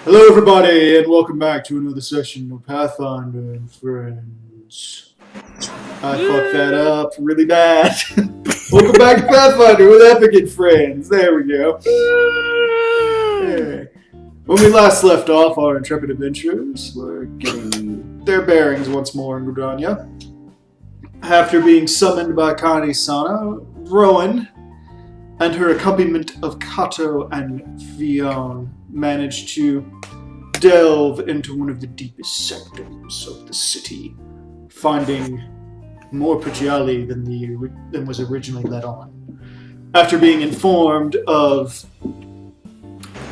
Hello, everybody, and welcome back to another session of Pathfinder and Friends. I fucked that up really bad. Welcome back to Pathfinder with Epic and Friends. There we go. Hey. When we last left off, our intrepid adventurers were getting their bearings once more in Gridania. After being summoned by Kani Sana, Rowan and her accompaniment of Kato and Fion managed to delve into one of the deepest sectors of the city, finding more Pajali than was originally let on. After being informed of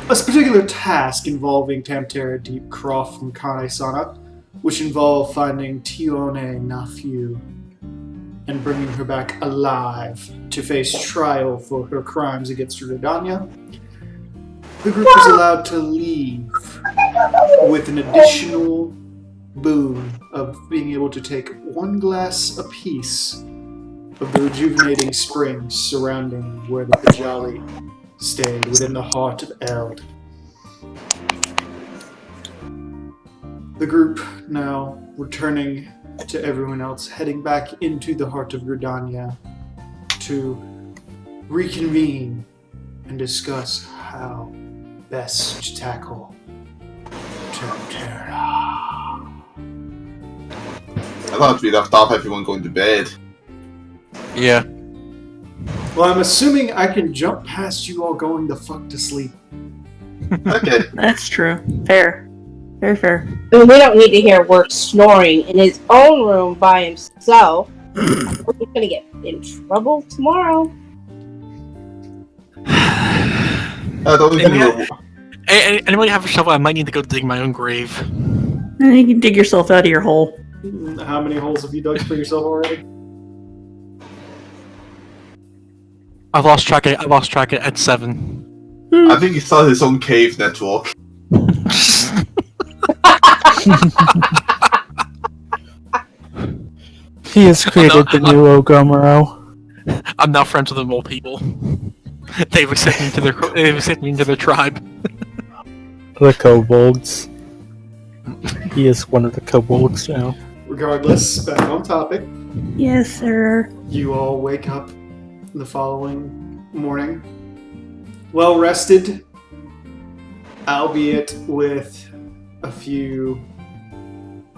a particular task involving Tamtera Deep Croft from Kane Sana, which involved finding Tione Nafu and bringing her back alive to face trial for her crimes against Redania, the group was allowed to leave with an additional boon of being able to take one glass apiece of the rejuvenating springs surrounding where the Pajali stayed within the heart of Eld. The group now returning to everyone else, heading back into the heart of Gridania to reconvene and discuss how best to tackle Tamtera. I thought we left off everyone going to bed. Yeah. Well, I'm assuming I can jump past you all going the fuck to sleep. Okay. That's true. Fair. Very fair. I mean, we don't need to hear Wirt snoring in his own room by himself. We're gonna get in trouble tomorrow. Anybody have a shovel? I might need to go dig my own grave. You can dig yourself out of your hole. How many holes have you dug for yourself already? I've lost track at 7. I think he started his own cave network. He has created the new Ogomoro. I'm now friends with the mole people. They've accepted me into their tribe. The kobolds. He is one of the kobolds now. Regardless, back on topic. Yes, sir. You all wake up the following morning, well rested, albeit with a few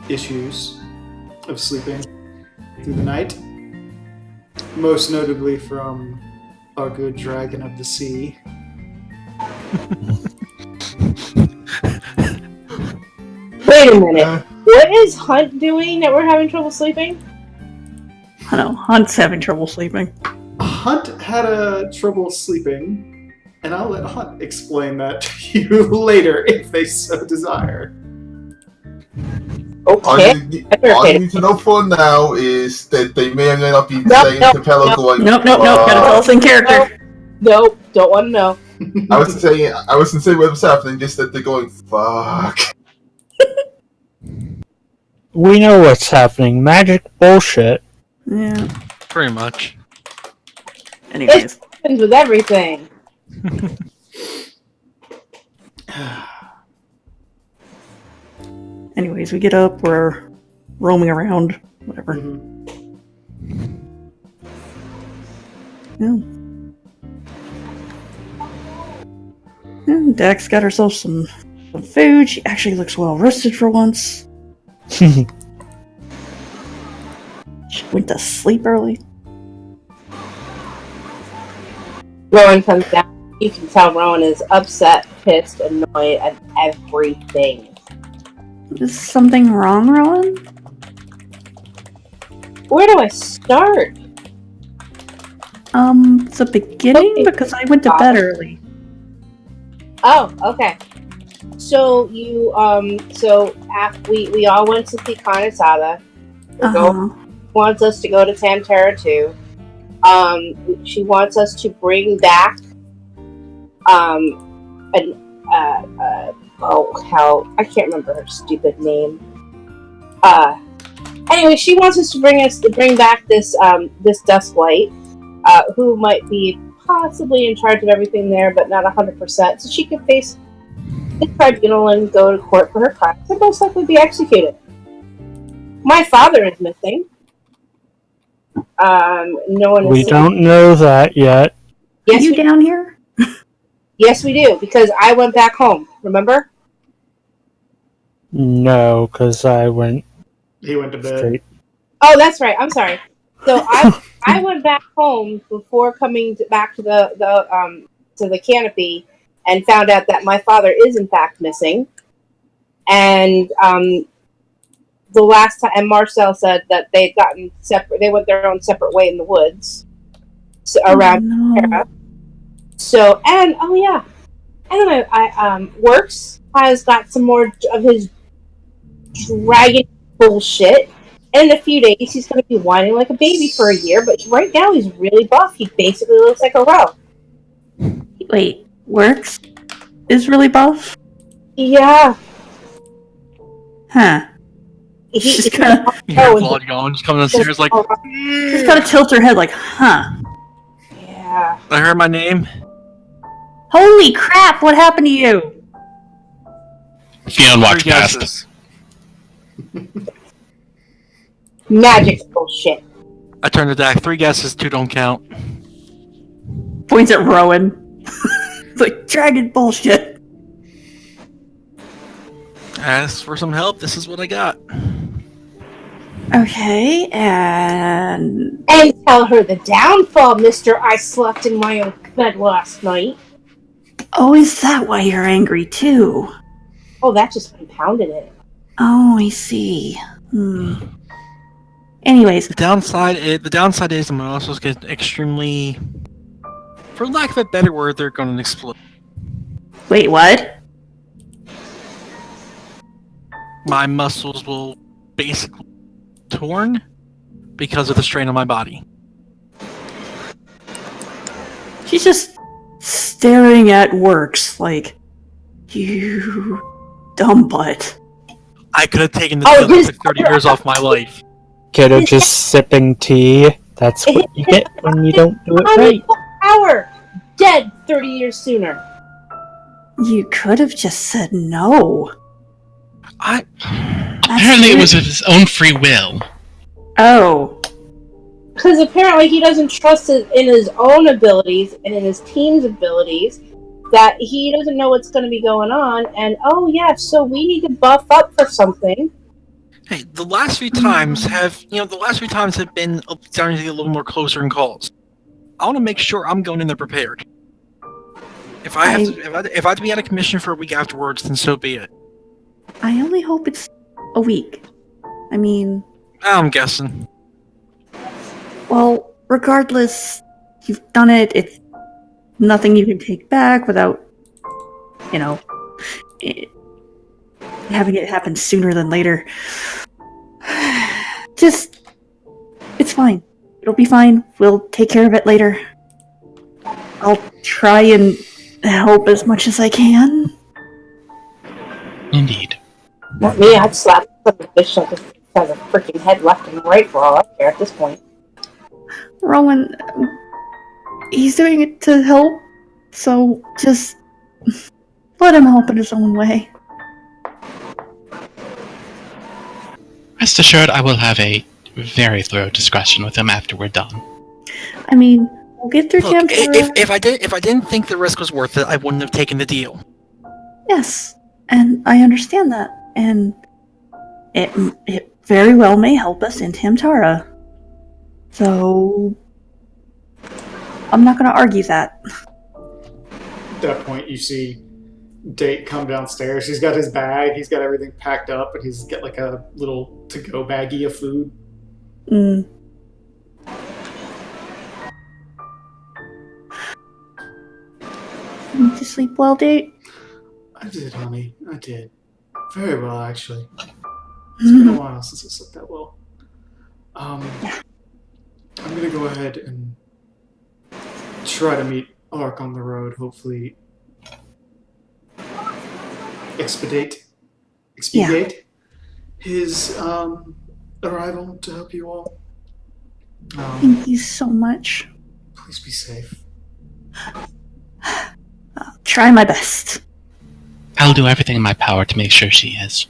issues of sleeping through the night, most notably from our good dragon of the sea. Wait a minute. What is Hunt doing that we're having trouble sleeping? I know, Hunt's having trouble sleeping. Hunt had trouble sleeping, and I'll let Hunt explain that to you later if they so desire. All Okay. you need to know for now is that they may or may not be saying Capella going. Nope, gotta tell us in character. Nope, don't want to know. I wasn't saying what's happening, just that they're going, fuck. We know what's happening. Magic bullshit. Yeah. Pretty much. Anyways. It happens with everything. Anyways, we get up, we're roaming around, whatever. Yeah. Dax got herself some food. She actually looks well rested for once. She went to sleep early. Rowan comes down. You can tell Rowan is upset, pissed, annoyed at everything. Is something wrong, Rowan? Where do I start? The beginning? Okay. Because I went to bed early. Oh, okay. So you, after we all went to see Kanesada. Wants us to go to Tamtera too. She wants us to bring back, oh hell, I can't remember her stupid name. Anyway, she wants us to bring back this Dusklight, who might be possibly in charge of everything there, but not 100%, so she could face the tribunal and go to court for her crimes and most likely be executed. My father is missing. No one We is. don't know that yet. Are Yes, you we, down here? yes, we do because I went back home. Remember? No, because I went He went to bed. straight. Oh, that's right. I'm sorry. So I went back home before coming back to the canopy and found out that my father is in fact missing. And the last time, and Marcel said that they'd gotten separate. They went their own separate way in the woods around Terra. So and oh yeah, and then I Works has got some more of his dragon bullshit. And in a few days, he's going to be whining like a baby for a year. But right now, he's really buff. He basically looks like a row. Wait, Works is really buff? Yeah. Huh. She's kind of You're Claude going, just coming downstairs like, she's got to tilt her head like, huh. Yeah. I heard my name. Holy crap, what happened to you? Fion walked Three past. guesses. Magic bullshit. I turn to Dak. 3 guesses, 2 don't count. Points at Rowan. It's like, dragon bullshit. Ask for some help. This is what I got. Okay, and... And tell her the downfall, Mr. I slept in my own bed last night. Oh, is that why you're angry, too? Oh, that just compounded it. Oh, I see. Anyways, The downside is I'm also get extremely, for lack of a better word, they're going to explode. wait, what? My muscles will basically torn because of the strain on my body. She's just staring at Works like, you dumb butt. I could have taken the Oh, took this- 30 years off my life. Kiddo just sipping tea. That's what you get when you don't do it right. Hour! Dead 30 years sooner. You could have just said no. Apparently, it was of his own free will. Oh. Because apparently he doesn't trust in his own abilities and in his team's abilities, that he doesn't know what's going to be going on, and oh yeah, so we need to buff up for something. Hey, the last few times have been starting to get a little more closer in calls. I want to make sure I'm going in there prepared. If I have to be out of commission for a week afterwards, then so be it. I only hope it's a week. I mean, I'm guessing. well, regardless, you've done it. It's nothing you can take back without, having it happen sooner than later. Just, it's fine. It'll be fine. We'll take care of it later. I'll try and help as much as I can. Indeed. Not me, I'd slap some bitch like this has a freaking head left and right for all I care at this point. Rowan, he's doing it to help, so just let him help in his own way. Rest assured, I will have a very thorough discussion with him after we're done. I mean, we'll get through Look, Tamtara. if I didn't think the risk was worth it, I wouldn't have taken the deal. Yes, and I understand that, and it very well may help us in Tamtara. So I'm not going to argue that. At that point, you see Date come downstairs. He's got his bag. He's got everything packed up, and he's got like a little to-go baggie of food. Need to sleep well, Date? I did, honey. I did. Very well, actually. It's been a while since I slept that well. I'm gonna go ahead and try to meet Ark on the road. Hopefully, expedite his arrival to help you all. Thank you so much. Please be safe. I'll try my best. I'll do everything in my power to make sure she is.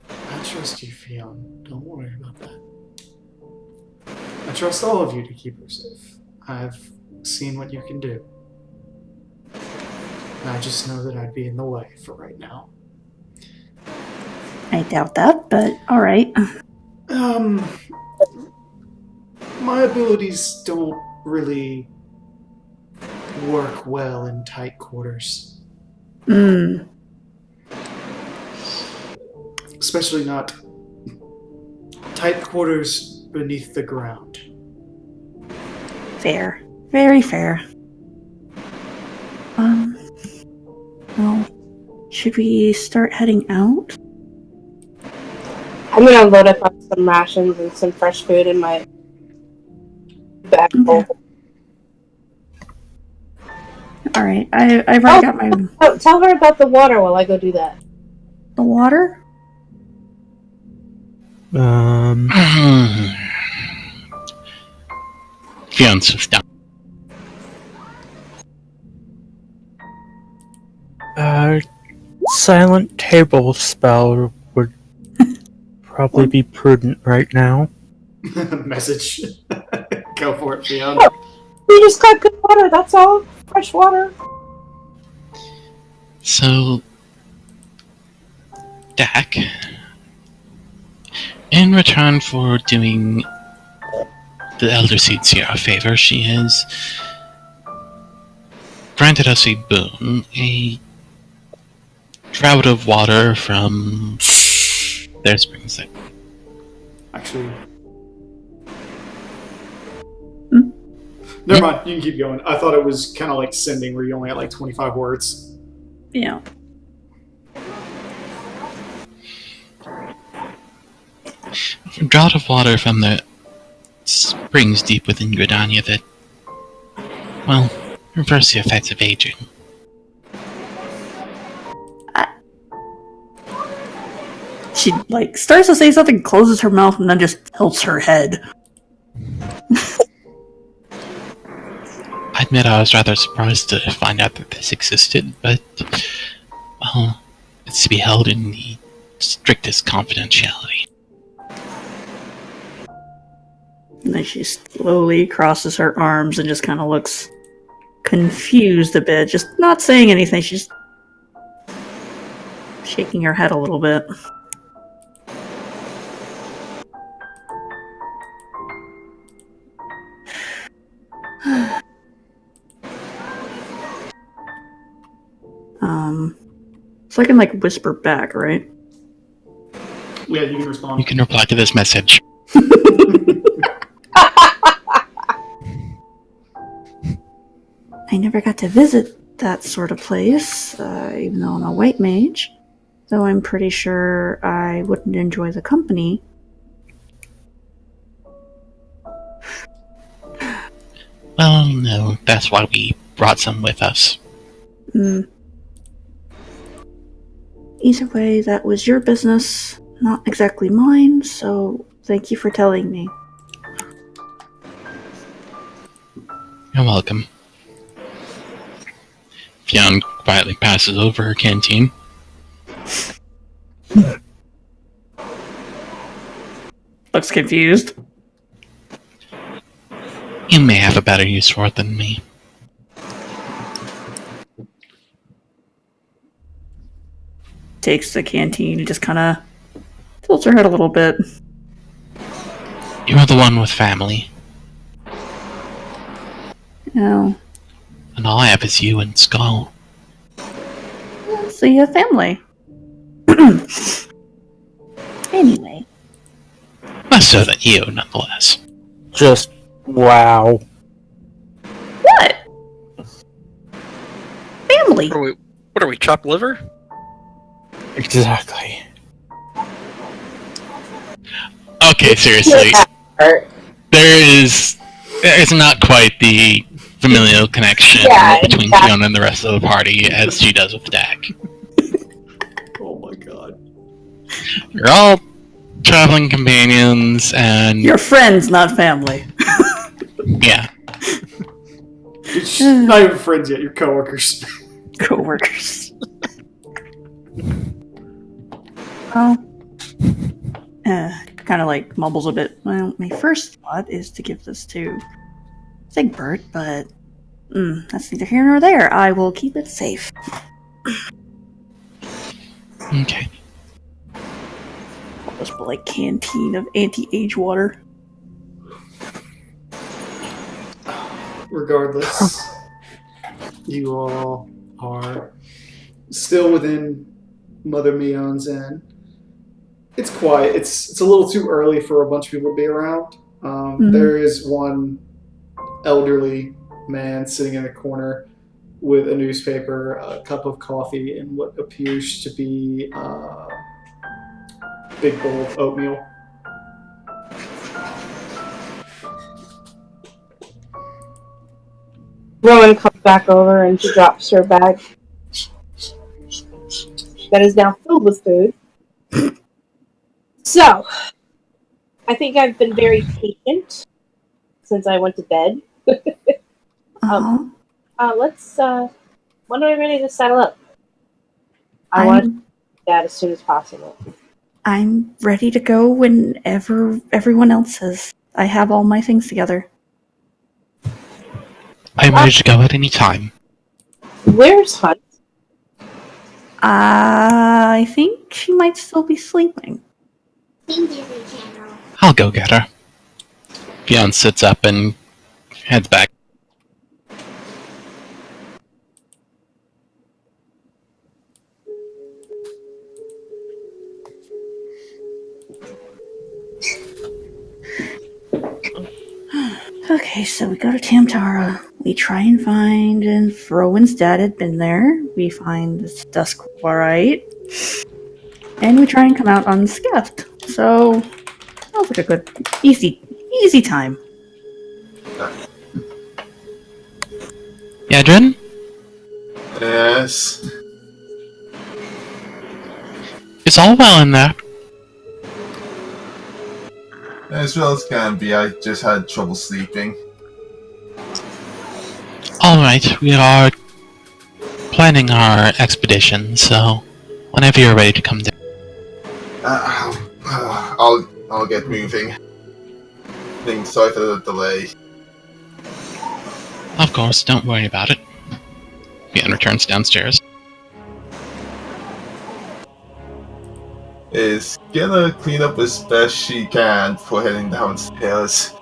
I trust you, Fionn. Don't worry about that. I trust all of you to keep her safe. I've seen what you can do. I just know that I'd be in the way for right now. I doubt that, but alright. My abilities don't really work well in tight quarters. Especially not tight quarters beneath the ground. Fair. Very fair. Well, should we start heading out? I'm gonna load up on some rations and some fresh food in my bag. Okay. Alright, I've already got my... Oh, tell her about the water while I go do that. The water? Fionn sits down. Silent table spell would probably be prudent right now. Message. Go for it, Fionn. We just got good water, that's all. Fresh water. So, Dak, in return for doing the Elder Seeds here a favor, she has granted us a boon, a draught of water from their springs. Actually... Never mind, you can keep going. I thought it was kind of like sending where you only had like 25 words. Yeah. A draught of water from the springs deep within Gridania that, well, reverse the effects of aging. She, starts to say something, closes her mouth, and then just tilts her head. I admit I was rather surprised to find out that this existed, but, well, it's to be held in the strictest confidentiality. And then she slowly crosses her arms and just kind of looks confused a bit, just not saying anything. She's shaking her head a little bit. So I can whisper back, right? Yeah, you can respond. You can reply to this message. I never got to visit that sort of place, even though I'm a white mage. Though I'm pretty sure I wouldn't enjoy the company. Well, no, that's why we brought some with us. Either way, that was your business, not exactly mine, so thank you for telling me. You're welcome. Fionn quietly passes over her canteen. Looks confused. You may have a better use for it than me. Takes the canteen and just kind of tilts her head a little bit. You are the one with family, Oh, and all I have is you and Skull. so you have family. Anyway. Less so than you, nonetheless. Just wow. What? Family. What are we, chopped liver? Exactly. Okay, seriously. There is not quite the familial connection between Fiona and the rest of the party as she does with Dak. Oh my god. You're all traveling companions, and You're friends, not family. yeah. You're not even friends yet, you're coworkers. Co-workers. Oh. Kind of like mumbles a bit. Well, my first thought is to give this to Sigbert, but that's neither here nor there. I will keep it safe. Okay. Just put like canteen of anti-age water. Regardless, you all are still within Mother Mion's Inn. It's quiet. It's a little too early for a bunch of people to be around. There is one elderly man sitting in a corner with a newspaper, a cup of coffee, and what appears to be a big bowl of oatmeal. Rowan comes back over and she drops her bag that is now filled with food. So, I think I've been very patient since I went to bed. Let's, when are we ready to settle up? I want to do that as soon as possible. I'm ready to go whenever everyone else is. I have all my things together. I'm ready to go at any time. Where's Hunt? I think she might still be sleeping. I'll go get her. Bjorn sits up and heads back. Okay, so we go to Tamtara. We try and find if Rowan's dad had been there. We find it's Duskwaright. And we try and come out unscathed. So, sounds like a good, easy time. Yadrin? Yes. It's all well in there. As well as can be, I just had trouble sleeping. Alright, we are planning our expedition, so whenever you're ready to come down. I'll get moving. Sorry for the delay. Of course, don't worry about it. Bjorn returns downstairs. Is gonna clean up as best she can before heading downstairs.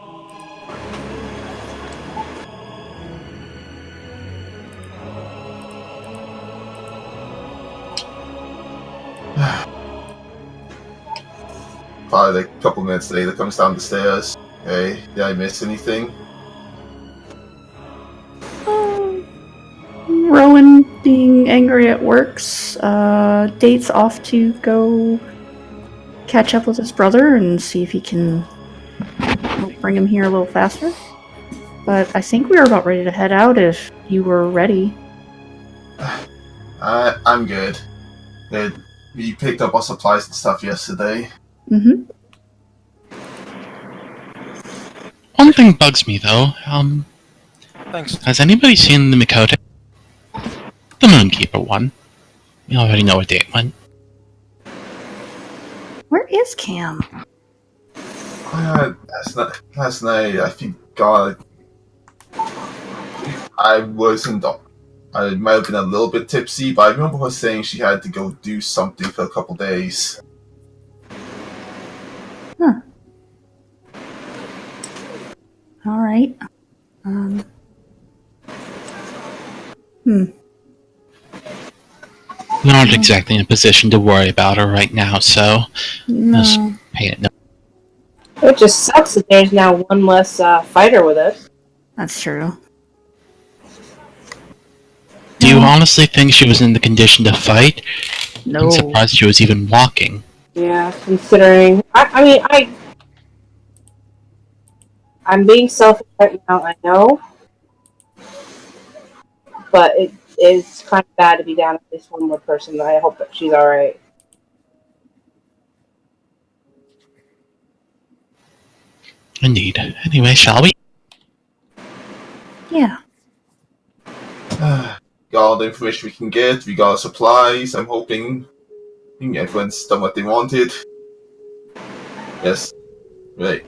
Probably a couple minutes later comes down the stairs. Hey, did I miss anything? Rowan being angry at works. Date's off to go catch up with his brother and see if he can bring him here a little faster. But I think we were about ready to head out if you were ready. I'm good. We picked up our supplies and stuff yesterday. Mm-hmm. One thing bugs me though, Thanks. has anybody seen the Mikote? The Moonkeeper one. You already know what day it went. Where is Cam? Last night, I think God, I might have been a little bit tipsy, but I remember her saying she had to go do something for a couple days. Huh. Alright. We aren't exactly in a position to worry about her right now, so just No. pay it no. It just sucks that there's now one less fighter with us. That's true. Do you honestly think she was in the condition to fight? No. I'm surprised she was even walking. Yeah, considering... I'm being selfish right now, I know. But it is kind of bad to be down at least one more person. I hope that she's alright. Indeed. Anyway, shall we? Yeah. Got all the information we can get, we got our supplies, I'm hoping Everyone's done what they wanted. Yes. Right.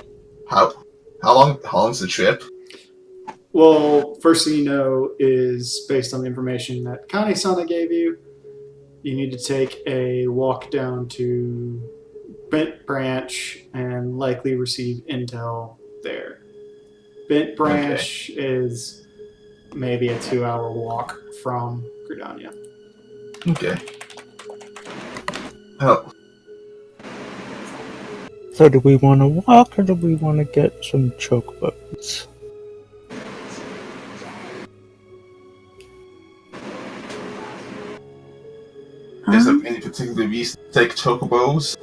How long's the trip? Well, first thing you know is, based on the information that Kani-sana gave you, you need to take a walk down to Bent Branch and likely receive intel there. Bent Branch is maybe a 2-hour walk from Gridania. Okay. Oh, So do we want to walk or do we want to get some chocobos? is there any particular reason to take chocobos,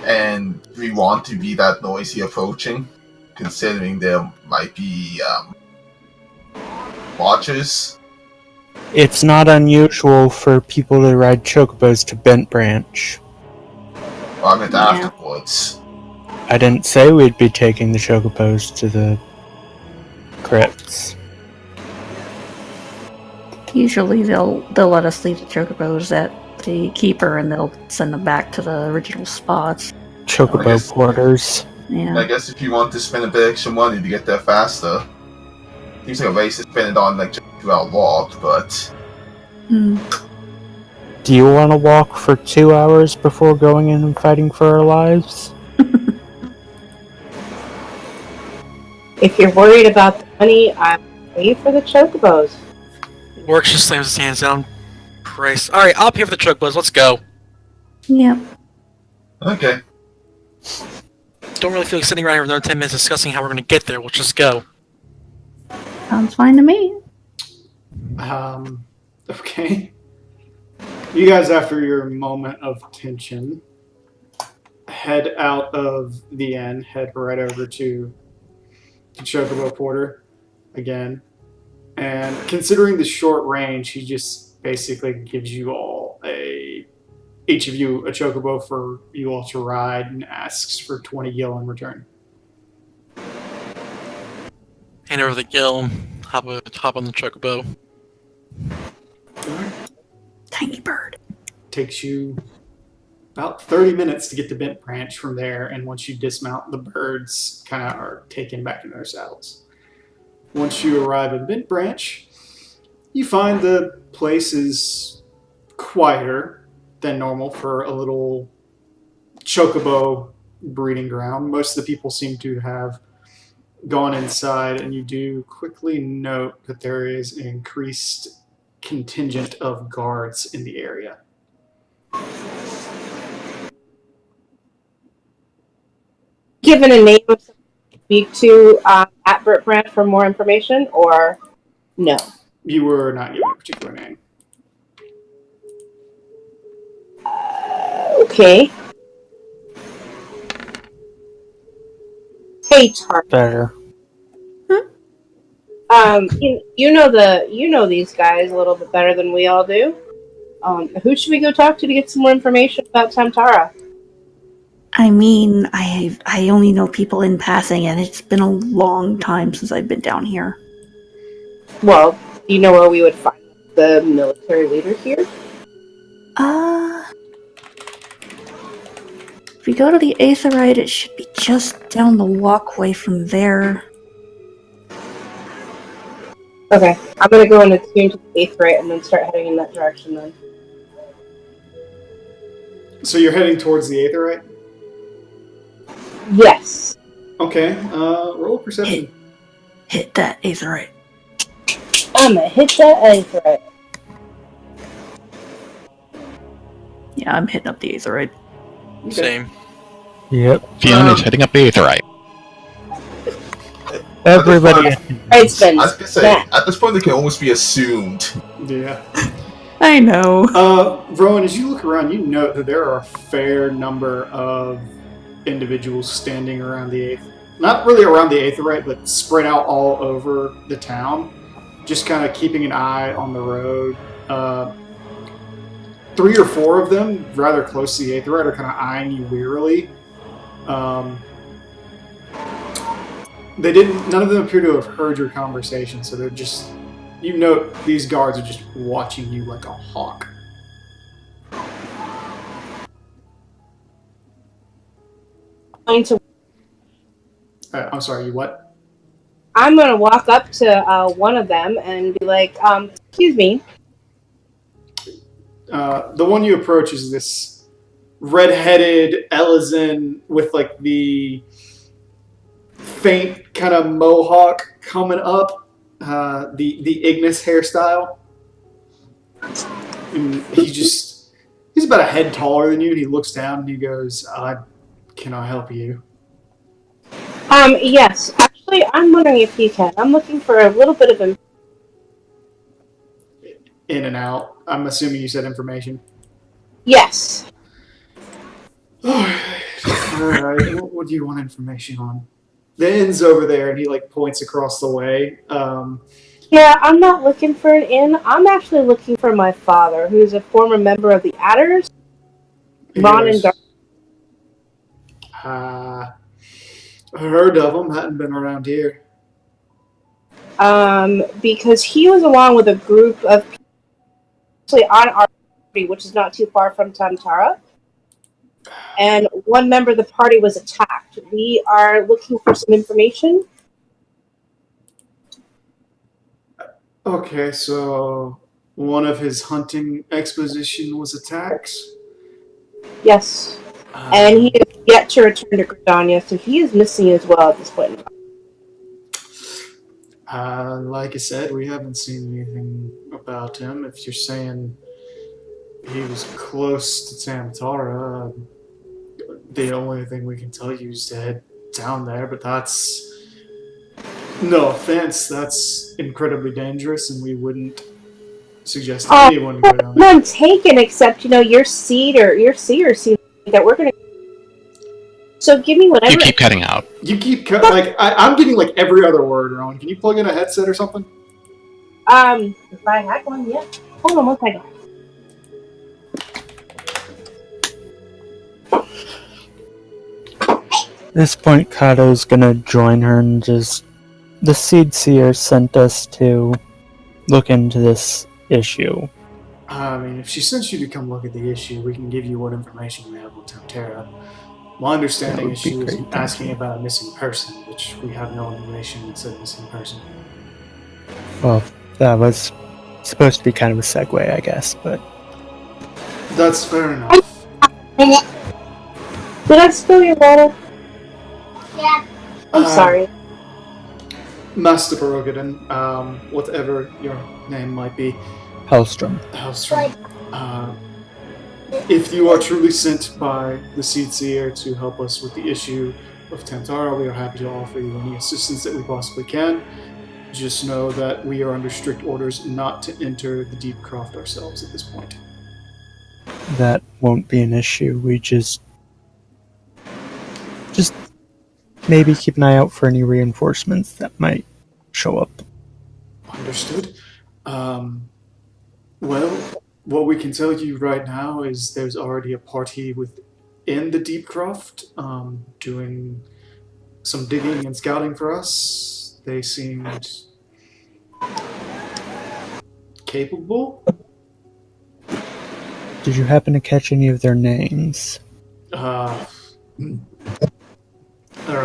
and we want to be that noisy approaching, considering there might be watchers? It's not unusual for people to ride chocobos to Bent Branch. Well, I meant afterwards. I didn't say we'd be taking the chocobos to the crypts. Usually they'll let us leave the chocobos at the keeper and they'll send them back to the original spots. Chocobo quarters. Yeah. I guess if you want to spend a bit extra money to get there faster, seems like a waste to spend it on like just a 2-hour walk, but Do you want to walk for 2 hours before going in and fighting for our lives? If you're worried about the money, I'm pay for the chocobos. Works just slams his hands down. Christ. Alright, I'll pay for the chocobos. Let's go. Yep. okay. Don't really feel like sitting around here for another 10 minutes discussing how we're going to get there. We'll just go. Sounds fine to me. Okay. You guys, after your moment of tension, head out of the inn, head right over to the Chocobo Porter again. And considering the short range, he just basically gives you all each of you a Chocobo for you all to ride and asks for 20 gil in return. Hand over the gil, hop on the chocobo. Tiny bird. Takes you about 30 minutes to get to Bent Branch from there, and once you dismount, the birds kind of are taken back in their saddles. Once you arrive in Bent Branch, you find the place is quieter than normal for a little chocobo breeding ground. Most of the people seem to have gone inside, and you do quickly note that there is an increased contingent of guards in the area. Given a name of someone to speak to at Burt Branch for more information, or no? You were not given a particular name. Okay. Hey, Tar. Better. You know these guys a little bit better than we all do. Who should we go talk to get some more information about Tamtara? I mean, I only know people in passing, and it's been a long time since I've been down here. Well, do you know where we would find the military leader here? If we go to the Aetherite, it should be just down the walkway from there. Okay, I'm gonna go and attune to the Aetherite and then start heading in that direction then. So you're heading towards the Aetherite? Yes. Okay, roll a perception. Hit that Aetherite. I'm gonna hit that Aetherite. Yeah, I'm hitting up the Aetherite. Okay. Same. Yep. Fiona's heading up the Aetherite. Everybody. It's been I was gonna say, at this point, it can almost be assumed. Yeah. I know. Rowan, as you look around, you note that there are a fair number of individuals standing around the not really around the Aetherite, but spread out all over the town, just kind of keeping an eye on the road. 3 or 4 of them, rather close to the Aetherite, are kind of eyeing you wearily. None of them appear to have heard your conversation, so they're just, you note these guards are just watching you like a hawk. I'm sorry, you what? I'm gonna walk up to one of them and be like, excuse me. The one you approach is this red-headed Ellison with like the faint kind of mohawk coming up, the Ignis hairstyle. And he's about a head taller than you, and he looks down and he goes, "Can I help you?" Yes. Actually, I'm wondering if you can. I'm looking for a little bit of In and out. I'm assuming you said information. Yes. All right. What do you want information on? The inn's over there, and he like points across the way. Yeah, I'm not looking for an inn. I'm actually looking for my father, who's a former member of the Adders. Ron and Gar- I heard of him. Hadn't been around here. because he was along with a group of people actually on our party, which is not too far from Tantara. And one member of the party was attacked. We are looking for some information. Okay, so one of his hunting exposition was attacked. Yes. And he is yet to return to Gridania, so he is missing as well at this point in time. Like I said, we haven't seen anything about him. If you're saying he was close to Tantara, the only thing we can tell you is to head down there, but that's... No offense, that's incredibly dangerous, and we wouldn't suggest anyone to go down there. None taken except, your seer seems that we're gonna. So give me whatever. You keep cutting out. You keep I'm getting like every other word wrong. Can you plug in a headset or something? If I had one, yeah. Hold on one second. At this point, Kato's gonna join her and just... The Seed Seer sent us to look into this issue. I mean, if she sent you to come look at the issue, we can give you what information we have on Tantara. My understanding is she was asking about a missing person, which we have no information that said missing person. Well, that was supposed to be kind of a segue, I guess, but... That's fair enough. Did I spill your water? Yeah. I'm sorry. Master Barogadin, whatever your name might be. Hellstrom. If you are truly sent by the Seed Seer to help us with the issue of Tantara, we are happy to offer you any assistance that we possibly can. Just know that we are under strict orders not to enter the Deep Croft ourselves at this point. That won't be an issue. We just maybe keep an eye out for any reinforcements that might show up. Understood. Well, what we can tell you right now is there's already a party within the Deep Croft doing some digging and scouting for us. They seemed capable. Did you happen to catch any of their names?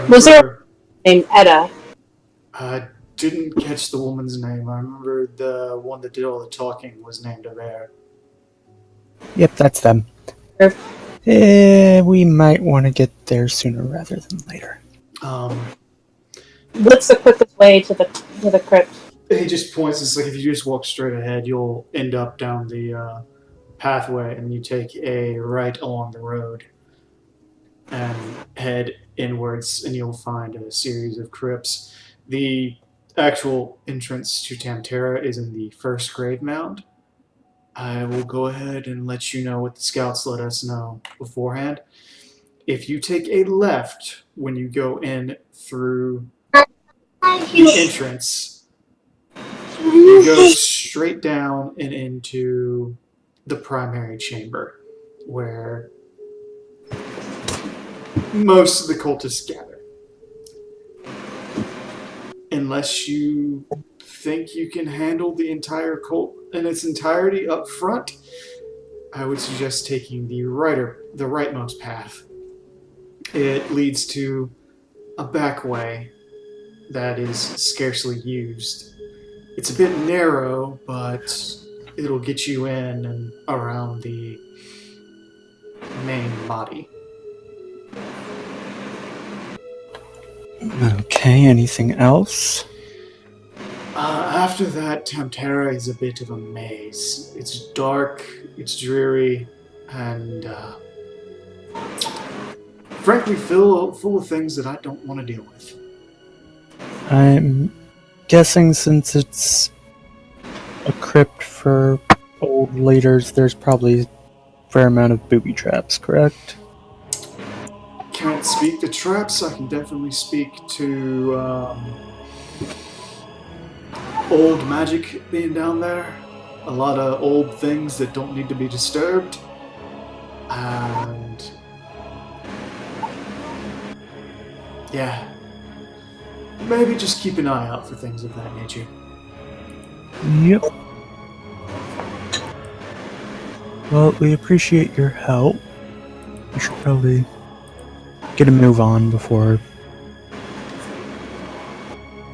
Was there named Edda? I didn't catch the woman's name. I remember the one that did all the talking was named Aver. Yep, that's them. We might want to get there sooner rather than later. What's the quickest way to the crypt? He just points. It's like if you just walk straight ahead, you'll end up down the pathway, and you take a right along the road and head inwards, and you'll find a series of crypts. The actual entrance to Tantara is in the first grave mound. I will go ahead and let you know what the scouts let us know beforehand. If you take a left when you go in through the entrance, you go straight down and into the primary chamber, where most of the cultists gather. Unless you think you can handle the entire cult in its entirety up front, I would suggest taking the rightmost path. It leads to a back way that is scarcely used. It's a bit narrow, but it'll get you in and around the main body. Okay, anything else? After that, Tamtera is a bit of a maze. It's dark, it's dreary, and frankly full of things that I don't want to deal with. I'm guessing since it's a crypt for old leaders, there's probably a fair amount of booby traps, correct? Can't speak to traps. I can definitely speak to old magic being down there. A lot of old things that don't need to be disturbed. And yeah, maybe just keep an eye out for things of that nature. Yep. Well, we appreciate your help. We should probably get a move on before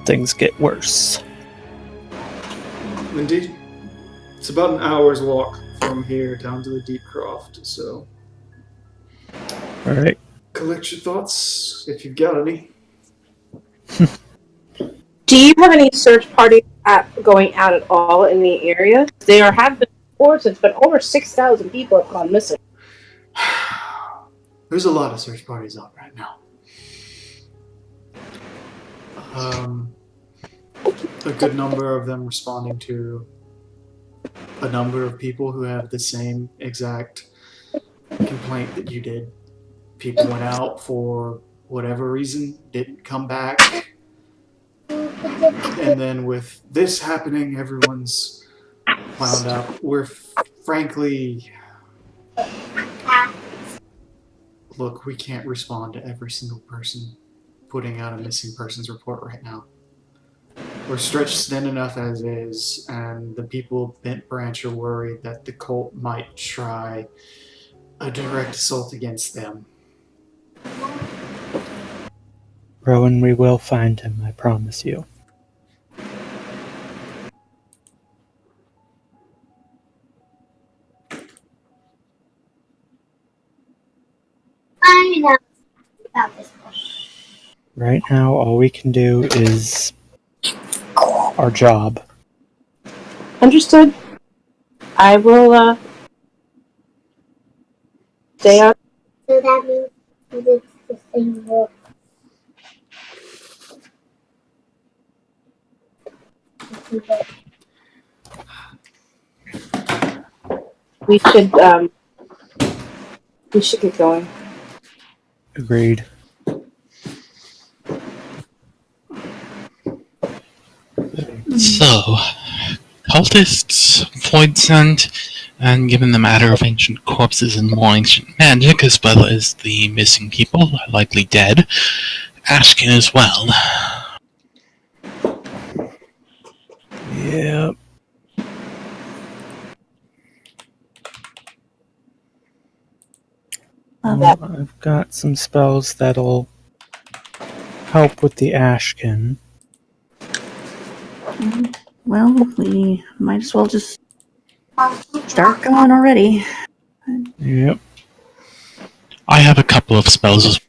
things get worse. Indeed. It's about an hour's walk from here down to the Deep Croft, so Alright. collect your thoughts if you've got any. Do you have any search parties going out at all in the area? There have been reports. It's been over 6,000 people have gone missing. There's a lot of search parties out right now. A good number of them responding to a number of people who have the same exact complaint that you did. People went out for whatever reason, didn't come back. And then with this happening, everyone's wound up. We're frankly... Look, we can't respond to every single person putting out a missing persons report right now. We're stretched thin enough as is, and the people of Bent Branch are worried that the cult might try a direct assault against them. Rowan, we will find him, I promise you. I know about this one. Right now, all we can do is our job. Understood. I will stay on. So that means it's the same work. We should get going. Agreed. So, cultists, void sent, and given the matter of ancient corpses and more ancient magic, as well as the missing people are likely dead, Ashkin as well. Yep. I've got some spells that'll help with the Ashkin. Well, we might as well just start going already. Yep. I have a couple of spells as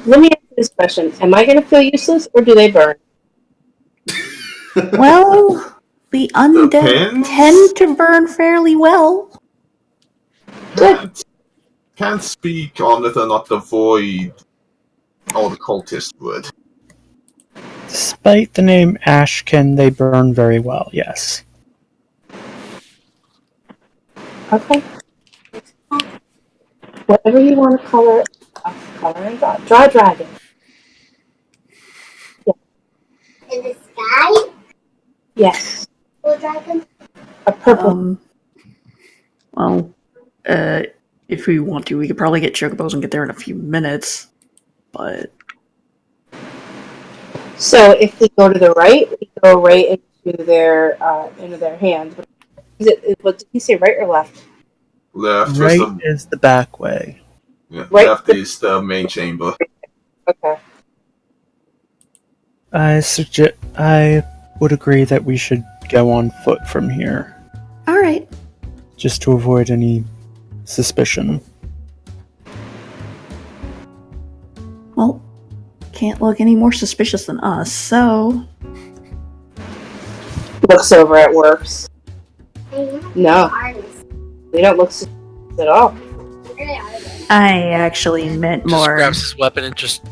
Let me ask you this question. Am I going to feel useless, or do they burn? Well, the undead Depends. tend to burn fairly well. Can't speak on whether or not the void or the cultist would. Despite the name Ashkin, they burn very well, yes. Okay. Whatever you want to color, color and draw. Draw a dragon. In the sky? Yes. Or dragon? A purple. Well, if we want to, we could probably get chocobos and get there in a few minutes. But So if we go to the right, we go right into their hands. What did he say? Right or left? Left Right was is the back way. Yeah, Right. left is the main chamber. Okay. I would agree that we should go on foot from here, All right. just to avoid any suspicion. Well, can't look any more suspicious than us, so. Looks over at Works. No. Artists. We don't look suspicious at all. Really are they? I actually meant Just more. grabs his weapon and just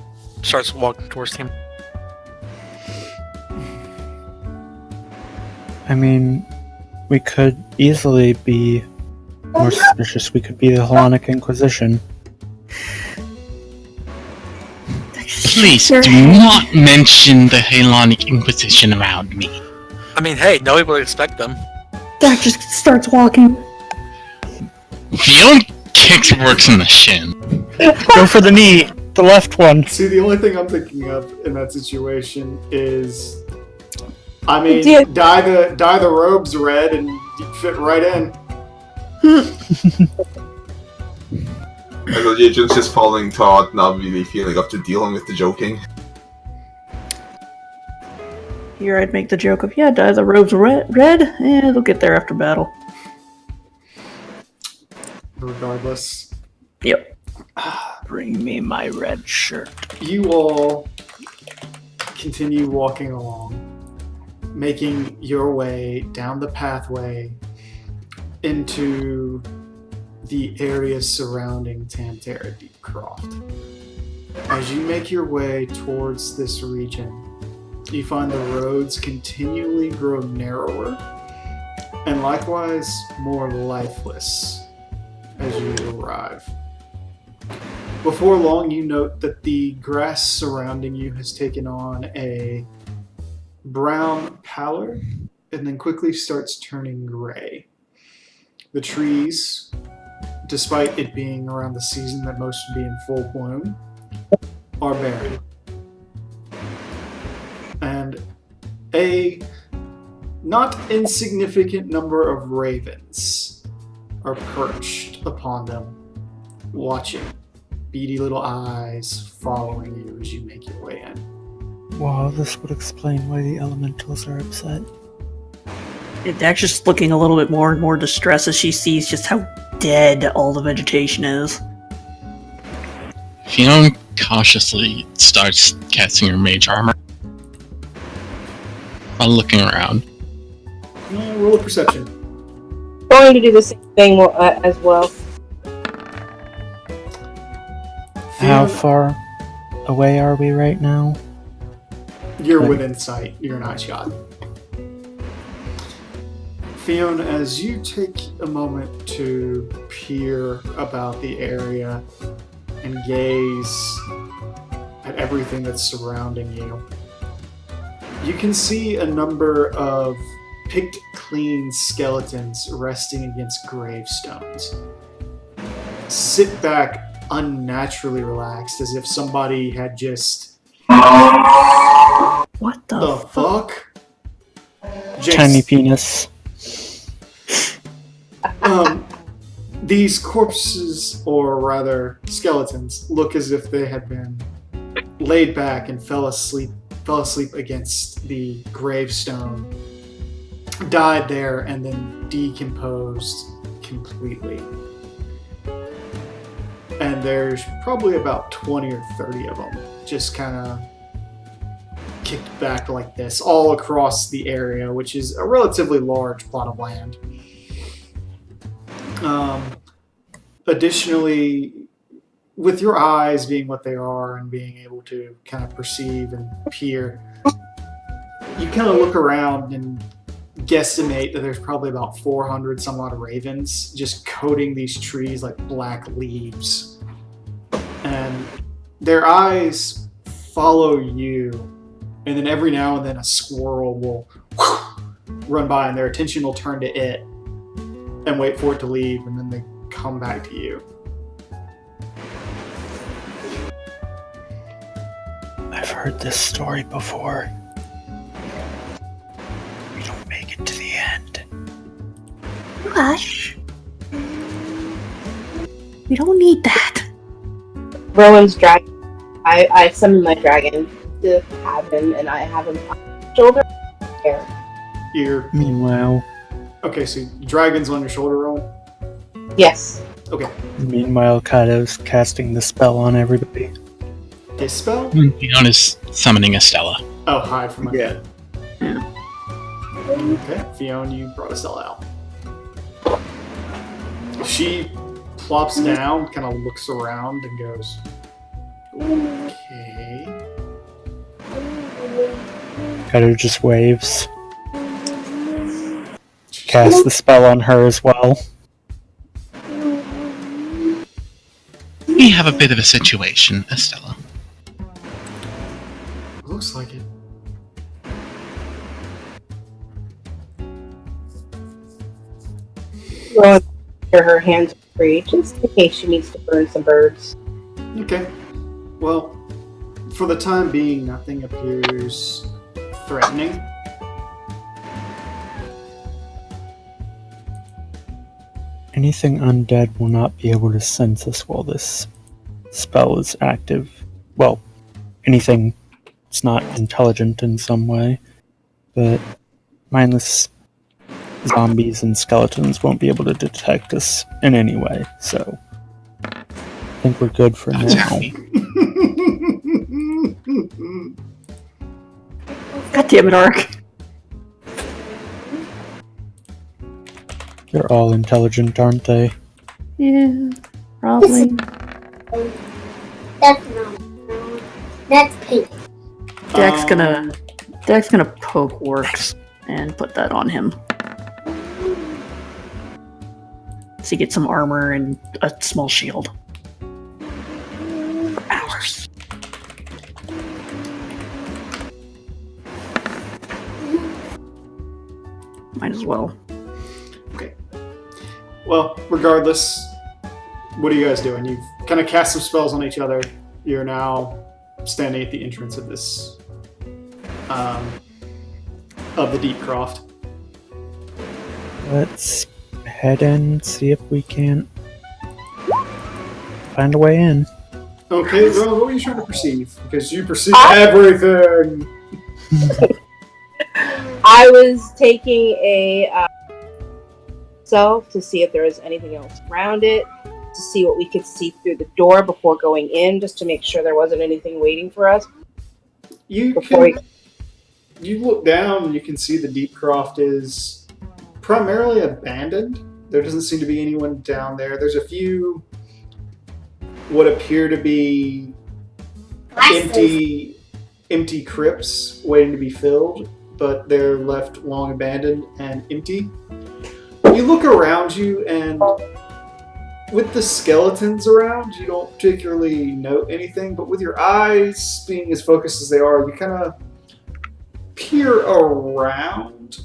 starts walking towards him. I mean, we could easily be more suspicious. We could be the Hellenic Inquisition. Please Sure. do not mention the Hellenic Inquisition around me. I mean, hey, nobody would expect them. Dak just starts walking. Fiona kicks Works in the shin. Go for the knee! The left one! See, the only thing I'm thinking of in that situation is, I mean, Yeah. dye the robes red and you fit right in. I thought you're just following Todd, not really feeling up to dealing with the joking. Here I'd make the joke of, yeah, dye the robes red, it'll get there after battle. Regardless, Yep. Bring me my red shirt. you all continue walking along, making your way down the pathway into the area surrounding Tantera Deepcroft. As you make your way towards this region, you find the roads continually grow narrower and likewise more lifeless as you arrive. Before long, you note that the grass surrounding you has taken on a brown pallor and then quickly starts turning gray. The trees, despite it being around the season that most would be in full bloom, are barren. And a not insignificant number of ravens are perched upon them, watching, beady little eyes following you as you make your way in. Wow, this would explain why the elementals are upset. Dak's just looking a little bit more and more distressed as she sees just how dead all the vegetation is. Fiona cautiously starts casting her mage armor while looking around. Roll a perception. Going to do the same thing as well. How far away are we right now? You're within sight. You're not shot. Fiona, as you take a moment to peer about the area and gaze at everything that's surrounding you, you can see a number of picked clean skeletons resting against gravestones. Sit back unnaturally relaxed as if somebody had just... What the, The fuck? Jinx. Tiny penis. These corpses, or rather skeletons, look as if they had been laid back and fell asleep against the gravestone, died there, and then decomposed completely. And there's probably about 20 or 30 of them just kind of kicked back like this all across the area, which is a relatively large plot of land. Additionally, with your eyes being what they are and being able to kind of perceive and peer, you kind of look around and guesstimate that there's probably about 400 some odd ravens just coating these trees like black leaves. And their eyes follow you, and then every now and then a squirrel will run by and their attention will turn to it and wait for it to leave, and then they come back to you. I've heard this story before. We don't make it to the end. Hush. We don't need that. Rowan's dragon. I summoned my dragon to have him, and I have him on my shoulder. Here. Here. Meanwhile, Okay, so dragon's on your shoulder, Rowan? Yes. Kaido's casting the spell on everybody. His spell? Known as summoning Estella. Oh, hide from my Yeah. head. Okay, Fiona, you brought Estella out. She plops down, kind of looks around, and goes, okay. Kaido just waves. Cast the spell on her as well. We have a bit of a situation, Estella. Looks like it. Rowan, her hands are free, just in case she needs to burn some birds. Okay. Well, for the time being, nothing appears threatening. Anything undead will not be able to sense us while this spell is active. Well, anything that's not intelligent in some way, but mindless zombies and skeletons won't be able to detect us in any way, so I think we're good for That's now. happy. God damn it, Ark. They're all intelligent, aren't they? Yeah, probably. That's not. That's pink. Dex gonna poke Works and put that on him. So you get some armor and a small shield. For hours. Might as well. Well, regardless, what are you guys doing? You've kind of cast some spells on each other. You're now standing at the entrance of this, of the Deep Croft. Let's head in, see if we can't find a way in. Okay, well, what were you trying to perceive? Because you perceive everything! I was taking a self to see if there was anything else around it, to see what we could see through the door before going in, just to make sure there wasn't anything waiting for us. You look down and you can see the Deep Croft is primarily abandoned. There doesn't seem to be anyone down there. There's a few what appear to be empty crypts waiting to be filled, but they're left long abandoned and empty. You look around you, and with the skeletons around, you don't particularly note anything, but with your eyes being as focused as they are, you kind of peer around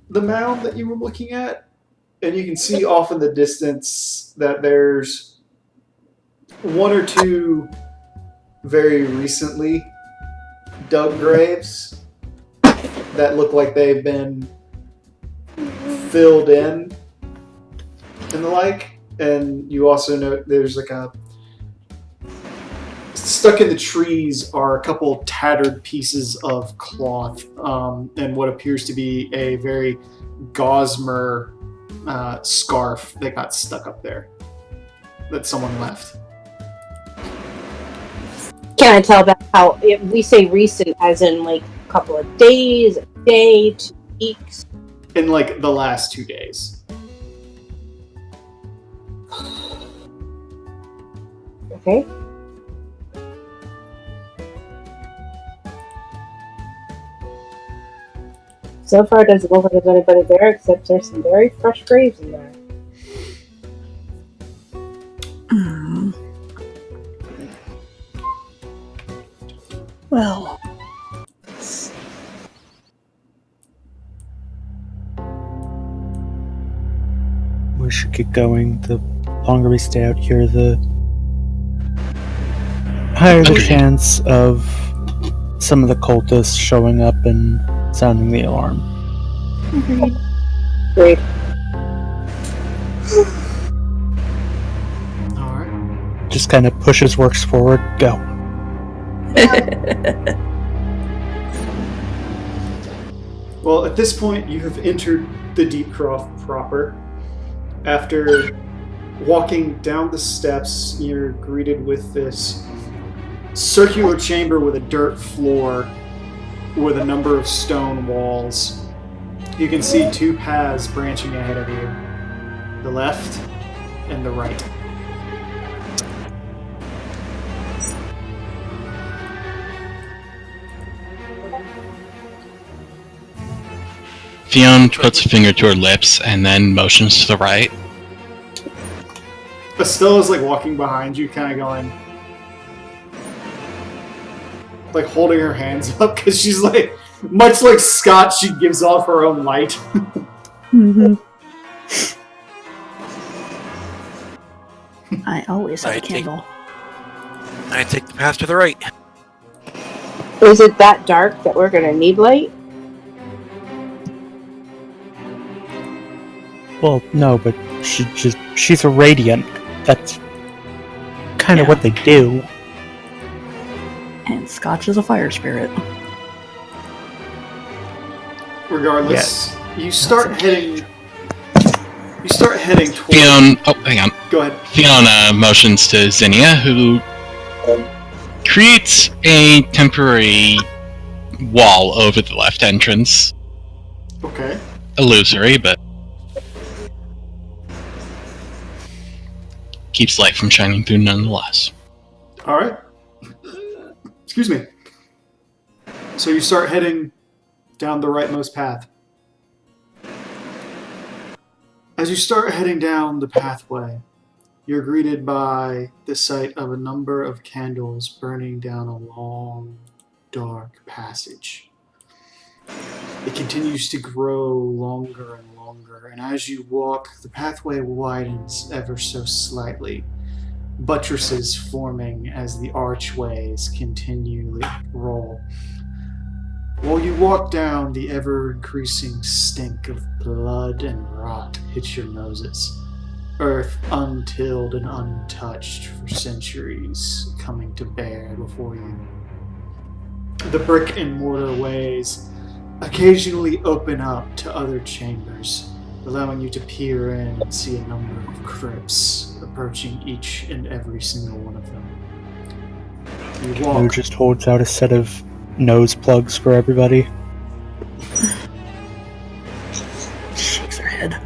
the mound that you were looking at, and you can see off in the distance that there's one or two very recently dug graves that look like they've been filled in and the like. And you also note there's like a stuck in the trees are a couple tattered pieces of cloth and what appears to be a very gossamer scarf that got stuck up there that someone left. Can I tell that how if we say recent as in like a couple of days, a day, 2 weeks? In like the last 2 days. Okay. So far, it doesn't look like there's anybody there, except there's some very fresh graves in there. Well, We should get going. The longer we stay out here, the higher the Agreed. chance of some of the cultists showing up and sounding the alarm. agreed. Great. Alright. just kind of pushes Works forward. Go. Well, at this point, you have entered the Deepcroft proper. After walking down the steps, you're greeted with this circular chamber with a dirt floor with a number of stone walls. You can see two paths branching ahead of you, the left and the right. Fionn puts a finger to her lips and then motions to the right. Estella's like walking behind you, kind of going, like holding her hands up because she's like, much like Scott, she gives off her own light. Mm-hmm. I always have a candle. I take the path to the right. Is it that dark that we're gonna need light? Well, no, but she's a radiant. That's kind of what they do. And Scotch is a fire spirit. Regardless, you start heading towards... Fionn, hang on. Go ahead. Fionn motions to Zinnia, who creates a temporary wall over the left entrance. Okay. Illusory, but keeps light from shining through nonetheless. Alright. Excuse me. So you start heading down the rightmost path. As you start heading down the pathway, you're greeted by the sight of a number of candles burning down a long, dark passage. It continues to grow longer and longer, and as you walk, the pathway widens ever so slightly, buttresses forming as the archways continually roll. While you walk down, the ever-increasing stink of blood and rot hits your noses. Earth untilled and untouched for centuries coming to bear before you. The brick and mortar ways occasionally open up to other chambers, allowing you to peer in and see a number of crypts approaching each and every single one of them. You Who walk. just holds out a set of nose plugs for everybody. Shakes her head.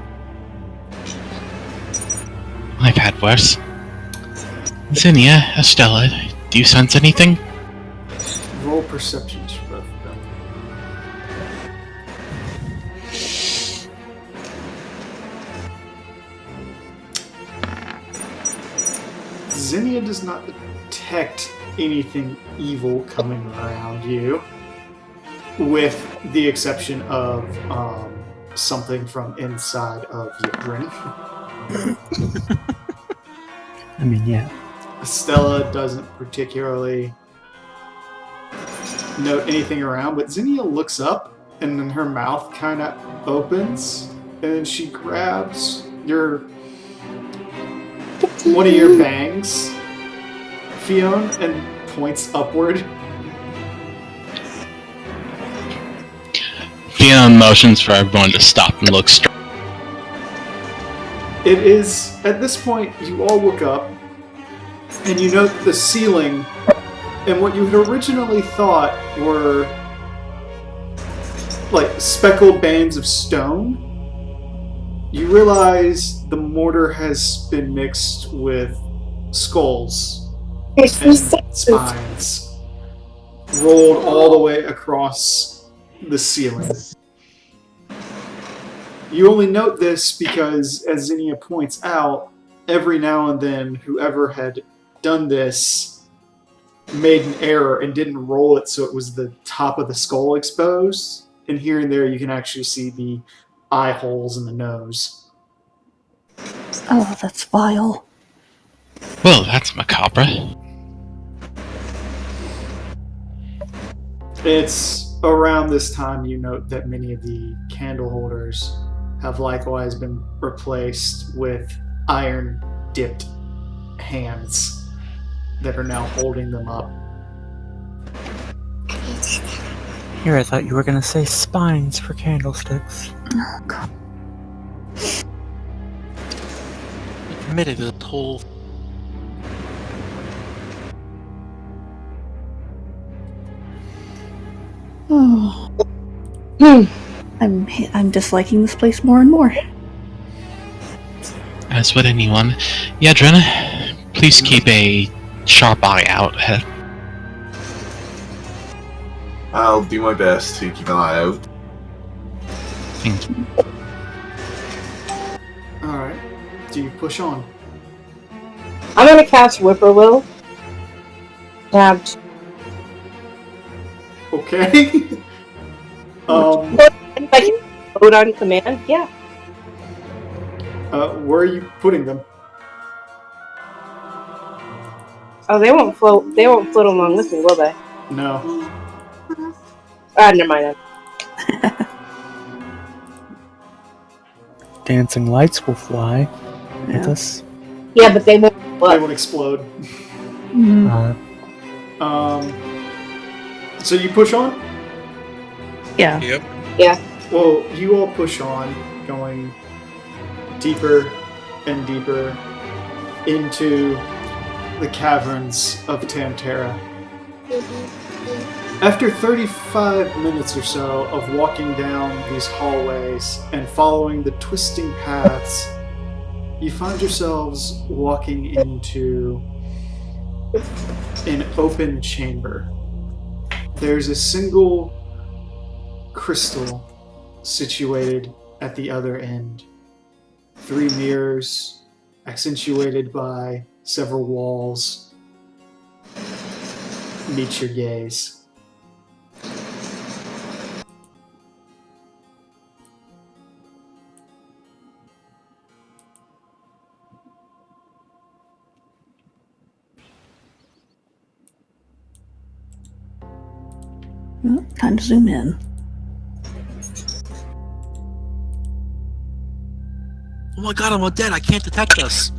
I've had worse. Zinnia, Estella, do you sense anything? Roll perceptions for both of them. Zinnia does not detect anything evil coming around you, with the exception of something from inside of Yprin. I mean, yeah. Stella doesn't particularly note anything around, but Zinnia looks up and then her mouth kind of opens and she grabs one of your bangs, Fionn, and points upward. Fionn motions for everyone to stop and look straight. It is, at this point, you all look up and you note the ceiling and what you had originally thought were like speckled bands of stone. You realize the mortar has been mixed with skulls and spines rolled all the way across the ceiling. You only note this because, as Zinnia points out, every now and then whoever had done this made an error and didn't roll it so it was the top of the skull exposed, and here and there you can actually see the eye holes in the nose. Oh, that's vile. Well, that's macabre. It's around this time you note that many of the candle holders have likewise been replaced with iron-dipped hands. that are now holding them up. Here, I thought you were gonna say spines for candlesticks. Oh, God. Committed to the whole. Oh. I'm disliking this place more and more. As would anyone. Yedrin, please keep a sharp eye out ahead. I'll do my best to keep an eye out. Thank you. Alright. Do you push on? I'm gonna cast Whippoorwill. Okay. If I can vote on command, yeah. Where are you putting them? Oh, they won't float. They won't float along with me, will they? No. Never mind. Dancing lights will fly with Yeah. us. Yeah, but they won't They float. won't explode. Mm, So you push on? yeah. Yep. Well, you all push on, going deeper and deeper into the caverns of Tantera. After 35 minutes or so of walking down these hallways and following the twisting paths, you find yourselves walking into an open chamber. There's a single crystal situated at the other end. 3 mirrors, accentuated by several walls, meet your gaze. Well, time to zoom in. Oh my god, I'm all dead. I can't detect us.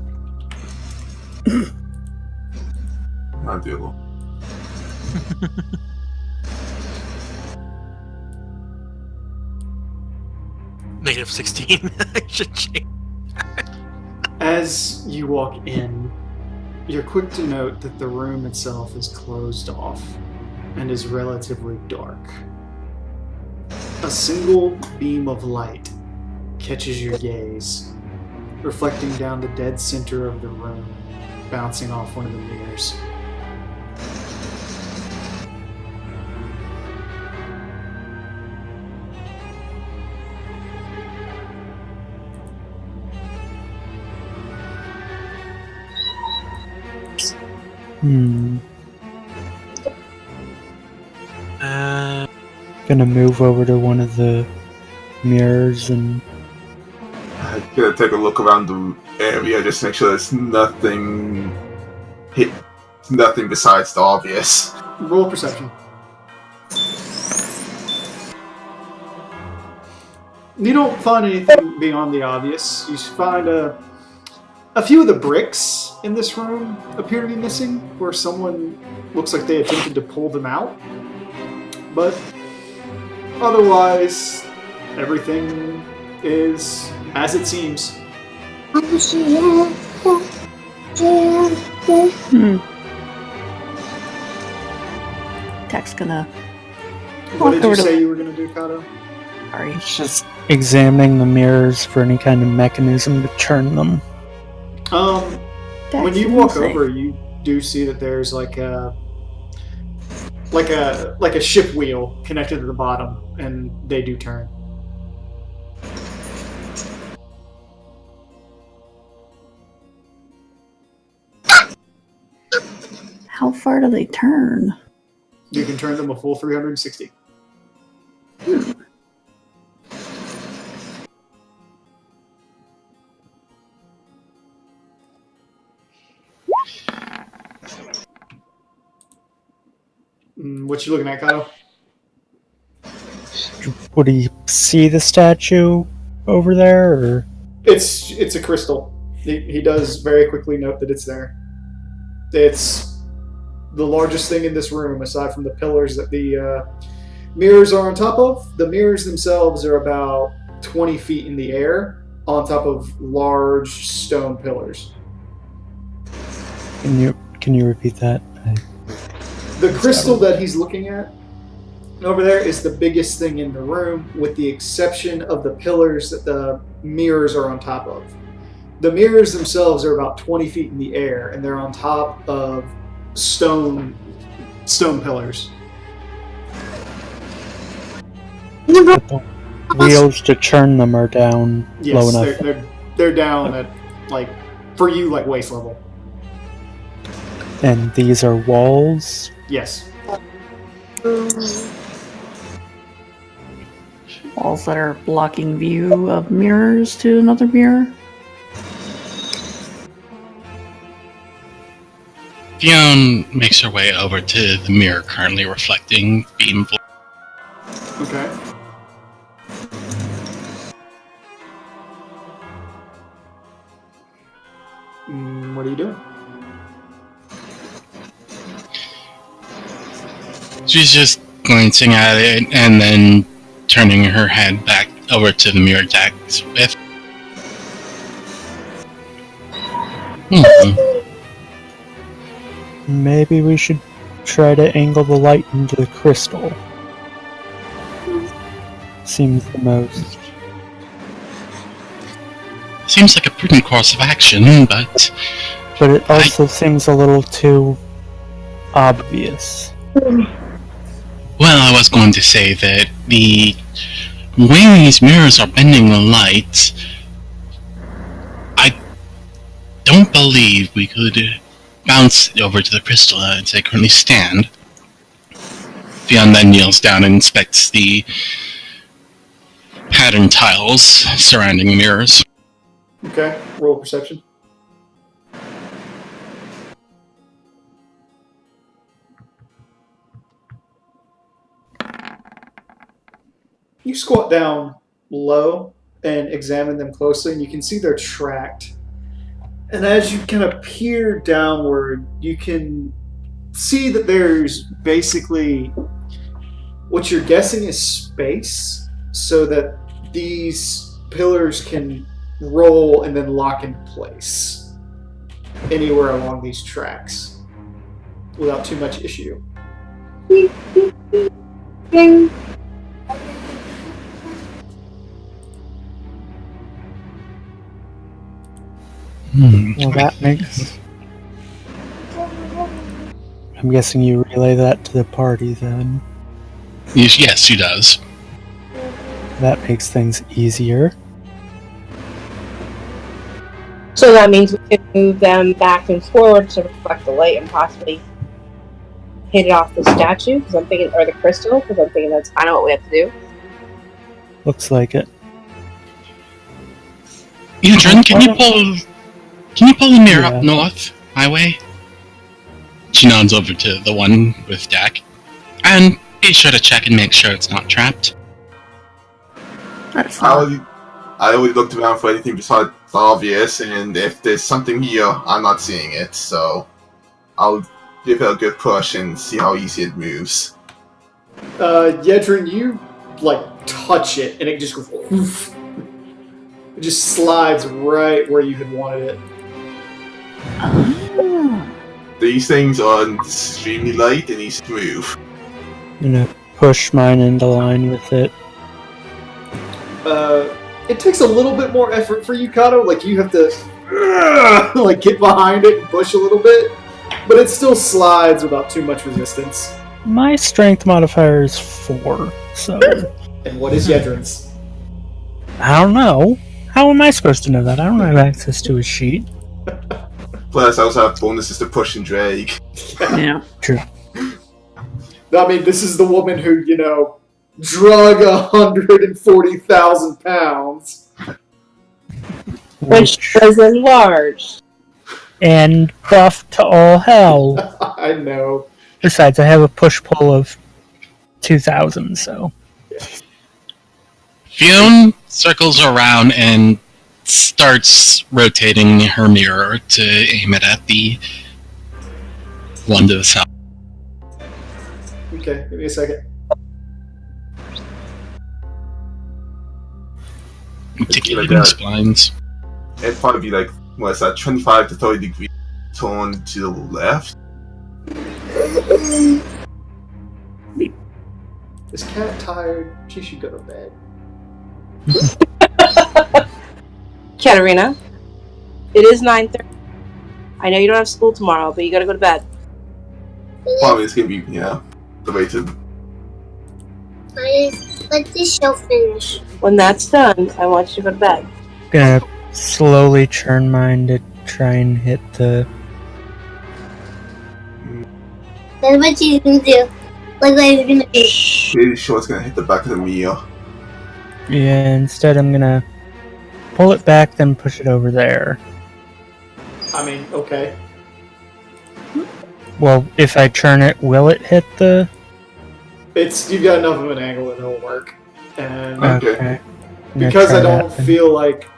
Not deal. Negative 16. I should change. As you walk in, you're quick to note that the room itself is closed off and is relatively dark. A single beam of light catches your gaze, reflecting down the dead center of the room, bouncing off one of the mirrors. Gonna move over to one of the mirrors and I'm gonna take a look around the area, just make sure there's nothing besides the obvious. Roll perception. You don't find anything beyond the obvious. You find a few of the bricks in this room appear to be missing, where someone looks like they attempted to pull them out. But otherwise, everything is as it seems. Tech's gonna. What did over you to- say you were going to do, Kato? Sorry. just examining the mirrors for any kind of mechanism to turn them. Dex, When you didn't walk say. over, you do see that there's like a ship wheel connected to the bottom, and they do turn. How far do they turn? You can turn them a full 360. What you looking at, Kyle? Would he see the statue over there, or It's a crystal. He does very quickly note that it's there. It's the largest thing in this room, aside from the pillars that the mirrors are on top of. The mirrors themselves are about 20 feet in the air on top of large stone pillars. Can you repeat that? The crystal that he's looking at over there is the biggest thing in the room, with the exception of the pillars that the mirrors are on top of. The mirrors themselves are about 20 feet in the air, and they're on top of stone pillars. But the wheels to turn them are down low Yes, enough. they're down at, like, for you, like waist level. And these are walls. Yes. Walls that are blocking view of mirrors to another mirror. Fionn makes her way over to the mirror currently reflecting beam. Okay. What are you doing? She's just glancing at it and then turning her head back over to the mirror deck with. Maybe we should try to angle the light into the crystal. Seems the most. Seems like a prudent course of action, but It also seems a little too obvious. well, I was going to say that the way these mirrors are bending the light, I don't believe we could bounce it over to the crystal as they currently stand. Fionn then kneels down and inspects the pattern tiles surrounding the mirrors. Okay, roll perception. You squat down low and examine them closely, and you can see they're tracked. And as you kind of peer downward, you can see that there's basically what you're guessing is space, so that these pillars can roll and then lock into place anywhere along these tracks without too much issue. Ding. Well, that makes. I'm guessing you relay that to the party then. Yes, she does. That makes things easier. So that means we can move them back and forward to reflect the light and possibly hit it off the statue, because I'm thinking, or the crystal, because I'm thinking that's kind of what we have to do. Looks like it. Adrian, can you pull the mirror up north, my way? She nods over to the one with Dak. And be sure to check and make sure it's not trapped. That's I not. always looked around for anything besides obvious, and if there's something here, I'm not seeing it, so I'll give it a good push and see how easy it moves. Yedrin, you like touch it and it just goes whoof. It just slides right where you had wanted it. Ah. These things are extremely light and easy to move. I'm gonna push mine into line with it. It takes a little bit more effort for you, Kato. Like you have to like get behind it and push a little bit, but it still slides without too much resistance. My strength modifier is 4, so And what is Yedrin's? I don't know. How am I supposed to know that? I don't have access to a sheet. Plus, I also have bonuses to push and drag. Yeah. True. I mean, this is the woman who, you know, drug 140,000 pounds. Which was enlarged. And buff to all hell. I know. Besides, I have a push-pull of 2,000, so... Fionn circles around and starts rotating her mirror to aim it at the one to the south. Okay, give me a second. Articulating spines. It'd probably be like, what's that, 25 to 30 degrees turn to the left. Is Cat tired? She should go to bed. Katarina, it is 9:30. I know you don't have school tomorrow, but you gotta go to bed. Probably it's gonna be, the way to. Let this show finish. When that's done, I want you to go to bed. Gonna slowly turn mine to try and hit the. That's what she's gonna do. Like what he's gonna do. Pretty sure it's gonna hit the back of the mirror. Yeah, instead I'm gonna pull it back, then push it over there. I mean, okay. Well, if I turn it, will it hit the... You've got enough of an angle that it'll work. And Okay. I'm gonna because try I don't that then. feel like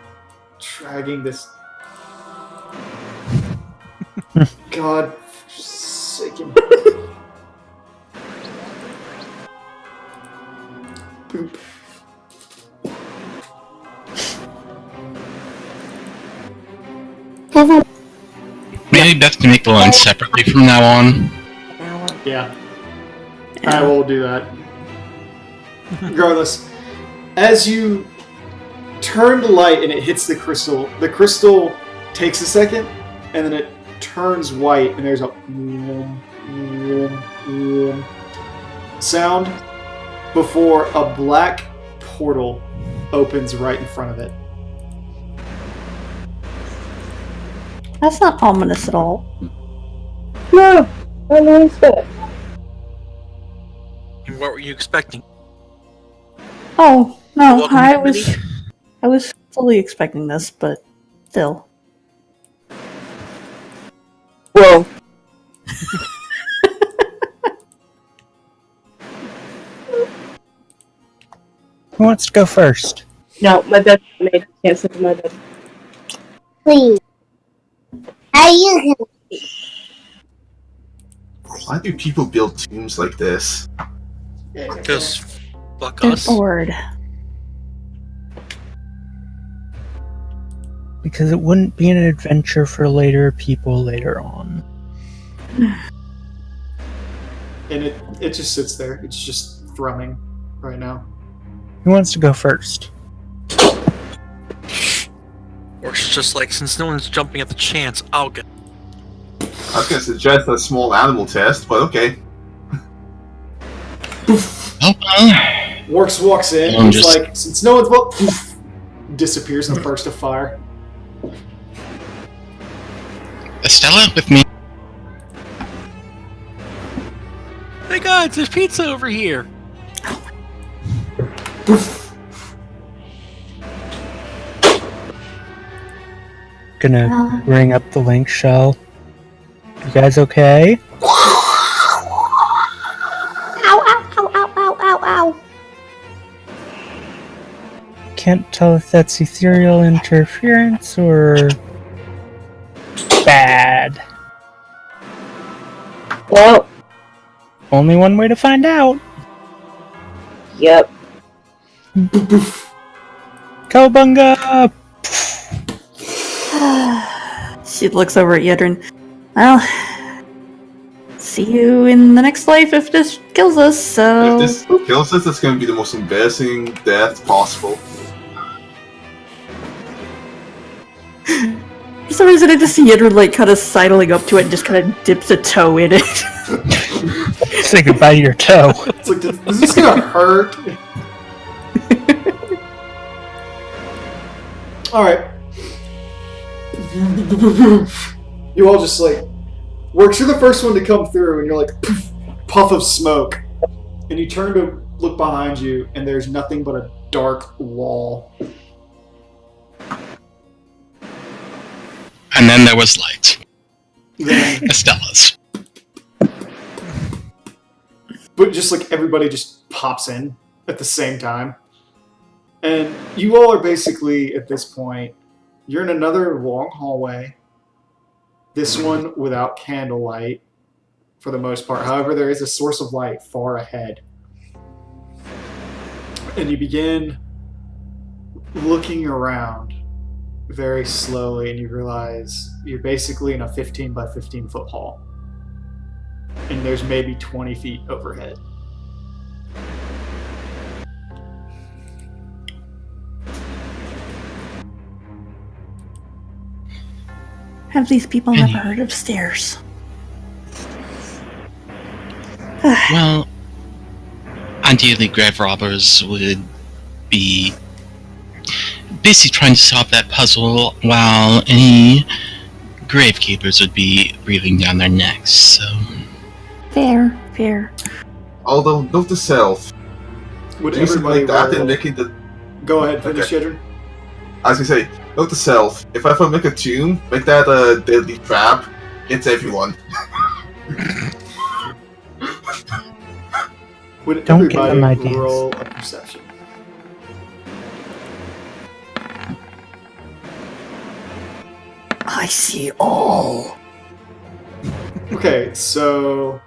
dragging this... God forsaken. Boop. Maybe best to make the lines separately from now on. Yeah. I will do that. Regardless, as you turn the light and it hits the crystal takes a second, and then it turns white, and there's a sound before a black portal opens right in front of it. That's not ominous at all. No, I don't expect. What were you expecting? Oh, no, Welcome I to was fully expecting this, but still. Whoa. Who wants to go first? No, my bed's made. I can't sleep in my bed. Please. How you gonna Why do people build tombs like this? Because fuck They're us. bored. Because it wouldn't be an adventure for later people later on. And it just sits there. It's just thrumming right now. Who wants to go first? Or it's just like, since no one's jumping at the chance, I'll go. I was gonna suggest a small animal test, but okay. Works walks in. I'm He's just- like, since no one's disappears in a burst of fire. Estella, with me. Hey guys, there's pizza over here. Gonna ring up the link shell. You guys okay? Ow, ow, ow, ow, ow, ow, ow. Can't tell if that's ethereal interference or bad. Well, Only one way to find out. yep. Cowabunga! She looks over at Yedrin. Well, see you in the next life if this kills us, so... If this kills us, it's gonna be the most embarrassing death possible. For some reason I just see Yedrin like kind of sidling up to it and just kind of dips a toe in it. Say goodbye to your toe. It's like, is this gonna hurt? Alright. You all just like works. You're the first one to come through, and you're like puff of smoke, and you turn to look behind you, and there's nothing but a dark wall. And then there was light. Then, Estella's. but just like everybody just pops in at the same time, and you all are basically at this point. You're in another long hallway. This one without candlelight. for the most part. However, there is a source of light far ahead. And you begin looking around very slowly, and you realize you're basically in a 15 by 15 foot hall. And there's maybe 20 feet overhead. Have these people never heard of stairs? Well, ideally, grave robbers would be basically trying to solve that puzzle, while any gravekeepers would be breathing down their necks. So, fair. Although, note to self, Would do something like that and roll- making the. Go ahead, finish, Okay. Shedrin. As you say, note to self, if I ever make a tomb, make that a deadly trap. It's everyone. Would Don't give them everybody ideas. roll a perception? I see all. Okay, so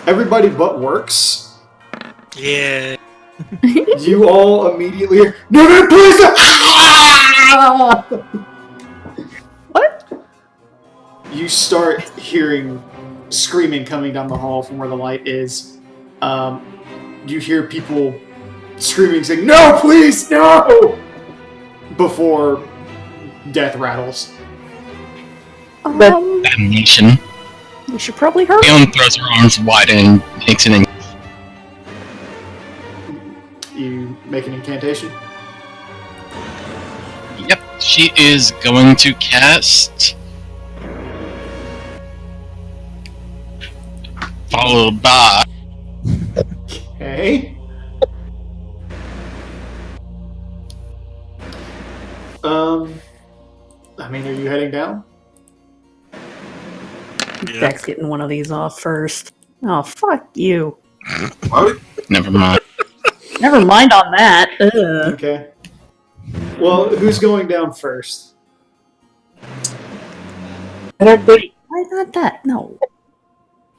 everybody but Works. Yeah. You all immediately hear, no, please! What? You start hearing screaming coming down the hall from where the light is. You hear people screaming, saying, "No, please, no!" before death rattles. damnation. We should probably hurry. Leon throws her arms wide and makes an. You make an incantation. Yep, she is going to cast. Followed by. Okay. I mean, are you heading down? Deck's getting one of these off first. Oh, fuck you. Why would Never mind. Never mind on that. Ugh. Okay. Well, who's going down first? Why not that? No. It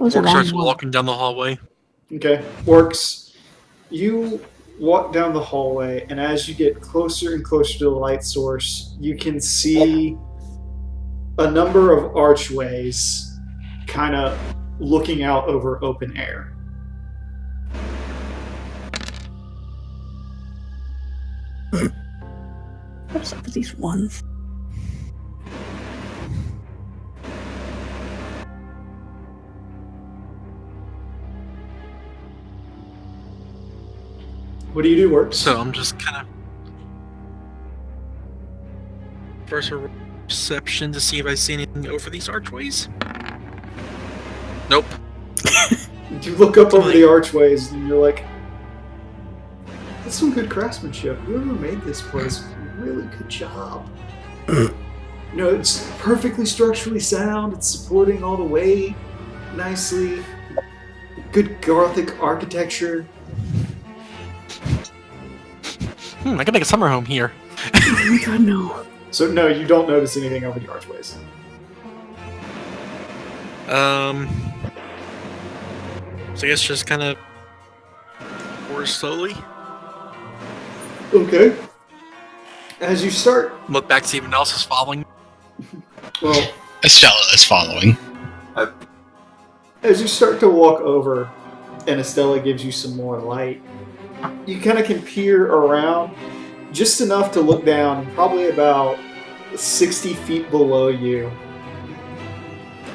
was a Orc wrong starts one. walking down the hallway. Okay. Works. You walk down the hallway, and as you get closer and closer to the light source, you can see a number of archways kind of looking out over open air. What's up with these ones? What do you do, Works? So I'm just kind of first a perception to see if I see anything over these archways. Nope. You look up over the archways, and you're like, that's some good craftsmanship. Whoever made this place, really good job. You know, it's perfectly structurally sound. It's supporting all the weight nicely. Good Gothic architecture. I can make a summer home here. Oh my god, no. So no, you don't notice anything over the archways. So I guess just kind of more slowly Okay. As you start, look back to see if anyone else is following. well, Estella is following. as you start to walk over, and Estella gives you some more light, you kind of can peer around just enough to look down, probably about 60 feet below you.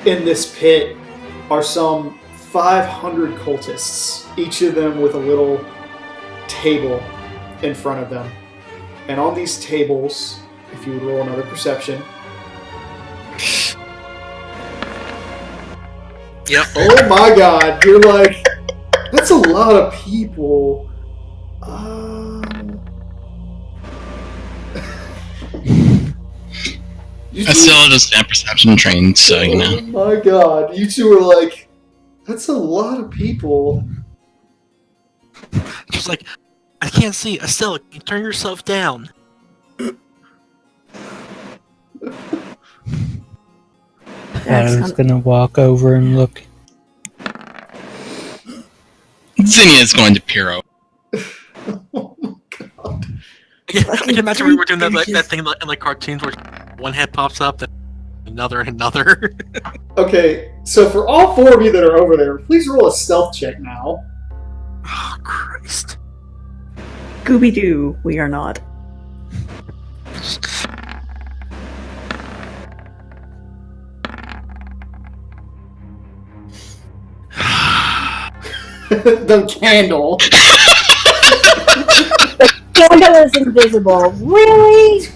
In this pit are some 500 cultists, each of them with a little table in front of them. And on these tables, if you would roll another perception. Yep. Oh my god, you're like, that's a lot of people. You two- Estella does stand perception trained, so you know. Oh my god, you two are like, that's a lot of people. Just like, I can't see. Estella, can you turn yourself down? Kato's gonna walk over and look. Zinnia is going to peer over. Oh my god. I can imagine we were doing that thing in like cartoons where one head pops up, then another and another. Okay, so for all 4 of you that are over there, please roll a stealth check now. Oh, Christ. Scooby-Doo, we are not. The candle. Candle is invisible. Really?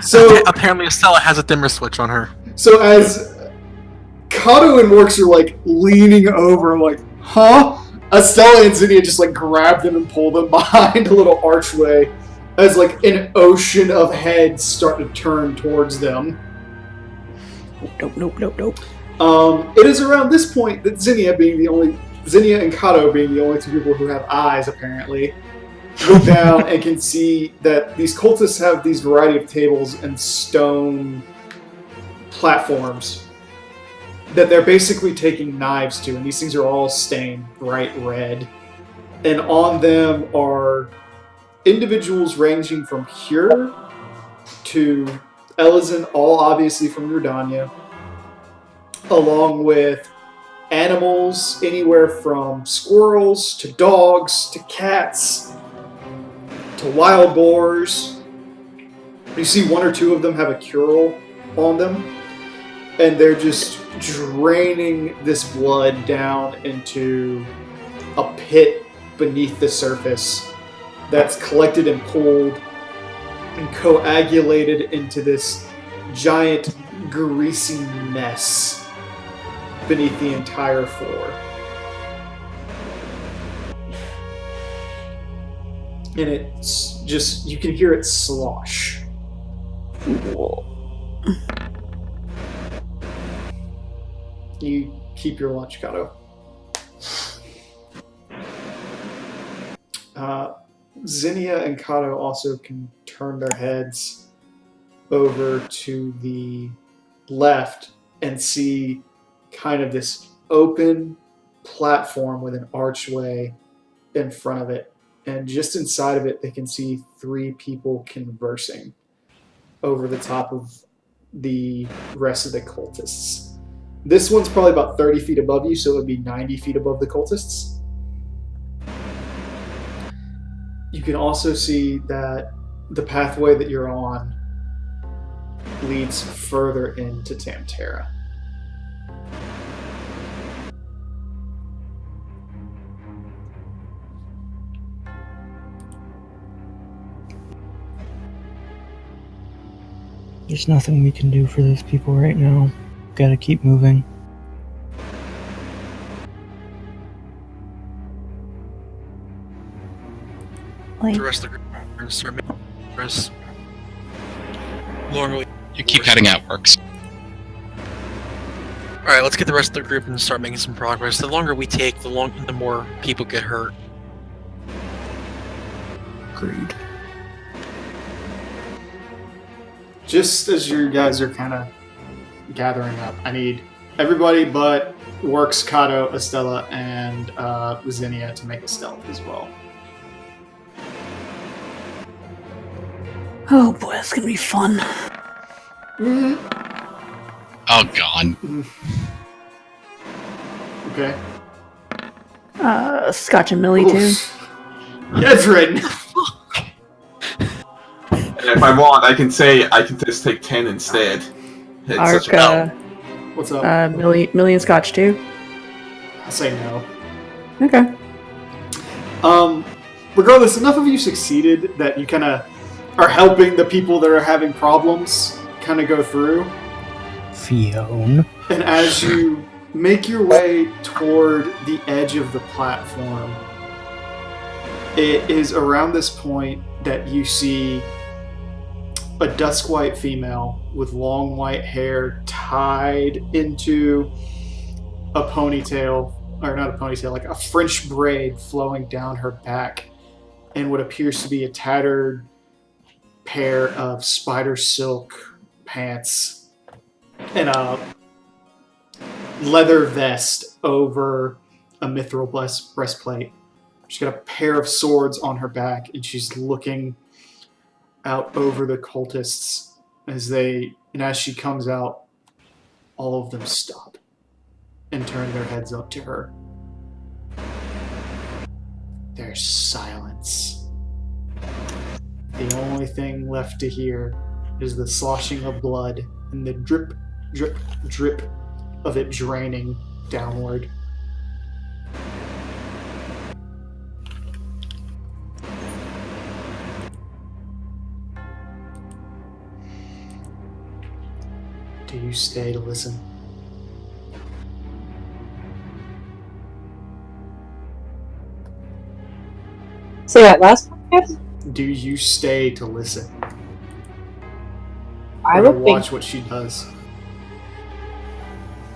So apparently Estella has a dimmer switch on her. So as Kato and Works are like leaning over, like, huh? Estella and Zinnia just like grab them and pull them behind a little archway as like an ocean of heads start to turn towards them. Nope. It is around this point that Zinnia and Kato being the only 2 people who have eyes, apparently, look down and can see that these cultists have these variety of tables and stone platforms that they're basically taking knives to, and these things are all stained bright red. And on them are individuals ranging from Hyur to Elizin, all obviously from Gridania, along with animals anywhere from squirrels to dogs to cats to wild boars. You see 1 or 2 of them have a curel on them, and they're just draining this blood down into a pit beneath the surface that's collected and pulled and coagulated into this giant greasy mess beneath the entire floor. And it's just, you can hear it slosh. You keep your lunch, Kato. Zinnia and Kato also can turn their heads over to the left and see kind of this open platform with an archway in front of it. And just inside of it, they can see 3 people conversing over the top of the rest of the cultists. This one's probably about 30 feet above you, so it would be 90 feet above the cultists. You can also see that the pathway that you're on leads further into Tamtara. There's nothing we can do for those people right now. Gotta keep moving. The rest of the group and start making progress. Normally, You keep cutting out Works. Alright, let's get the rest of the group and start making some progress. The longer we take, the more people get hurt. Agreed. Just as you guys are kind of gathering up, I need everybody but Works, Kato, Estella, and Zinnia to make a stealth as well. Oh boy, that's gonna be fun. Oh, God. Okay. Scotch and Millie too. Yedrin! And if I want, I can just take 10 instead. It's such a Arc, What's up? Millie and Scotch too. I say no. Okay. Regardless, enough of you succeeded that you kind of are helping the people that are having problems kind of go through. Fiona. And as you make your way toward the edge of the platform, it is around this point that you see a dusk white female with long white hair tied into a ponytail, or not a ponytail, like a French braid flowing down her back, and what appears to be a tattered pair of spider silk pants and a leather vest over a mithril breastplate. She's got a pair of swords on her back, and she's looking out over the cultists as she comes out, all of them stop and turn their heads up to her. There's silence. The only thing left to hear is the sloshing of blood and the drip, drip, drip of it draining downward. Do you stay to listen? Say that last part, yes? Do you stay to listen? I Or would to think. watch what she does.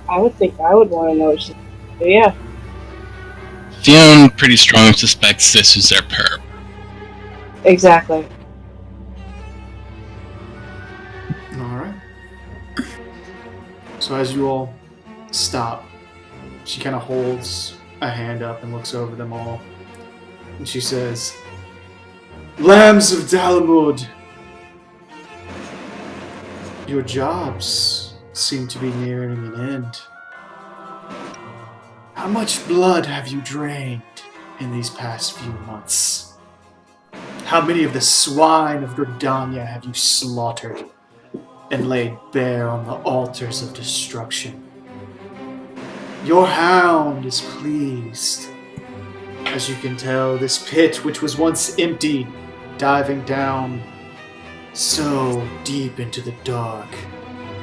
I would think I would want to know what she. Yeah. Fionn pretty strongly suspects this is their perp. Exactly. Alright. So as you all stop, she kind of holds a hand up and looks over them all. And she says, Lambs of Dalamud, your jobs seem to be nearing an end. How much blood have you drained in these past few months? How many of the swine of Gridania have you slaughtered and laid bare on the altars of destruction? Your hound is pleased. As you can tell, this pit, which was once empty, diving down so deep into the dark,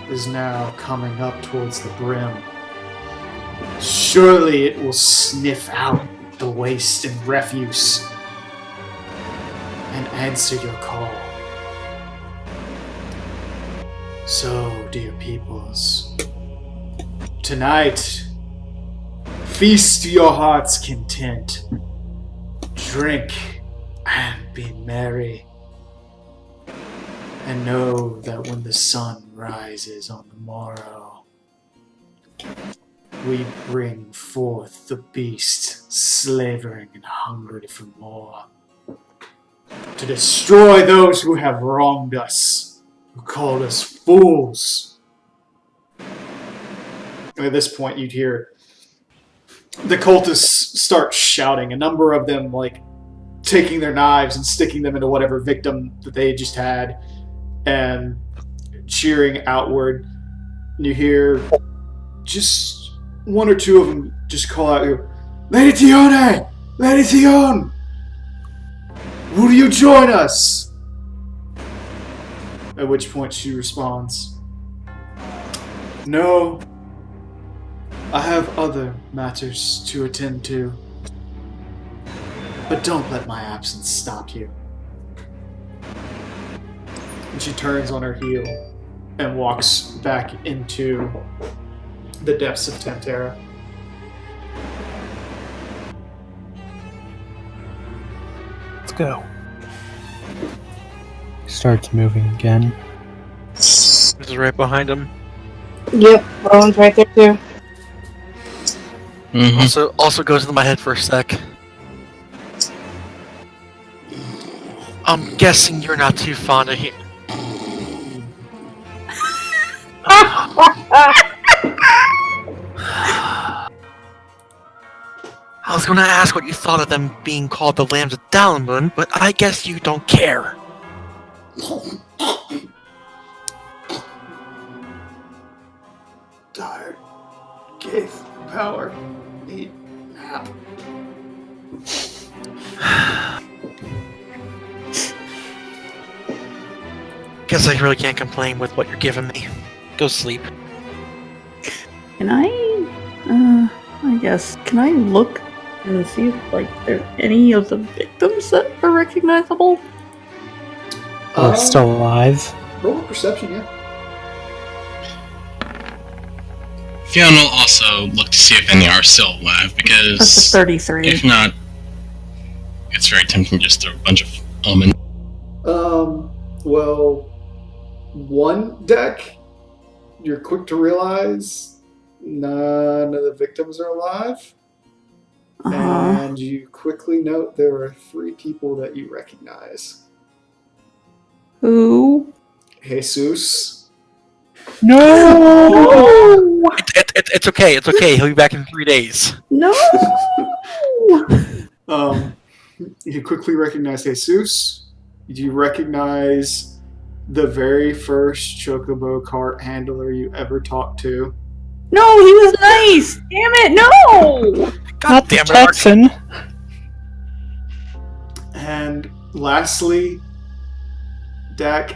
is now coming up towards the brim. Surely it will sniff out the waste and refuse and answer your call. So, dear peoples, tonight, feast to your heart's content. Drink and be merry. And know that when the sun rises on the morrow, we bring forth the beast, slavering and hungry for more, to destroy those who have wronged us, who called us fools. And at this point, you'd hear the cultists start shouting, a number of them taking their knives and sticking them into whatever victim that they just had and cheering outward. And you hear just one or two of them just call out, Lady Tione! Lady Tione! Will you join us? At which point she responds, No, I have other matters to attend to. But don't let my absence stop you. And she turns on her heel and walks back into the depths of Tantera. Let's go. Starts moving again. This is right behind him. Yep, Rowan's right there too. Mm-hmm. Also goes into my head for a sec. I'm guessing you're not too fond of him. I was gonna ask what you thought of them being called the Lambs of Dalamud, but I guess you don't care. Tired. Gave power. Need nap. Guess I really can't complain with what you're giving me. Go sleep. Can I can I look and see if, there's any of the victims that are recognizable? Are still alive? Roll a perception, yeah. Fionn will also look to see if any are still alive, because That's a 33. if not, it's very tempting just to throw a bunch of omen. Well, one deck, you're quick to realize None of the victims are alive. Uh-huh. And you quickly note there are 3 people that you recognize. Who? Jesus. No! It's okay. It's okay. He'll be back in 3 days. No! You quickly recognize Jesus. You recognize the very first Chocobo cart handler you ever talked to. No, he was nice! Damn it, no! God Not the damn it, Ark. Texan. And lastly, Dak,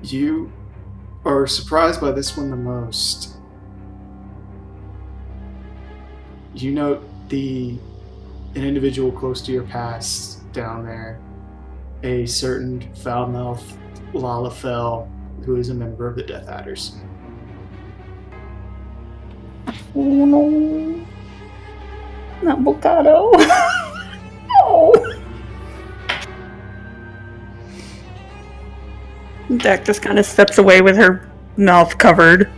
you are surprised by this one the most. You note an individual close to your past down there, a certain foul-mouthed Lalafell, who is a member of the Death Adders. Oh no. Not Bocado. No. Dak just kind of steps away with her mouth covered.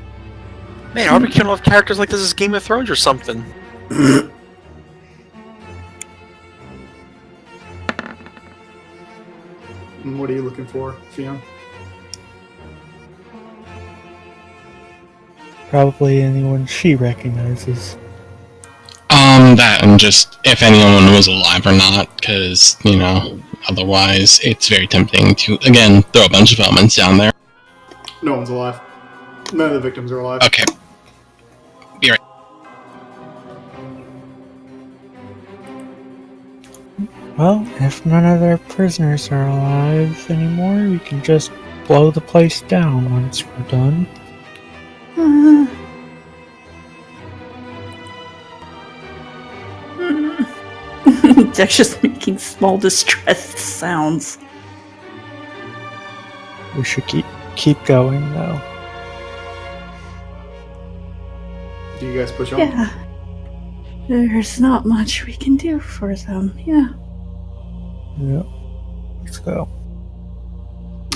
Man, are we killing off characters like this is Game of Thrones or something? What are you looking for, Fiona? Probably anyone she recognizes. That and just if anyone was alive or not, because, otherwise it's very tempting to, again, throw a bunch of elements down there. No one's alive. None of the victims are alive. Okay. Be right. Well, if none of their prisoners are alive anymore, we can just blow the place down once we're done. Dak's just making small distressed sounds. We should keep going, though. Do you guys push on? Yeah. There's not much we can do for them, yeah. Yep. Let's go.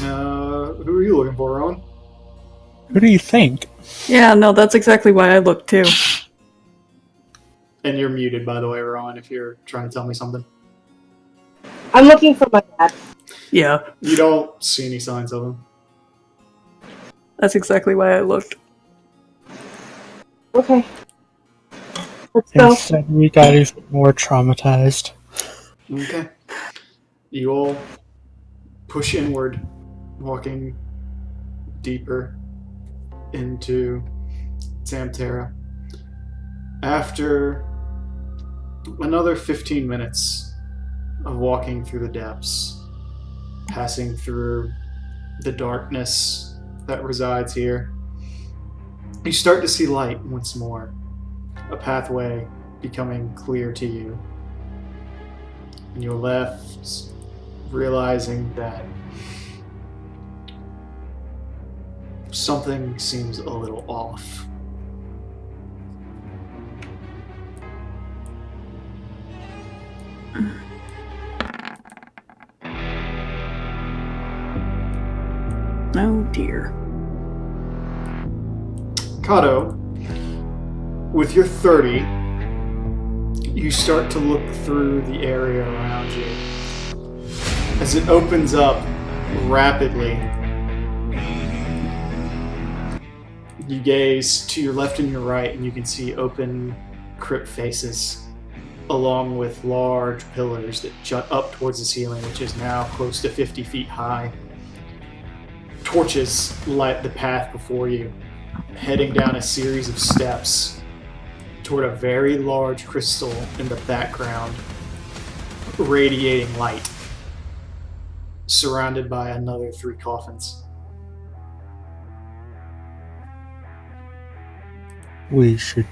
Who are you looking for, Rowan? Who do you think? Yeah, no, that's exactly why I looked too. And you're muted, by the way, Rowan, if you're trying to tell me something. I'm looking for my dad. Yeah, You don't see any signs of him. that's exactly why I looked. Okay. Let's go. Instead, we got even more traumatized. Okay. You all push inward, walking deeper into Samtera. After another 15 minutes of walking through the depths, passing through the darkness that resides here, you start to see light once more, a pathway becoming clear to you. And you're left realizing that something seems a little off. Oh dear. Kato, with your 30, you start to look through the area around you. As it opens up rapidly, you gaze to your left and your right, and you can see open crypt faces, along with large pillars that jut up towards the ceiling, which is now close to 50 feet high. Torches light the path before you, heading down a series of steps toward a very large crystal in the background, radiating light, surrounded by another 3 coffins. We should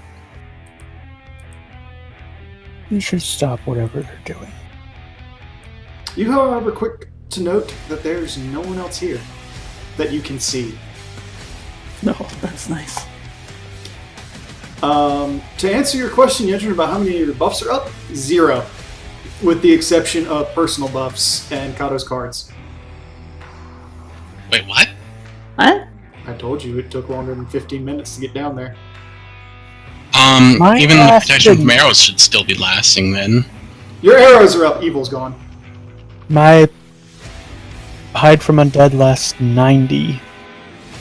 stop whatever they're doing. You, however, quick to note that there's no one else here that you can see. No, that's nice. To answer your question, you answered about how many of your buffs are up? 0. With the exception of personal buffs and Kato's cards. Wait, what? What? I told you it took longer than 15 minutes to get down there. My Even the ass protection from didn't- arrows should still be lasting then. Your arrows are up. Evil's gone. My hide from undead lasts 90.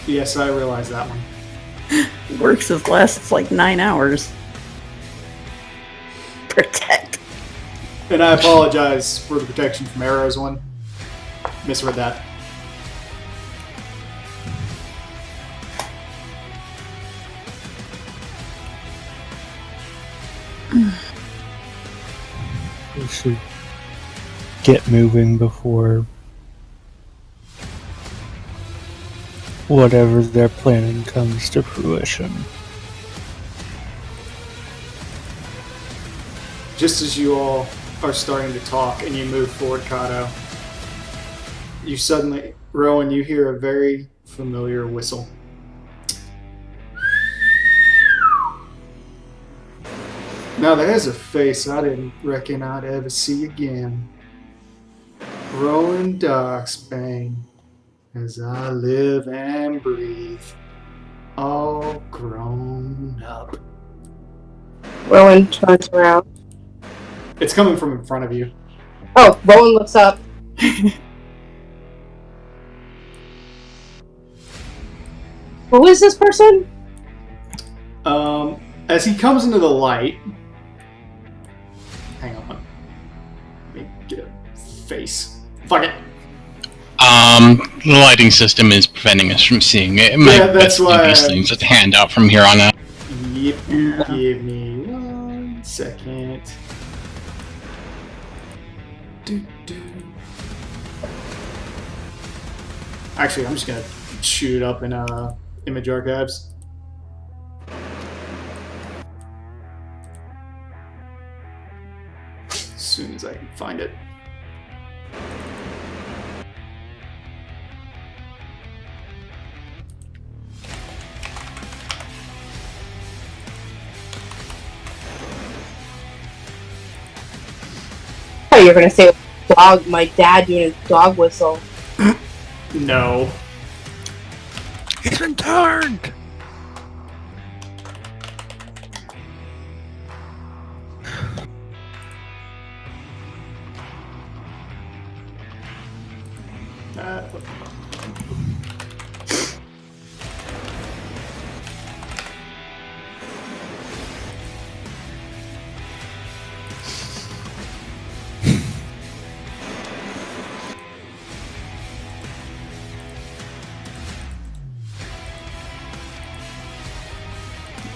Yes, I realize that one. Works as lasts like 9 hours. Protect. And I apologize for the protection from arrows one. Misread that. We should get moving before whatever they're planning comes to fruition. Just as you all are starting to talk and you move forward, Kato, you suddenly, Rowan, you hear a very familiar whistle. Now there's a face I didn't reckon I'd ever see again. Rowan Darksbane, as I live and breathe, all grown up. Rowan turns around. It's coming from in front of you. Oh, Rowan looks up. Who is this person? As he comes into the light, hang on, let me get a face. Fuck it. The lighting system is preventing us from seeing it. It might Yeah, that's best leave why these things as a handout from here on out. Yep. Yeah. Give me 1 second. Actually, I'm just gonna shoot it up in image archives. As soon as I can find it. Oh, you're gonna say dog. My dad doing his dog whistle. No. He's been turned!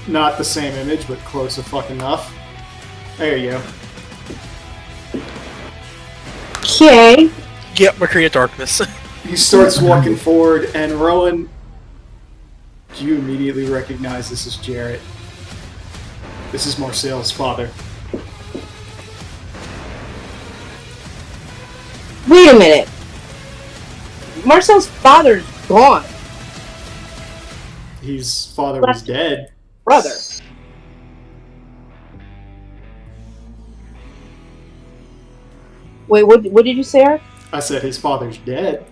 Not the same image, but close enough. There you go. Okay. Yep, we're creating darkness. He starts walking forward, and Rowan, you immediately recognize this is Jarrett. This is Marcel's father. Wait a minute. Marcel's father's gone. His father was dead. Brother. Wait, what did you say, Eric? I said his father's dead.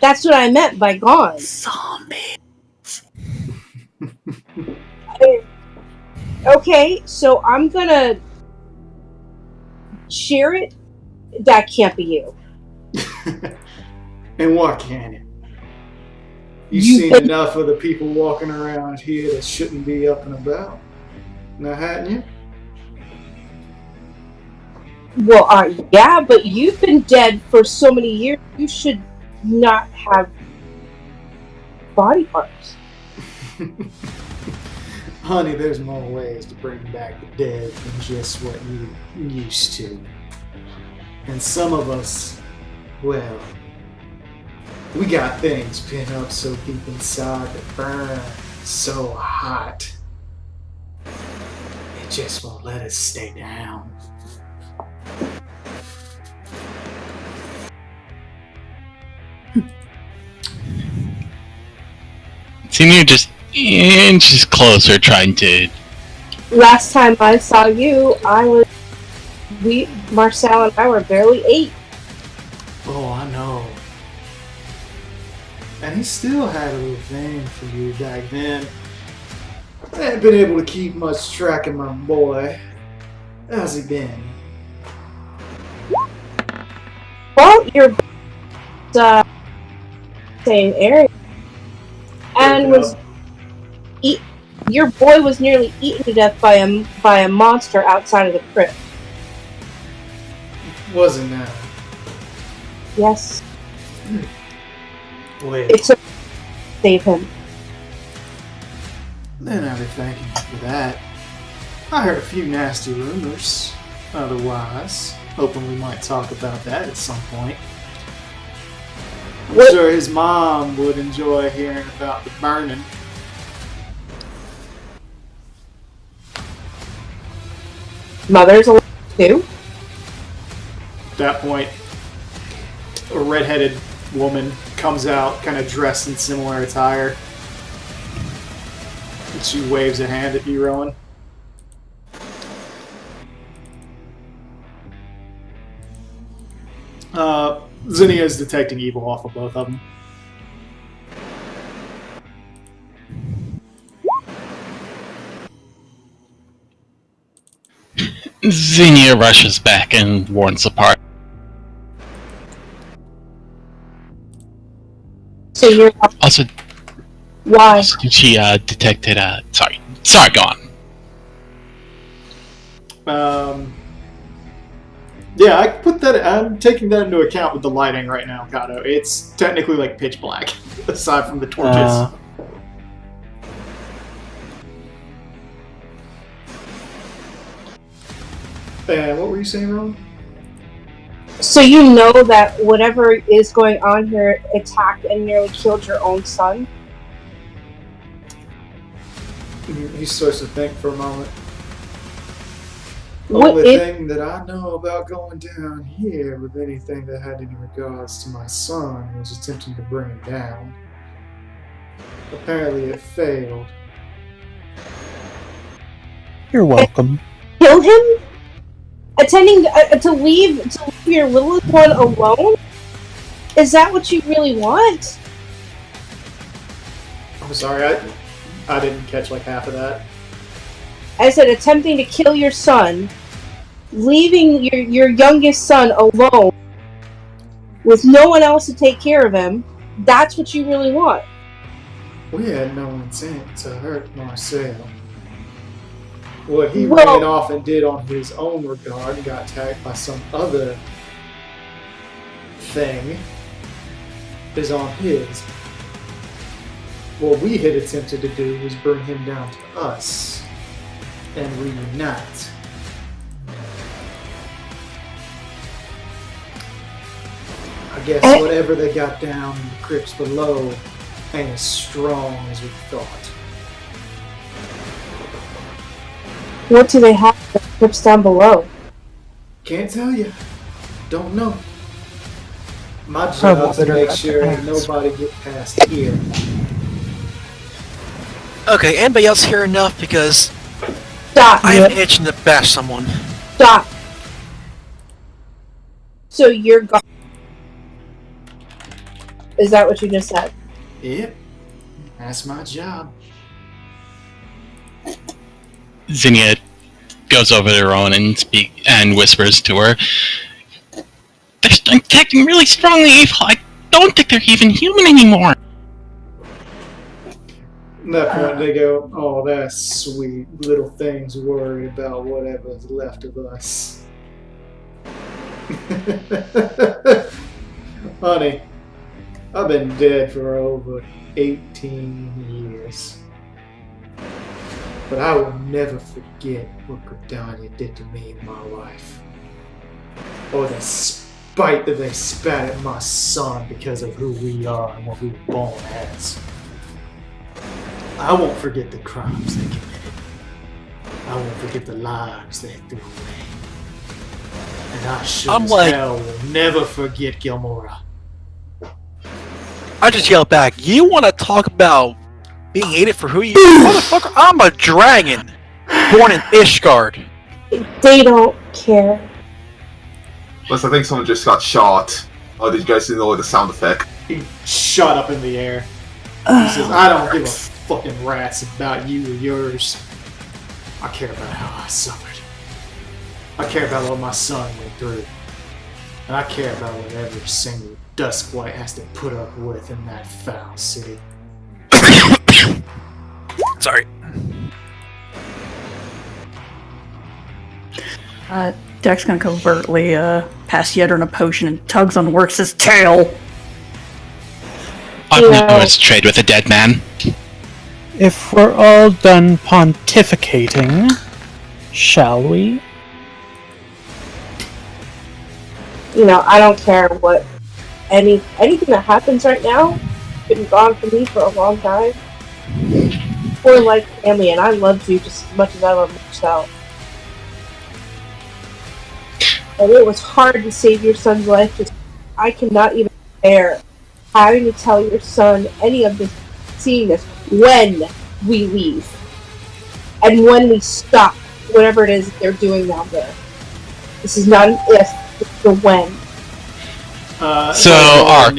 That's what I meant by gone. Zombie. Okay, so I'm gonna share it. That can't be you. And why can't it? You've You seen think- enough of the people walking around here that shouldn't be up and about. Now, hadn't you? Well, yeah, but you've been dead for so many years. You should not have body parts. Honey, there's more ways to bring back the dead than just what you used to. And some of us, well, we got things pinned up so deep inside that burn so hot. It just won't let us stay down. Seeing you're just inches closer trying to... Last time I saw you, Marcel and I were barely 8. Oh, I know. And he still had a little thing for you back then. I haven't been able to keep much track of my boy. How's he been? Well, you're same area, and was your boy was nearly eaten to death by a monster outside of the crypt. Wasn't that? Yes, Wait. it took to save him. Then I'll be thanking you for that. I heard a few nasty rumors. Otherwise, hoping we might talk about that at some point. I'm What? sure his mom would enjoy hearing about the burning. Mother's alive too. At that point, a redheaded woman comes out, kind of dressed in similar attire. And she waves a hand at you, Rowan. Zinnia is detecting evil off of both of them. Xenia rushes back and warns the party. So you're Also, why? she detected. Sorry, go on. Yeah, I put that. I'm taking that into account with the lighting right now, Kato. It's technically like pitch black, aside from the torches. And what were you saying, Rowan? So you know that whatever is going on here attacked and nearly killed your own son? He starts to think for a moment. What Only if- thing that I know about going down here with anything that had any regards to my son was attempting to bring him down. Apparently it failed. You're welcome. Kill him? Attending to leave your littlest one alone? Is that what you really want? I'm sorry, I didn't catch like half of that. I said attempting to kill your son, leaving your youngest son alone with no one else to take care of him. That's what you really want. We had no intent to hurt Marcel. What he Well- ran off and did on his own regard and got attacked by some other thing is on his. What we had attempted to do was bring him down to us and reunite. I guess whatever they got down in the crypts below ain't as strong as we thought. What do they have in the crypts down below? Can't tell you. Don't know. My I job to wonder make about sure the ain't axe. nobody get past here. Okay, anybody else hear enough? Because Stop! I have an itch to bash someone. Stop! So you're gone. Is that what you just said? Yep. That's my job. Xenia goes over to Rowan and whispers to her. They're attacking really strongly evil. I don't think they're even human anymore. At that point, they go, "Oh, that's sweet. Little things worry about whatever's left of us." Honey, I've been dead for over 18 years. But I will never forget what Gridania did to me and my wife. Or the spite that they spat at my son because of who we are and what we were born as. I won't forget the crimes they committed. I won't forget the lives they threw away. And I sure I'm as like- hell will never forget Gilmora. I just yelled back, "You want to talk about being hated for who you are? Motherfucker, I'm a dragon! Born in Ishgard." They don't care. Plus, I think someone just got shot. Oh, did you guys know the sound effect? He shot up in the air. He says, I don't give a fucking rat's about you or yours. I care about how I suffered. I care about what my son went through. And I care about what every single Duskblight has to put up with in that foul city. Sorry. Dex gonna covertly pass Yedrin a potion and tugs on Works' tail. I've never trade with a dead man. If we're all done pontificating, shall we? You know, I don't care what anything that happens right now. Been gone from me for a long time. We're like family, and I loved you just as much as I love myself. And it was hard to save your son's life. Just I cannot even bear having to tell your son any of this, seeing this when we leave, and when we stop whatever it is that they're doing down there. This is not an if, it's the when. So, Ark,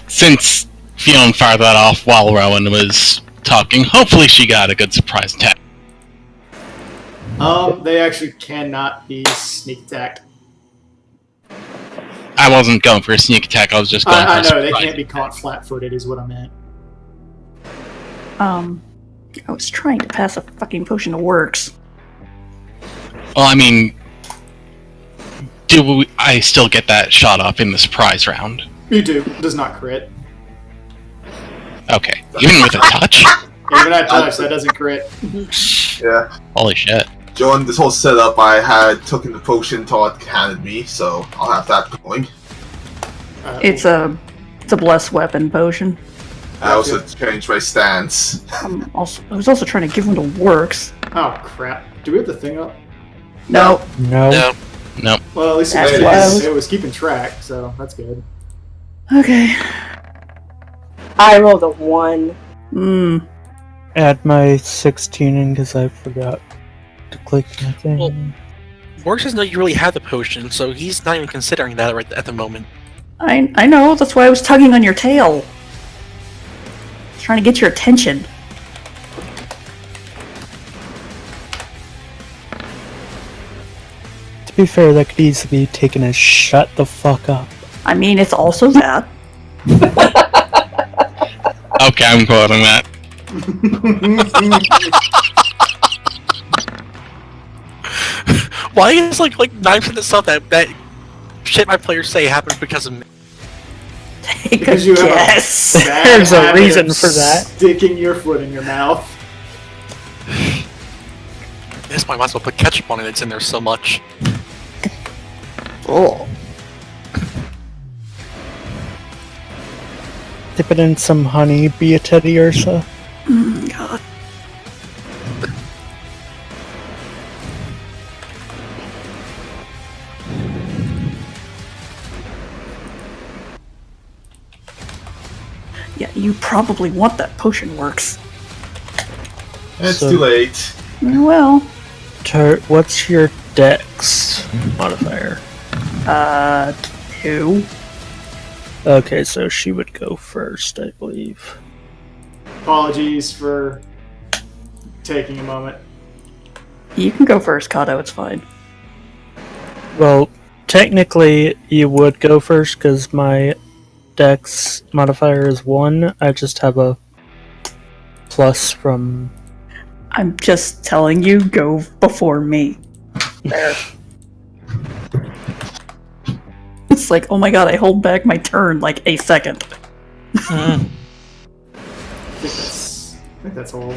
since Fiona fired that off while Rowan was talking, hopefully she got a good surprise attack. They actually cannot be sneak attacked. I wasn't going for a sneak attack, I was just going for I a know, they surprise. can't be caught flat-footed is what I meant. I was trying to pass a fucking potion to Works. Well, I mean, I still get that shot up in the surprise round? You do. It does not crit. Okay, even with a touch? Even at touch, that doesn't crit. Yeah. Holy shit. During this whole setup, I had taken the potion Todd handed me, so I'll have that going. It's a blessed weapon potion. I also changed my stance. I was also trying to give one to Works. Oh crap! Do we have the thing up? No. No. Well, at least it was keeping track, so that's good. Okay. I rolled a 1. Add my 16 in because I forgot to click my thing. Well, Works doesn't know you really have the potion, so he's not even considering that right at the moment. I know, that's why I was tugging on your tail. I was trying to get your attention. To be fair, that could easily be taken as shut the fuck up. I mean, it's also that. Okay, I'm quoting that. Why is like 9% of stuff that shit my players say happens because of me? Because you have a bad There's a habit reason of for that. Sticking your foot in your mouth. This might as well put ketchup on it. It's in there so much. Oh. Dip it in some honey, be a Teddy Ursa. God. Yeah, you probably want that potion, Works. It's So- too late. Well, What's your dex modifier? 2. Okay, so she would go first, I believe. Apologies for taking a moment. You can go first, Kato, it's fine. Well, technically, you would go first because my dex modifier is 1. I just have a plus from. I'm just telling you, go before me. There. It's like, oh my god, I hold back my turn like a second. I think that's all.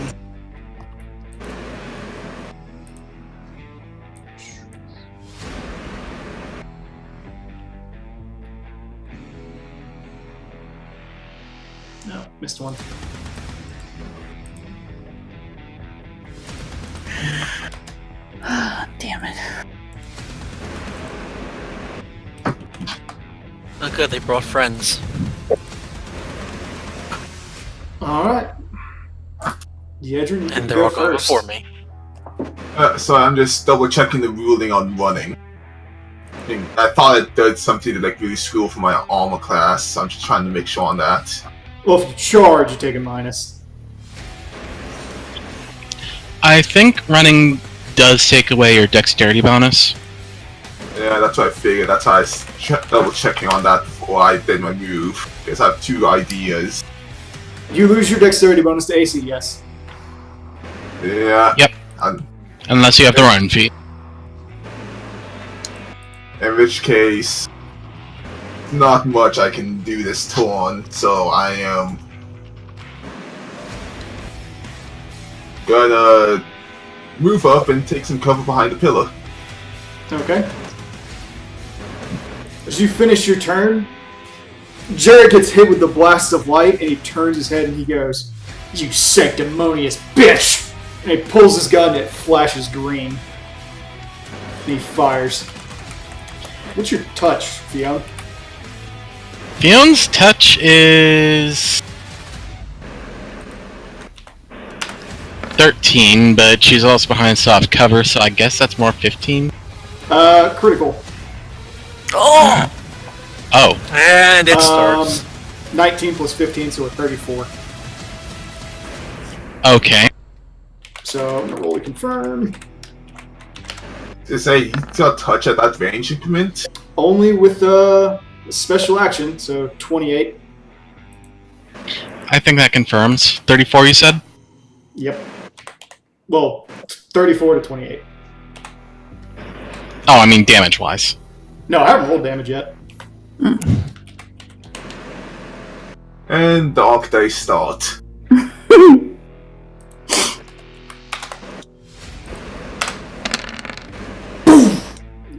No, missed one. Damn it. Oh, good, they brought friends. Alright. Yedrin, you can And they're go all going first. before me. So I'm just double checking the ruling on running. I thought it did something like really school for my armor class. So I'm just trying to make sure on that. Well, if you charge, you take a minus. I think running does take away your dexterity bonus. Yeah, that's what I figured. That's why I was double checking on that before I did my move. Because I have two ideas. You lose your dexterity bonus to AC, yes. Yeah. Yep. Unless you have the run feat. In which case, not much I can do this turn, so I am gonna move up and take some cover behind the pillar. Okay. As you finish your turn, Jared gets hit with the blast of light, and he turns his head and he goes, "You sanctimonious bitch!" And he pulls his gun and it flashes green. And he fires. What's your touch, Fiona? Fiona's touch is 13, but she's also behind soft cover, so I guess that's more 15. Critical. Oh! Oh, And it starts. 19 plus 15, so a 34. okay. So I'm gonna roll to confirm. To say you got touch at that range increment? Only with a special action, so 28. I think that confirms. 34, you said? Yep. Well, 34 to 28. Oh, I mean damage-wise. No, I haven't rolled damage yet. And the arc dice start.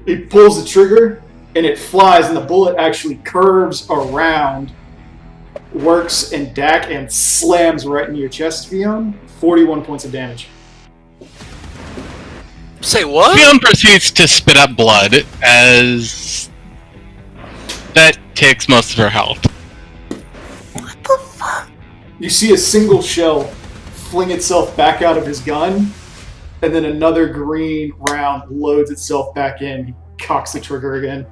He pulls the trigger, and it flies, and the bullet actually curves around, works in DAC, and slams right into your chest, Fion. 41 points of damage. Say what? Fiona proceeds to spit up blood as that takes most of her health. What the fuck? You see a single shell fling itself back out of his gun, and then another green round loads itself back in. He cocks the trigger again.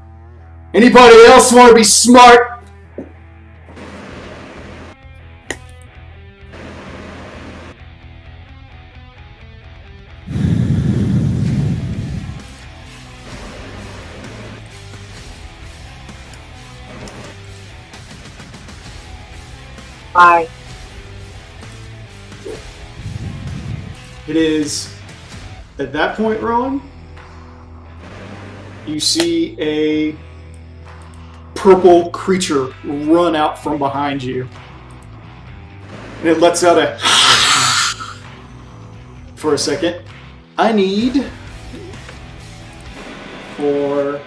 Anybody else want to be smart? Bye. It is at that point, Rowan, you see a purple creature run out from behind you. And it lets out a for a second. I need for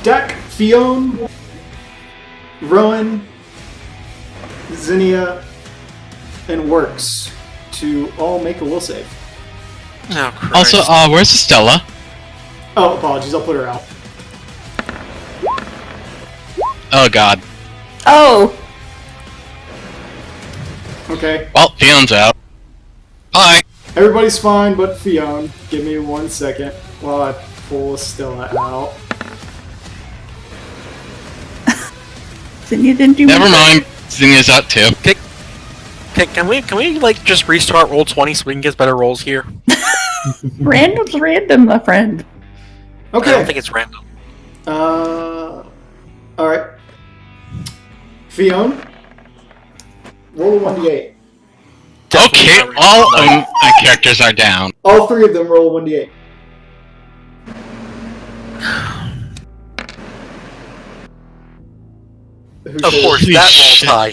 Dak, Fiona, Rowan, Zinnia, and Works to all make a will save. Oh, Christ. Also, where's Estella? Oh, apologies, I'll put her out. Oh god. Oh! Okay, Well, Fiona's out. Bye. everybody's fine but Fiona. Give me 1 second while I pull Stella out. Then you didn't do Never much. mind. Zinnia's out too. Okay, can we like just restart roll 20 so we can get better rolls here? Random's random, my friend. I don't Okay, think it's random. alright. Fiona, roll a 1d8. Okay, all of my characters are down. All three of them roll a 1d8. Of course, Holy that shit. roll's high.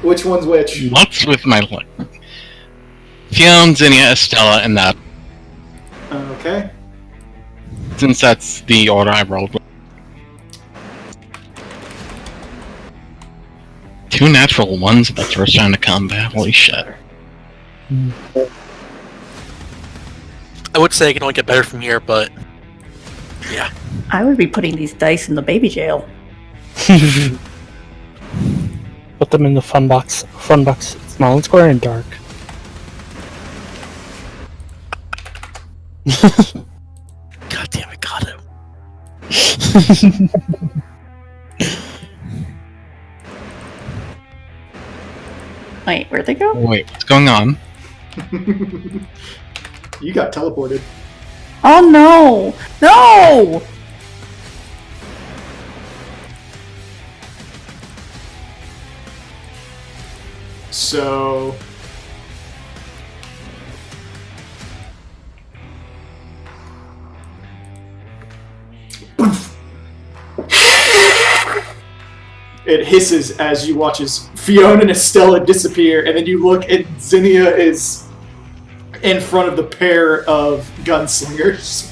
Which one's which? What's with my luck? Fiona, Zinnia, Estella, and that. Okay. Since that's the order I rolled with. 2 natural ones at the first round of combat. Holy shit. I would say it can only get better from here, but yeah. I would be putting these dice in the baby jail. Put them in the fun box, small and square and dark. God damn it, got him. Wait, where'd they go? Wait, what's going on? You got teleported. Oh no! No! So it hisses as you watch as Fiona and Estella disappear, and then you look and Zinnia is in front of the pair of gunslingers.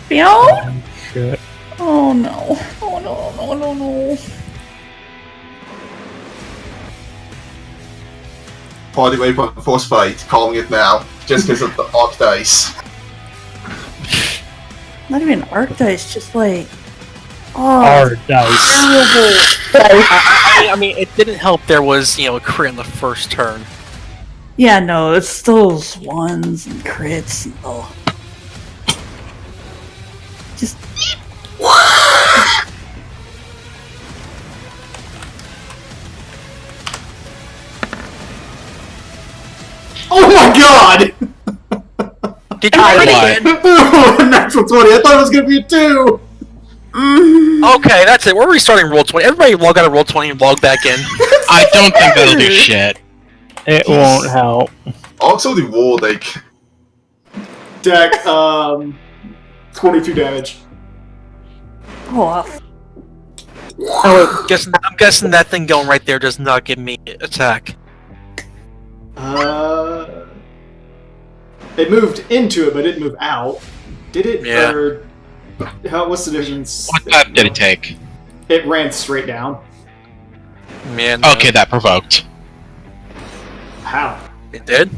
Fiona? Shit. Oh no. Oh no, no, no, no. Party Waypoint Force Fight, calling it now, just because of the Arc Dice. Not even arc dice, just like... Oh, Our dice. terrible. I mean, it didn't help there was, a crit in the first turn. Yeah, no, it's those ones and crits and oh. Just... Oh my god! Did you crit again? Natural 20, I thought it was gonna be a 2! Okay, that's it. We're restarting roll 20. Everybody log out of roll 20 and log back in. I don't think that'll do shit. It won't help. Also, the war, like, Deck, 22 damage. Oh, I'm guessing that thing going right there does not give me attack. It moved into it, but it didn't move out. Did it? Yeah. Or what's the difference? What path did it take? It ran straight down. Man. Okay, that provoked. How? It did?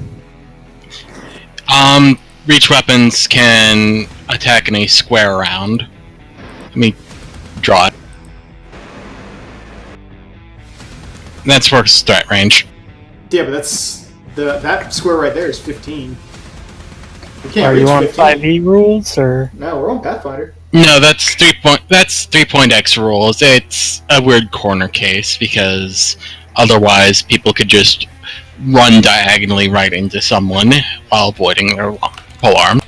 Reach weapons can attack in a square round. Let me draw it. That's for threat range. Yeah, but that's that square right there is 15. We can't Are reach you on 15. 5e rules, or? No, we're on Pathfinder. No, that's 3.x rules. It's a weird corner case because otherwise people could just run diagonally right into someone while avoiding their pole arm.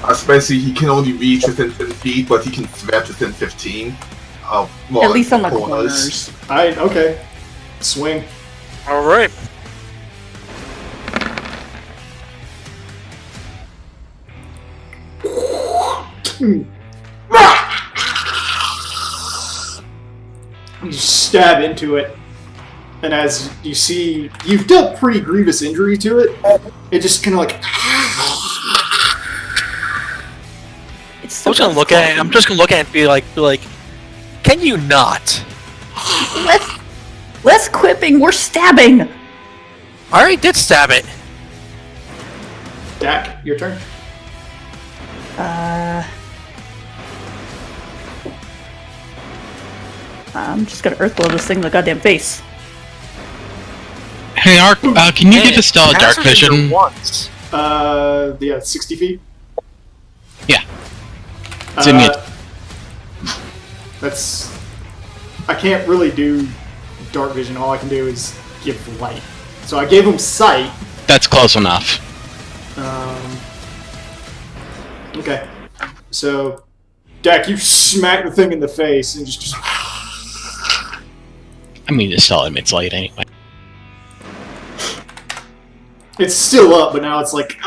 especially he can only reach within 10 feet, but he can threat within 15. Well, at least on the corners. Okay. Swing. Alright. You stab into it, and as you see, you've dealt pretty grievous injury to it. It just kind of like. It's I'm just gonna look at it. I'm just gonna look at it and be like, can you not? Less quipping, we're stabbing! I already did stab it. Dak, your turn. I'm just gonna earthblow this thing in the goddamn face. Hey, Ark, can you Man, give Estella dark Hazard's in vision? there once. Yeah, 60 feet. Yeah. It's in it. That's. I can't really do dark vision. All I can do is give light. So I gave him sight. That's close enough. Okay. So, Dak, you smack the thing in the face and just. I mean, Estella emits light anyway. It's still up, but now it's like.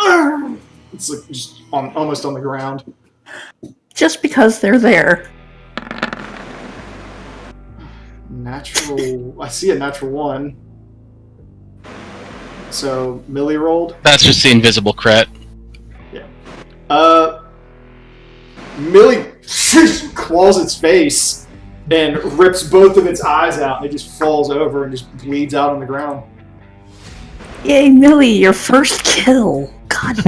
It's like just almost on the ground. Just because they're there. Natural. I see a natural 1. So, Millie rolled. That's just the invisible crit. Millie claws its face and rips both of its eyes out, and it just falls over and just bleeds out on the ground. Yay, Millie, your first kill! God.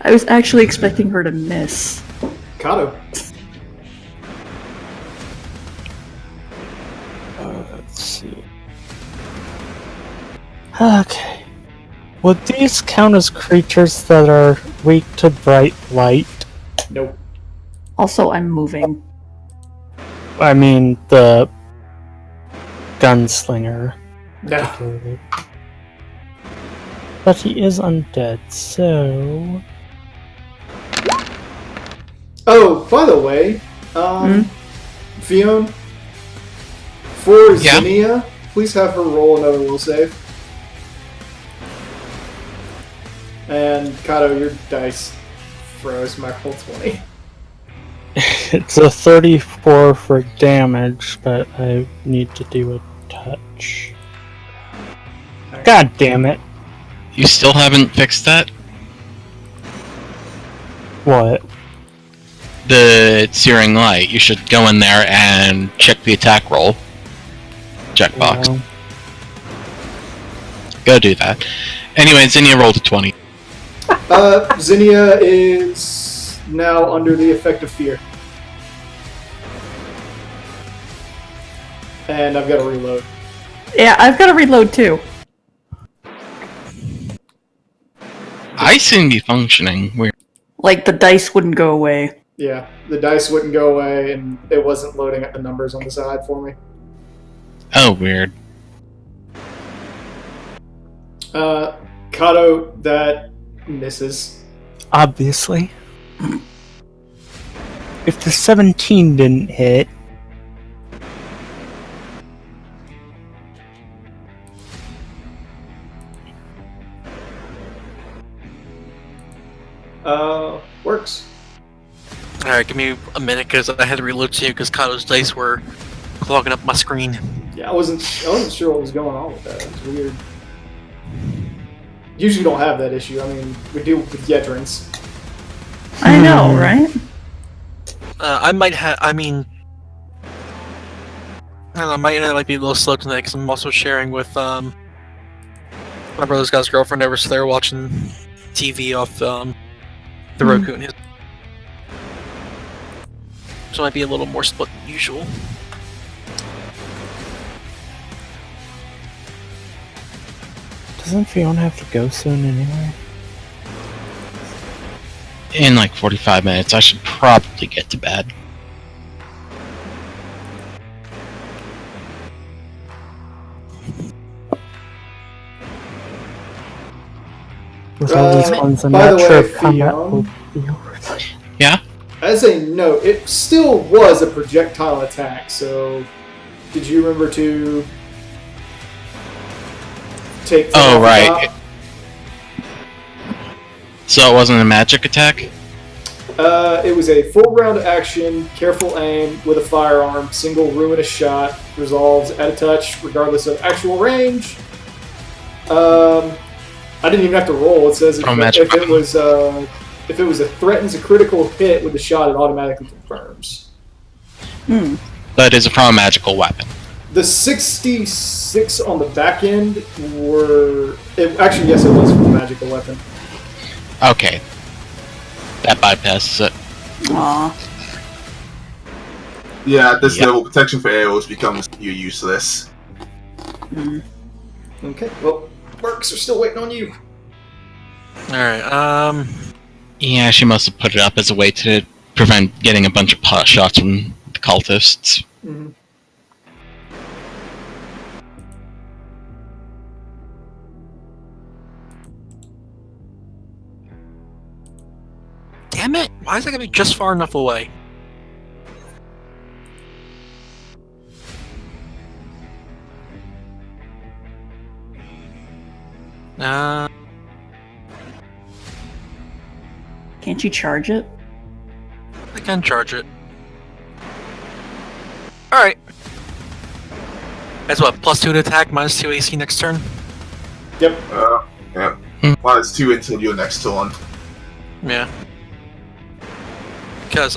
I was actually expecting her to miss. Kato. Let's see. Okay. Would these count as creatures that are weak to bright light? Nope. Also, I'm moving. I mean, the gunslinger. No. But he is undead, so... Oh, by the way, Fionn, for Yeah? Zinnia, please have her roll another will save. And Kato, your dice froze my whole 20. It's a 34 for damage, but I need to do a touch. God damn it. You still haven't fixed that? What? The Searing Light. You should go in there and check the attack roll. Checkbox. Well, Go do that. Anyway, Zinnia rolled a 20. Zinnia is now under the effect of fear. And I've got to reload. Yeah, I've got to reload too. I seem to be functioning. Weird. Like, the dice wouldn't go away. Yeah, the dice wouldn't go away, and it wasn't loading up the numbers on the side for me. Oh, weird. Kato, that misses. obviously. If the 17 didn't hit... Works. Alright, give me a minute because I had to reload to you because Kato's dice were clogging up my screen. Yeah, I wasn't sure what was going on with that. It was weird. Usually don't have that issue. I mean, we deal with Yedrins. I know, right? I might have. I mean, I don't know. I might be a little slow tonight because I'm also sharing with my brother's guy's girlfriend over, so they're watching TV off the Roku. And his... So it might be a little more split than usual. Doesn't Fiona have to go soon anyway? In like 45 minutes, I should probably get to bed. With all these ones, I'm by not the sure way, if combat Fiona, will be over. Yeah? as a note, it still was a projectile attack, so did you remember to take... Oh, right. So it wasn't a magic attack? It was a full round action, careful aim with a firearm, single ruinous shot, resolves at a touch, regardless of actual range. I didn't even have to roll. It says if it was a threatens a critical hit with the shot, it automatically confirms. But it's a from a magical weapon. The 66 on the back end were... actually, yes, it was from a magical weapon. Okay. That bypasses it. Aw. Yeah, at this Yep. level, protection for arrows becomes useless. Okay, well, Mercs are still waiting on you. Alright, Yeah, she must have put it up as a way to prevent getting a bunch of pot shots from the cultists. Mm-hmm. damn it! Why is that gonna be just far enough away? Can't you charge it? I can charge it. Alright. That's what, +2 to attack, -2 AC next turn? Yep. Yeah. -2 until your next turn. Yeah. Because,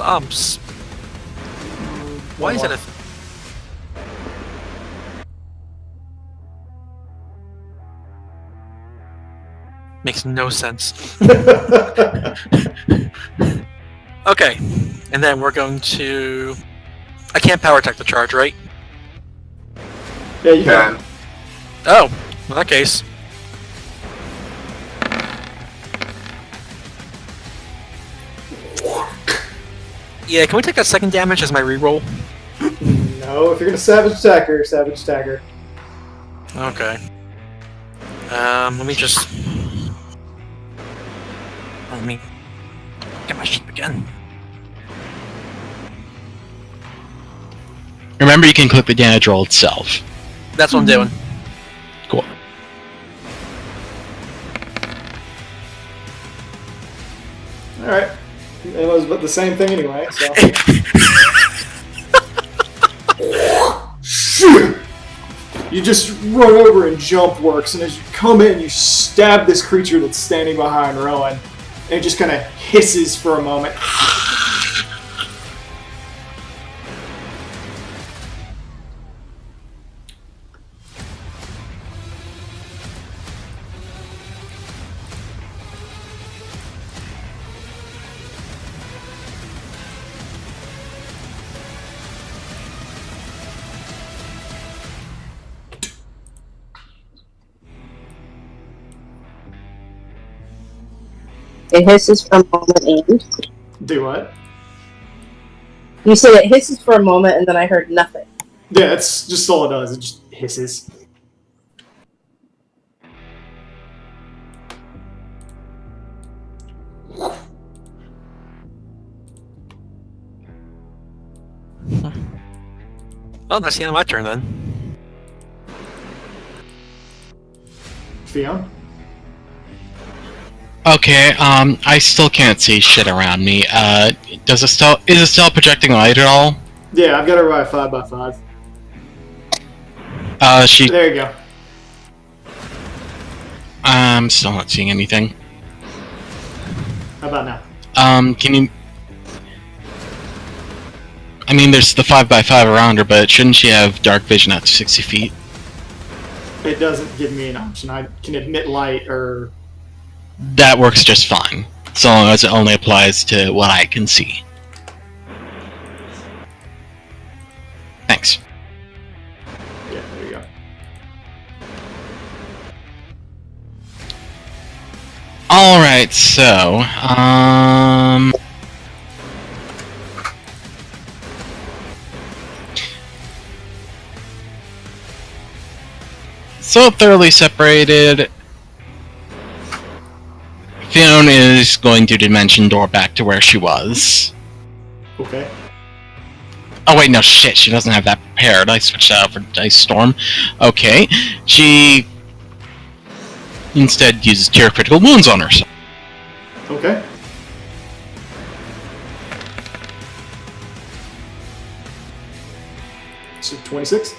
why is that a... Makes no sense. Okay, and then we're going to... I can't power attack the charge, right? Yeah, you can. Can. Oh, in that case, Yeah, can we take that second damage as my reroll? No, if you're gonna savage attack her, savage attack her. Okay. Let me just... Let me get my shit again. Remember, you can click the damage roll itself. That's what I'm doing. Cool. Alright. It was but the same thing anyway, so. You just run over and jump works, and as you come in, you stab this creature that's standing behind Rowan, and it just kind of hisses for a moment. It hisses for a moment and... Do what? You said it hisses for a moment and then I heard nothing. Yeah, that's just all it does. It just hisses. Well, that's the end of my turn then. Fion? Okay, I still can't see shit around me. Is it still projecting light at all? Yeah, I've got her by 5x5. She... There you go. I'm still not seeing anything. How about now? Can you... I mean, there's the 5x5 around her, but shouldn't she have dark vision out to 60 feet? It doesn't give me an option. I can emit light or... That works just fine, so long as it only applies to what I can see. Thanks. Yeah, there you go. Alright, so, so thoroughly separated, Fiona is going to dimension door back to where she was. Okay. Oh wait, no shit, she doesn't have that prepared. I switched out for Dice Storm. Okay. She instead uses Cure Critical Wounds on herself. Okay. So 26?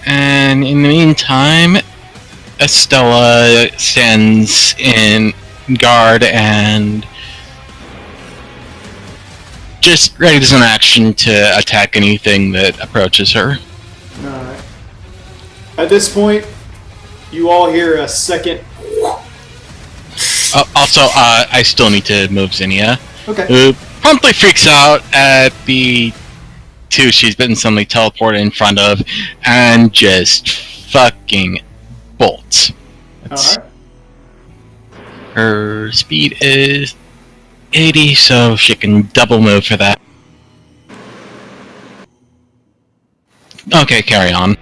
And in the meantime, Estella stands in guard and just ready as an action to attack anything that approaches her. Alright. At this point, you all hear a second... Also, I still need to move Zinnia, Okay. who promptly freaks out at the two she's been suddenly teleported in front of and just fucking bolts. Alright. Her speed is 80, so she can double move for that. Okay, carry on.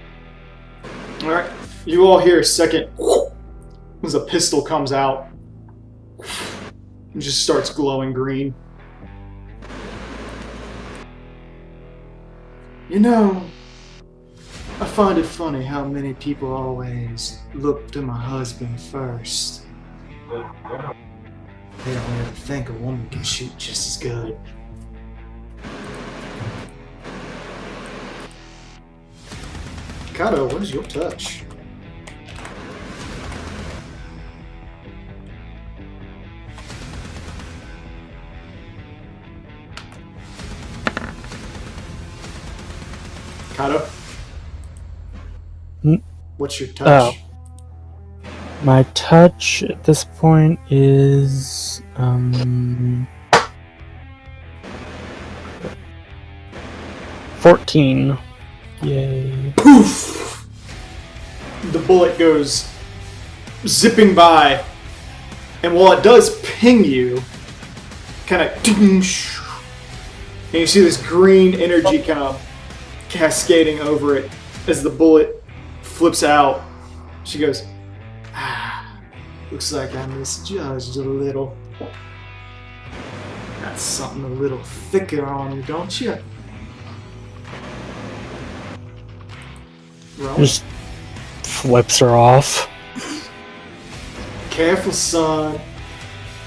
Alright. You all hear a second... as a pistol comes out. And just starts glowing green. You know, I find it funny how many people always look to my husband first. They don't ever think a woman can shoot just as good. Kato, what is your touch? Kato? Hmm? What's your touch? My touch at this point is 14. Yay. Poof! The bullet goes zipping by. And while it does ping you, kind of, and you see this green energy kind of cascading over it as the bullet flips out. She goes, looks like I misjudged a little. Got something a little thicker on you, don't you? Rowan? Just flips her off. Careful, son.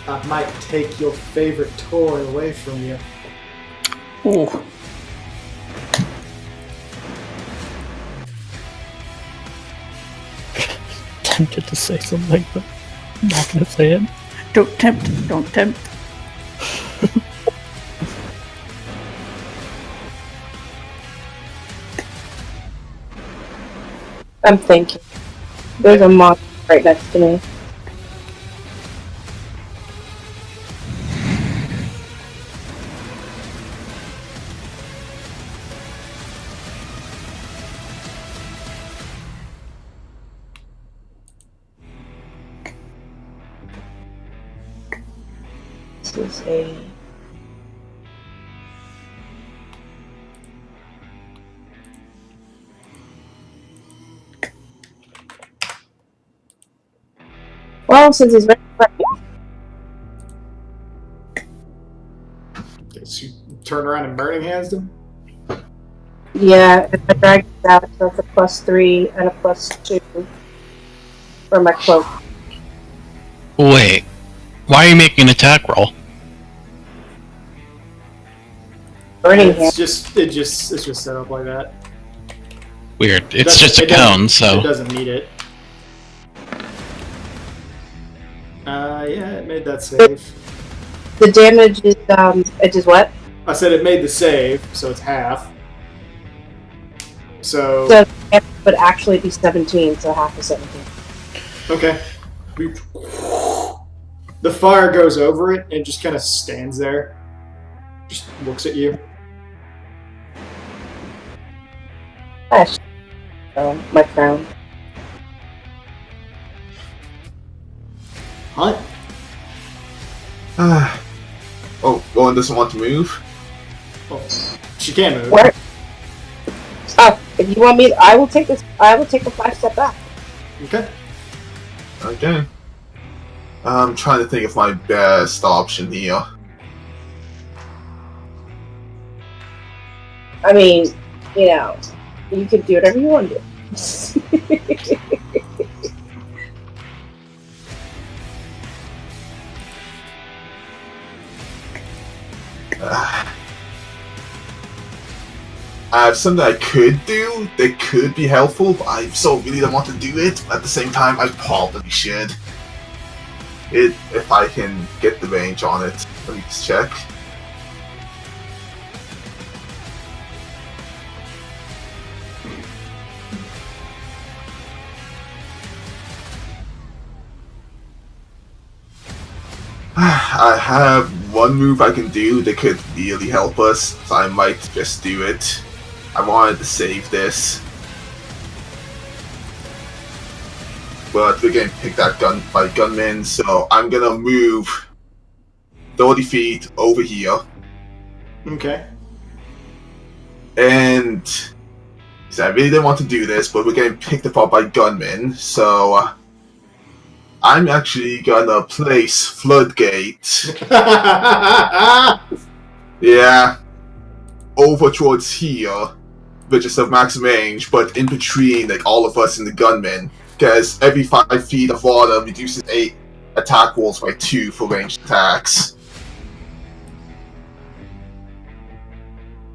I might take your favorite toy away from you. Ooh. Tempted to say something, but I'm not gonna say it. Don't tempt. Don't tempt. I'm thinking. There's a monster right next to me. This is a... Well, since he's ready for So you turn around and burning hands him? yeah, if I drag it out, so that's a +3 and a +2 for my cloak. Wait, why are you making an attack roll? Burning hand. It's just set up like that. Weird. It's Doesn't- just a it doesn't- cone, It so doesn't need it. Yeah, it made that save. The damage is it is what? I said it made the save, so it's half. So So it would actually be 17, so half of 17. okay. The fire goes over it and just kind of stands there. Just looks at you. Gosh. My crown. Hunt. Oh, Rowan doesn't want to move. Oh, she can move. Where? Oh, if you want me, I will take this. I will take a 5-step back. Okay. Okay. I'm trying to think of my best option here. I mean, you know, you can do whatever you want to do. I have something I could do that could be helpful, but I so really don't want to do it. At the same time, I probably should. If I can get the range on it. Let me just check. I have one move I can do that could really help us, so I might just do it. I wanted to save this. But we're getting picked at by gunmen, so I'm gonna move 30 feet over here. Okay. And so I really didn't want to do this, but we're getting picked apart by gunmen, so I'm actually gonna place Floodgate. Yeah. Over towards here, which is of max range, but in between like all of us and the gunmen. Because every 5 feet of water reduces 8 attack rolls by 2 for ranged attacks.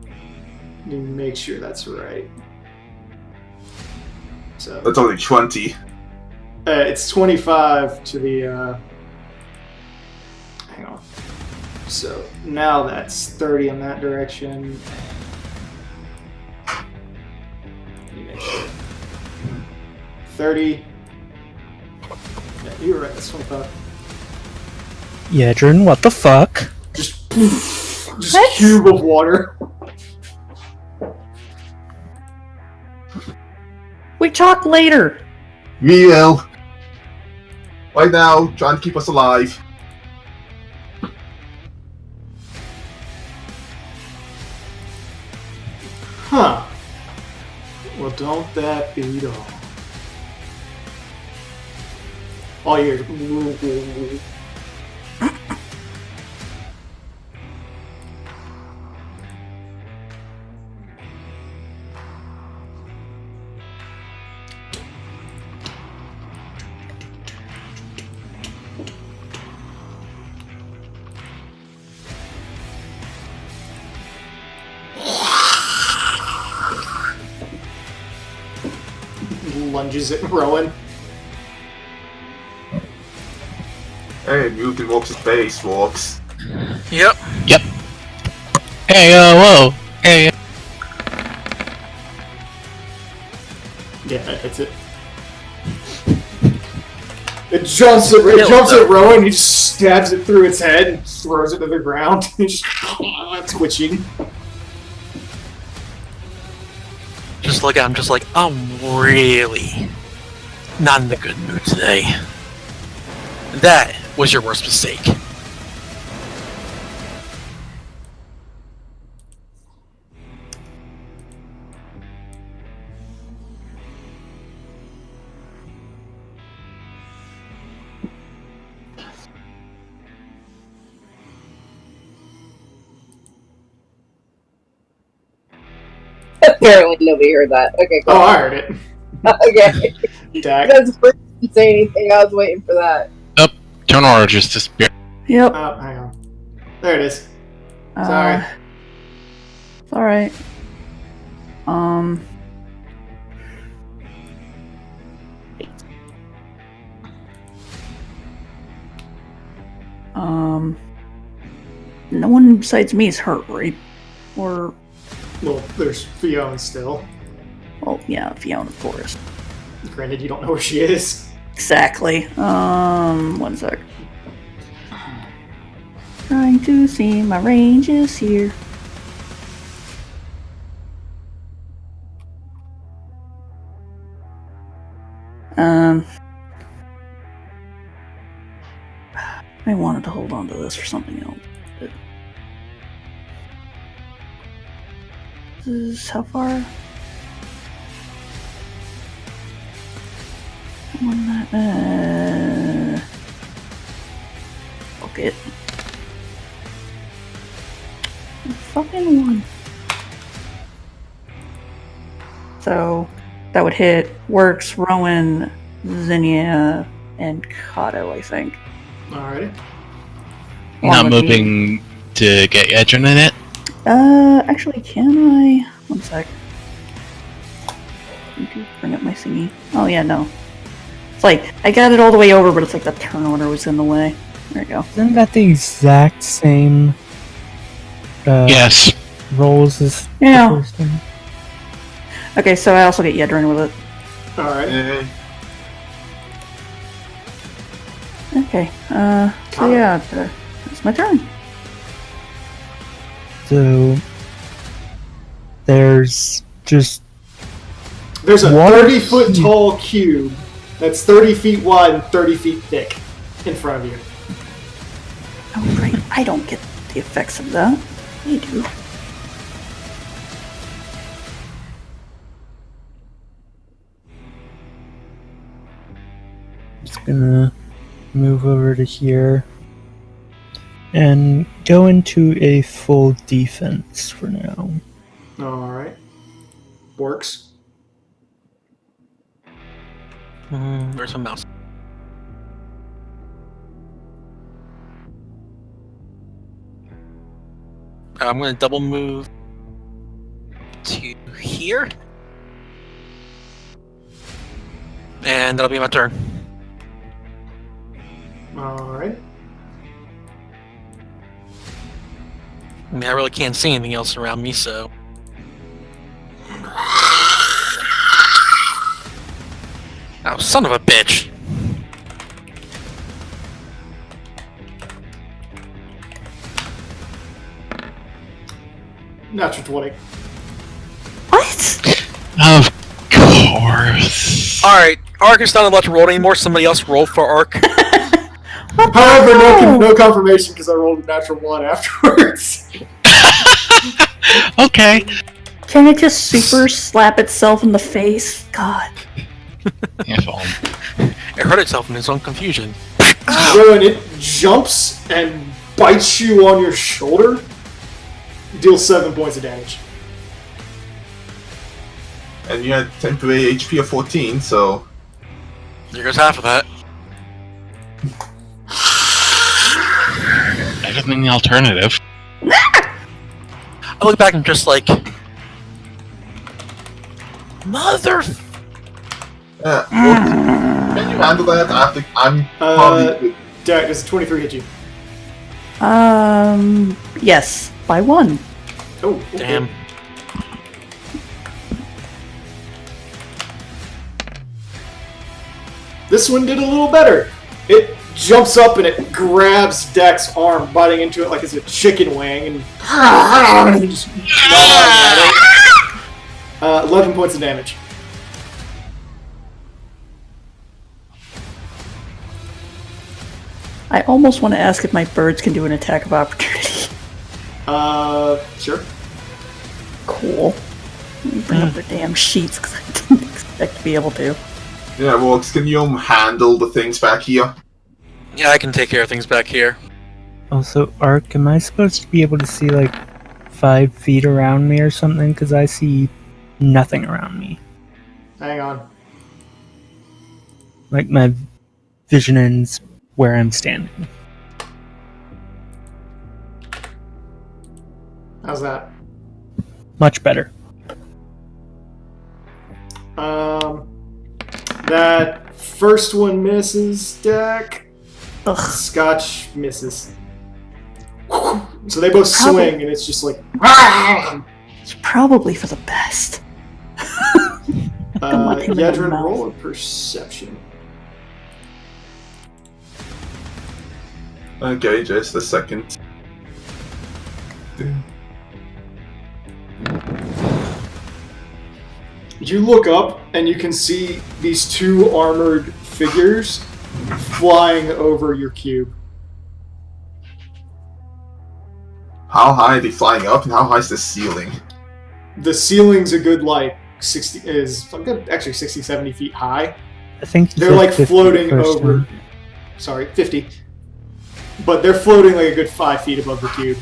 Let me make sure that's right. So That's only 20. it's 25 to the. Hang on. So now that's 30 in that direction. Let me make sure. 30. Yeah, you were right. That's 25. Yedrin, what the fuck? Just What? cube of water. We talk later. We will. Right now, trying to keep us alive. Huh. Well, don't that beat all? All yours. Lunges at Rowan. Hey, moved and walks his face, walks. Yep. Hey, whoa. Hey. Yeah, that hits it. It jumps at Rowan, he just stabs it through its head and throws it to the ground. It's just twitching. Just look at him, just like, I'm really not in the good mood today. That was your worst mistake. Apparently nobody heard that. Okay, cool. Oh, I heard it. Okay. Dak. That's the first to say anything. I was waiting for that. Turn order just disappeared. Yep. Oh, hang on. There it is. Sorry. It's alright. No one besides me is hurt, right? Or, Well, there's Fiona still. well, yeah, Fiona, of course. Granted, you don't know where she is. Exactly. One sec. Trying to see my ranges here. I wanted to hold on to this for something else. But this is how far? Okay. Fucking one. So that would hit Works, Rowan, Zinnia, and Kato, I think. Alrighty. Not Along with me. moving to get Edrin in it. Actually, can I? One sec. Need to bring up my thingy. Oh yeah, no. It's like I got it all the way over, but it's like the turn order was in the way. There we go. Isn't that the exact same Yes. rolls as Yeah. the first one? Okay, so I also get Yedrin with it. Alright. Eh, Okay. So yeah, it's my turn. So there's just There's a Water 30-foot cube. tall cube that's 30 feet wide and 30 feet thick in front of you. Oh right, I don't get the effects of that. You do. just gonna move over to here and go into a full defense for now. Alright. Works. Where's my mouse? I'm going to double move to here. And that'll be my turn. Alright. I mean, I really can't see anything else around me, so... Oh, son of a bitch! Natural 20. What? Of course. Alright, Ark is not allowed to roll anymore. Somebody else roll for Ark. However, no confirmation because I rolled a natural 1 afterwards. Okay. Can it just super slap itself in the face? God. If only. It hurt itself in its own confusion. Rowan, it jumps and bites you on your shoulder. Deal 7 points of damage. And you had temporary HP of 14, so... There goes half of that. Better than the alternative. I look back and just like... Mother... well, can you handle that? I'm probably... Derek, does a 23 hit you? Yes, by 1. Oh, okay. Damn. This one did a little better. It jumps up and it grabs Dak's arm, biting into it like it's a chicken wing, and just gnaws at it. 11 points of damage. I almost want to ask if my birds can do an attack of opportunity. Sure. Cool. Let me bring up their damn sheets because I didn't expect to be able to. Yeah, Rox, can you handle the things back here? Yeah, I can take care of things back here. Also, Ark, am I supposed to be able to see like 5 feet around me or something? Because I see nothing around me. Hang on. Like my vision ends where I'm standing. How's that? Much better. That first one misses, Dak. Ugh. Scotch misses. So they both swing, and it's just like... It's probably for the best. want him in the Yadrin, mouth. roll a perception. Okay, just a second. You look up, and you can see these 2 armored figures flying over your cube. How high are they flying up, and how high is the ceiling? The ceiling's a good, like, 60, 70 feet high. I think you They're said like 50 floating the first over. time. Sorry, 50. But they're floating like a good 5 feet above the cube.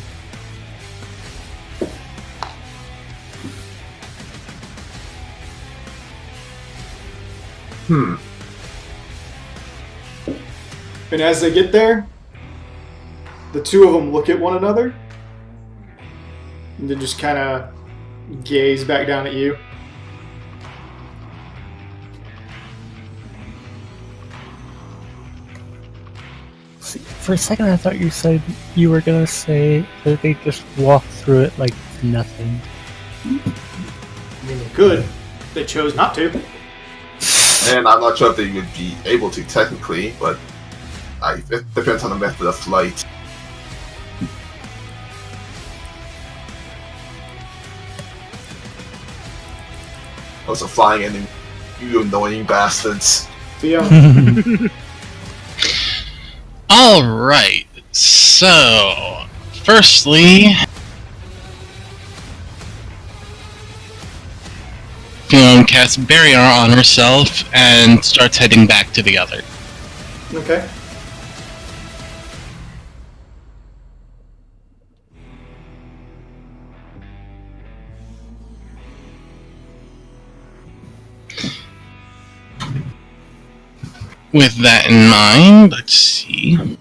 And as they get there, the 2 of them look at one another and then just kind of gaze back down at you. See, for a second, I thought you said you were gonna say that they just walk through it like nothing. I mean, they could. They chose not to. And I'm not sure if they would be able to technically, but it depends on the method of flight. Also flying in, you annoying bastards. Theo, Alright, so... Firstly... Fiona casts barrier on herself and starts heading back to the other. okay. With that in mind, let's see.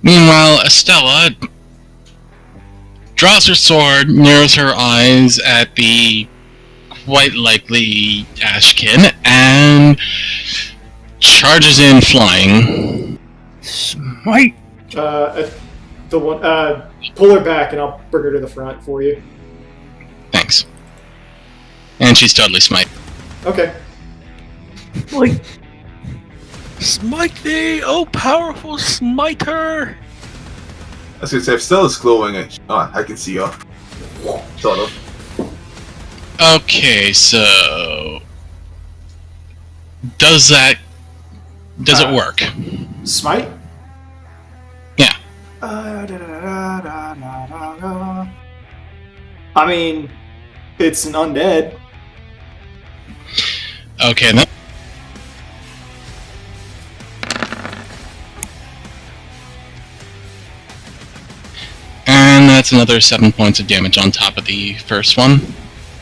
Meanwhile, Estella draws her sword, narrows her eyes at the quite likely Ashkin, and charges in flying. Smite! The one, pull her back and I'll bring her to the front for you. Thanks. And she's totally smite. Okay. Like, Smite thee, oh powerful smiter! I was gonna say, if Stella's glowing, I can see her. Sort of. Okay, so does it work? Smite? Yeah. I mean, it's an undead. Okay, then. And that's another 7 points of damage on top of the first one.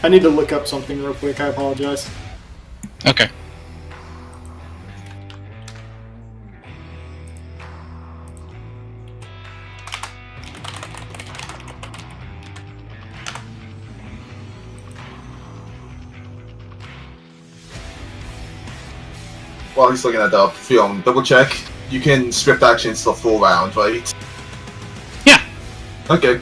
I need to look up something real quick. I apologize. Okay. While he's looking that up, Film, double check. You can swift action still full round, right? Yeah. Okay.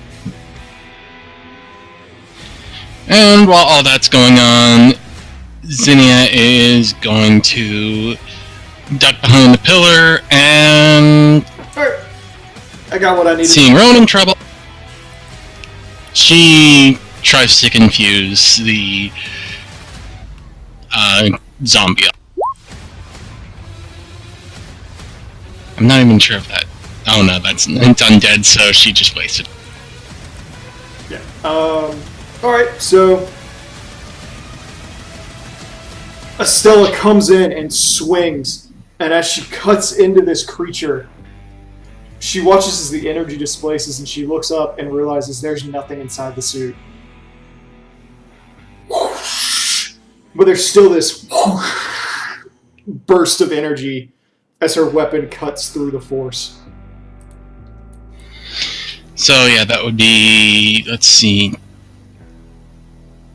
And while all that's going on, Zinnia is going to duck behind the pillar and, Alright. I got what I needed. seeing Rowan in trouble, she tries to confuse the zombie. I'm not even sure if that... Oh no, it's undead, so she just wasted. Yeah. Alright, so Estella comes in and swings, and as she cuts into this creature, she watches as the energy displaces and she looks up and realizes there's nothing inside the suit. But there's still this burst of energy as her weapon cuts through the force. So yeah, that would be, let's see,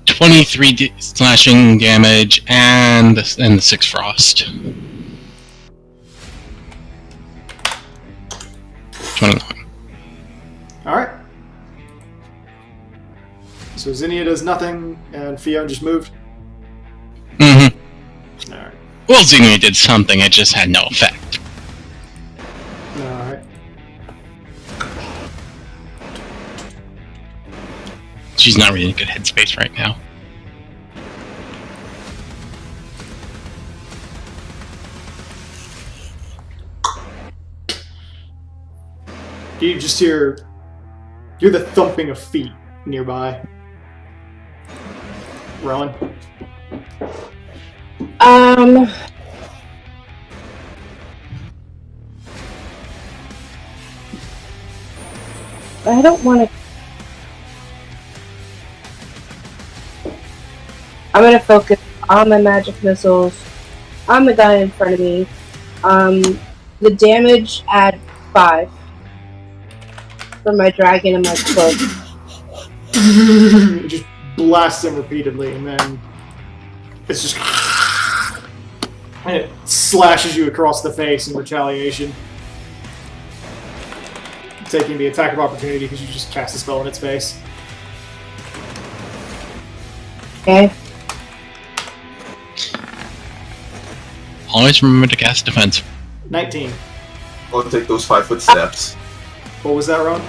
23 slashing damage and the 6 frost. 29. Alright. So Zinnia does nothing, and Fiona just moved. Mm-hmm. Alright. Well, Zinnia did something, it just had no effect. Alright. She's not really in a good headspace right now. You just hear the thumping of feet nearby. Rowan? I don't want to. I'm gonna focus on my magic missiles, on the guy in front of me. The damage add 5 for my dragon and my cloak. You just blast him repeatedly, and then it's just and it slashes you across the face in retaliation, taking the attack of opportunity because you just cast a spell in its face. Okay. Always remember to cast defense. 19. I'll take those 5-foot steps. What was that, Ron?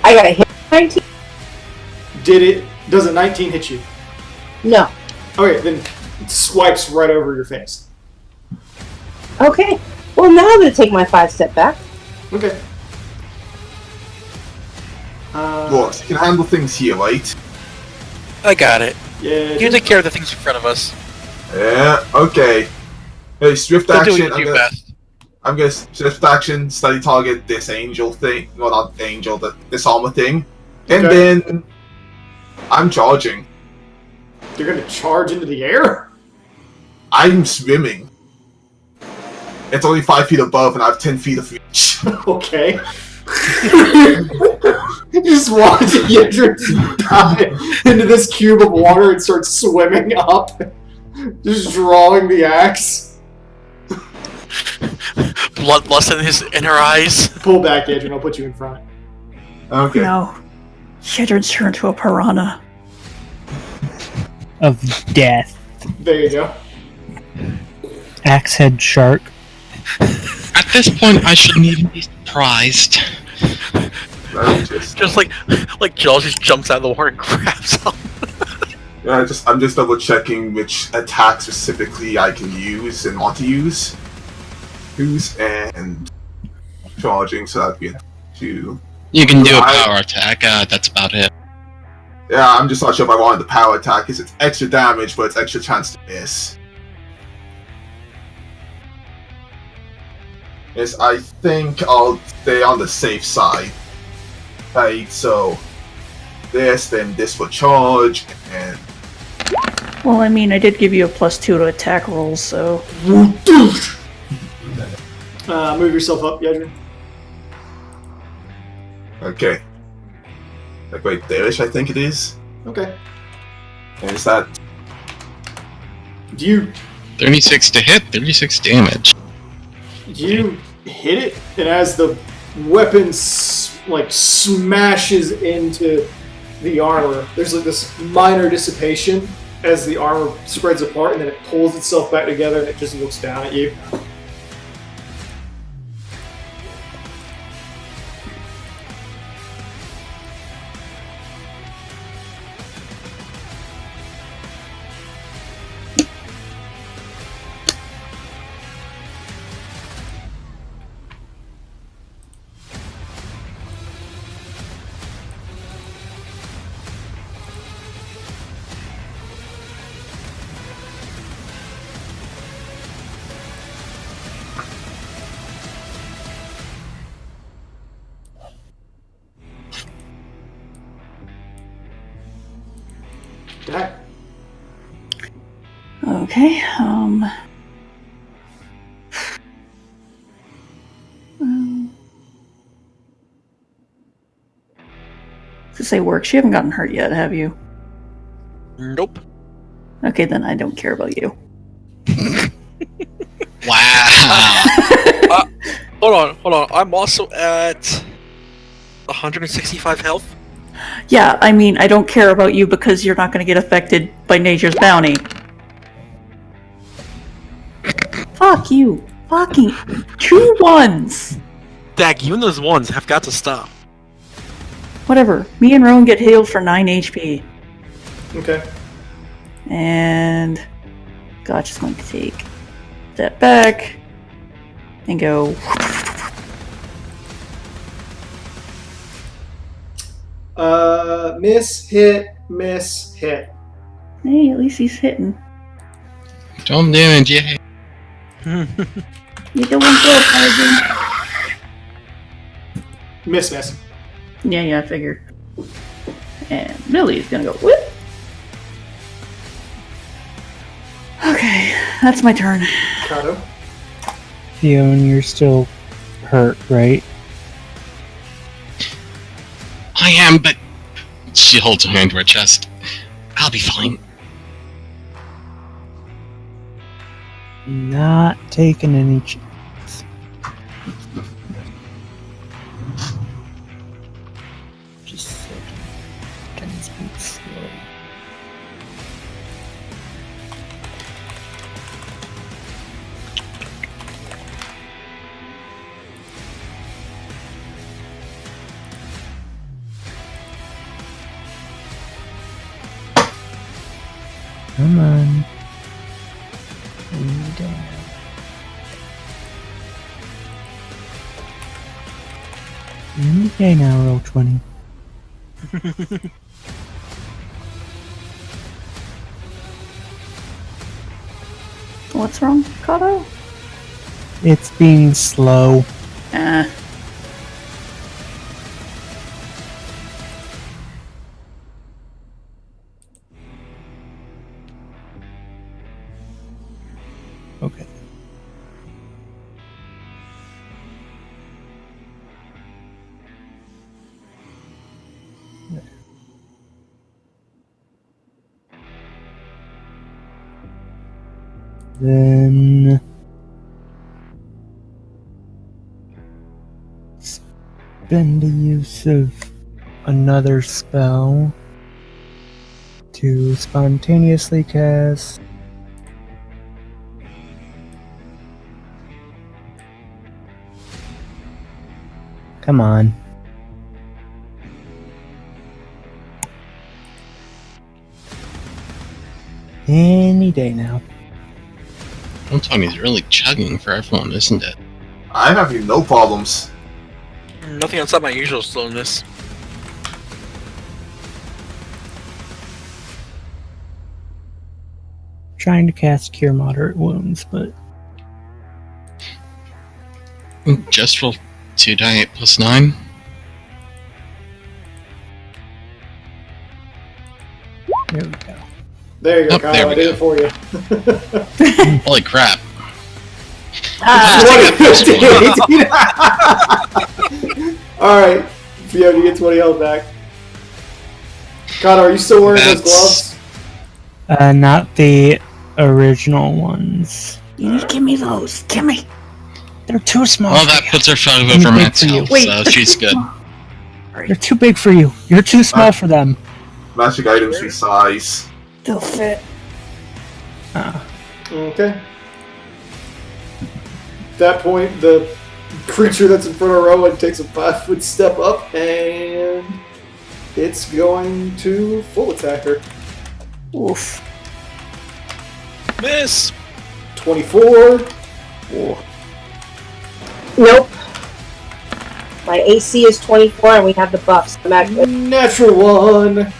I got a hit 19? Does a 19 hit you? No. Okay, then it swipes right over your face. Okay. Well, now I'm gonna take my 5-step back. Okay. Look, you can handle things here, right? I got it. Yeah. You take care of the things in front of us. Yeah, okay. Hey, swift We'll do action. what you do best. I'm gonna swift action, study target this angel thing. Well, not angel, this armor thing. And Okay. then I'm charging. You're gonna charge into the air? I'm swimming. It's only 5 feet above, and I have 10 feet of reach. Okay. You just watch the entrance dive into this cube of water and start swimming up. Just drawing the axe. Bloodlust in her eyes. Pull back, Adrian. I'll put you in front. Okay. No. Shedron's turned to a piranha. Of death. There you go. Axehead shark. At this point, I shouldn't even be surprised. Let me just. Just like Jaws just jumps out of the water and grabs him. Yeah, I'm just double checking which attack specifically I can use and want to use. And charging, so that'd be a 2. You can do a power attack. That's about it. Yeah, I'm just not sure if I wanted the power attack, because it's extra damage, but it's extra chance to miss. Yes, I think I'll stay on the safe side. Right, so this, then this for charge, and Well, I mean, I did give you a +2 to attack rolls, so. Move yourself up, Yedrin. okay. Like right there-ish, I think it is. Okay. And is that... Do you 36 to hit, 36 damage. hit it, and as the weapon smashes into the armor, there's like this minor dissipation as the armor spreads apart, and then it pulls itself back together, and it just looks down at you. Attack. Okay, to say works, you haven't gotten hurt yet, have you? Nope. Okay, then I don't care about you. Wow. Hold on. I'm also at 165 health. Yeah, I mean, I don't care about you because you're not going to get affected by nature's bounty. Fuck you. Fucking 2 1s. Dag, even those ones have got to stop. Whatever. Me and Rowan get healed for 9 HP. Okay. And Gotch is going to take that back and go. Miss, hit, miss, hit. Hey, at least he's hitting. Don't damage, yeah. You're doing good, Tarzan. Miss. Yeah, I figured. And Millie's gonna go whip. Okay, that's my turn. Kato. Fiona, you're still hurt, right? I am, but she holds her hand to her chest. I'll be fine. Not taking any chance. Just so 10 speed slow. Come on. Lay down. Okay, now roll 20. What's wrong, Kato? It's being slow. Okay. Then spend the use of another spell to spontaneously cast come on. Any day now. 120 is really chugging for everyone, isn't it? I'm having no problems. Nothing outside my usual slowness. Trying to cast Cure Moderate Wounds, but Just roll 2d8 plus 9. there we go. There you go, Oh, Kyle. there we I did go. it for you. Holy crap. Ah, 20, Alright. Fiona, you get 20 health back. Connor, are you still wearing those gloves? Not the original ones. You need to give me those. Give me. They're too small. Well, for that you. puts her far Too over big Matt's for you. health, Wait. so she's good. They're too big for you. You're too small for them. Magic items resize. They'll fit. Okay. At that point, the creature that's in front of Rowan takes a 5-foot step up, and it's going to full attack her. Oof. Miss! 24. Nope. My AC is 24 and we have the buffs. I'm at Natural 1.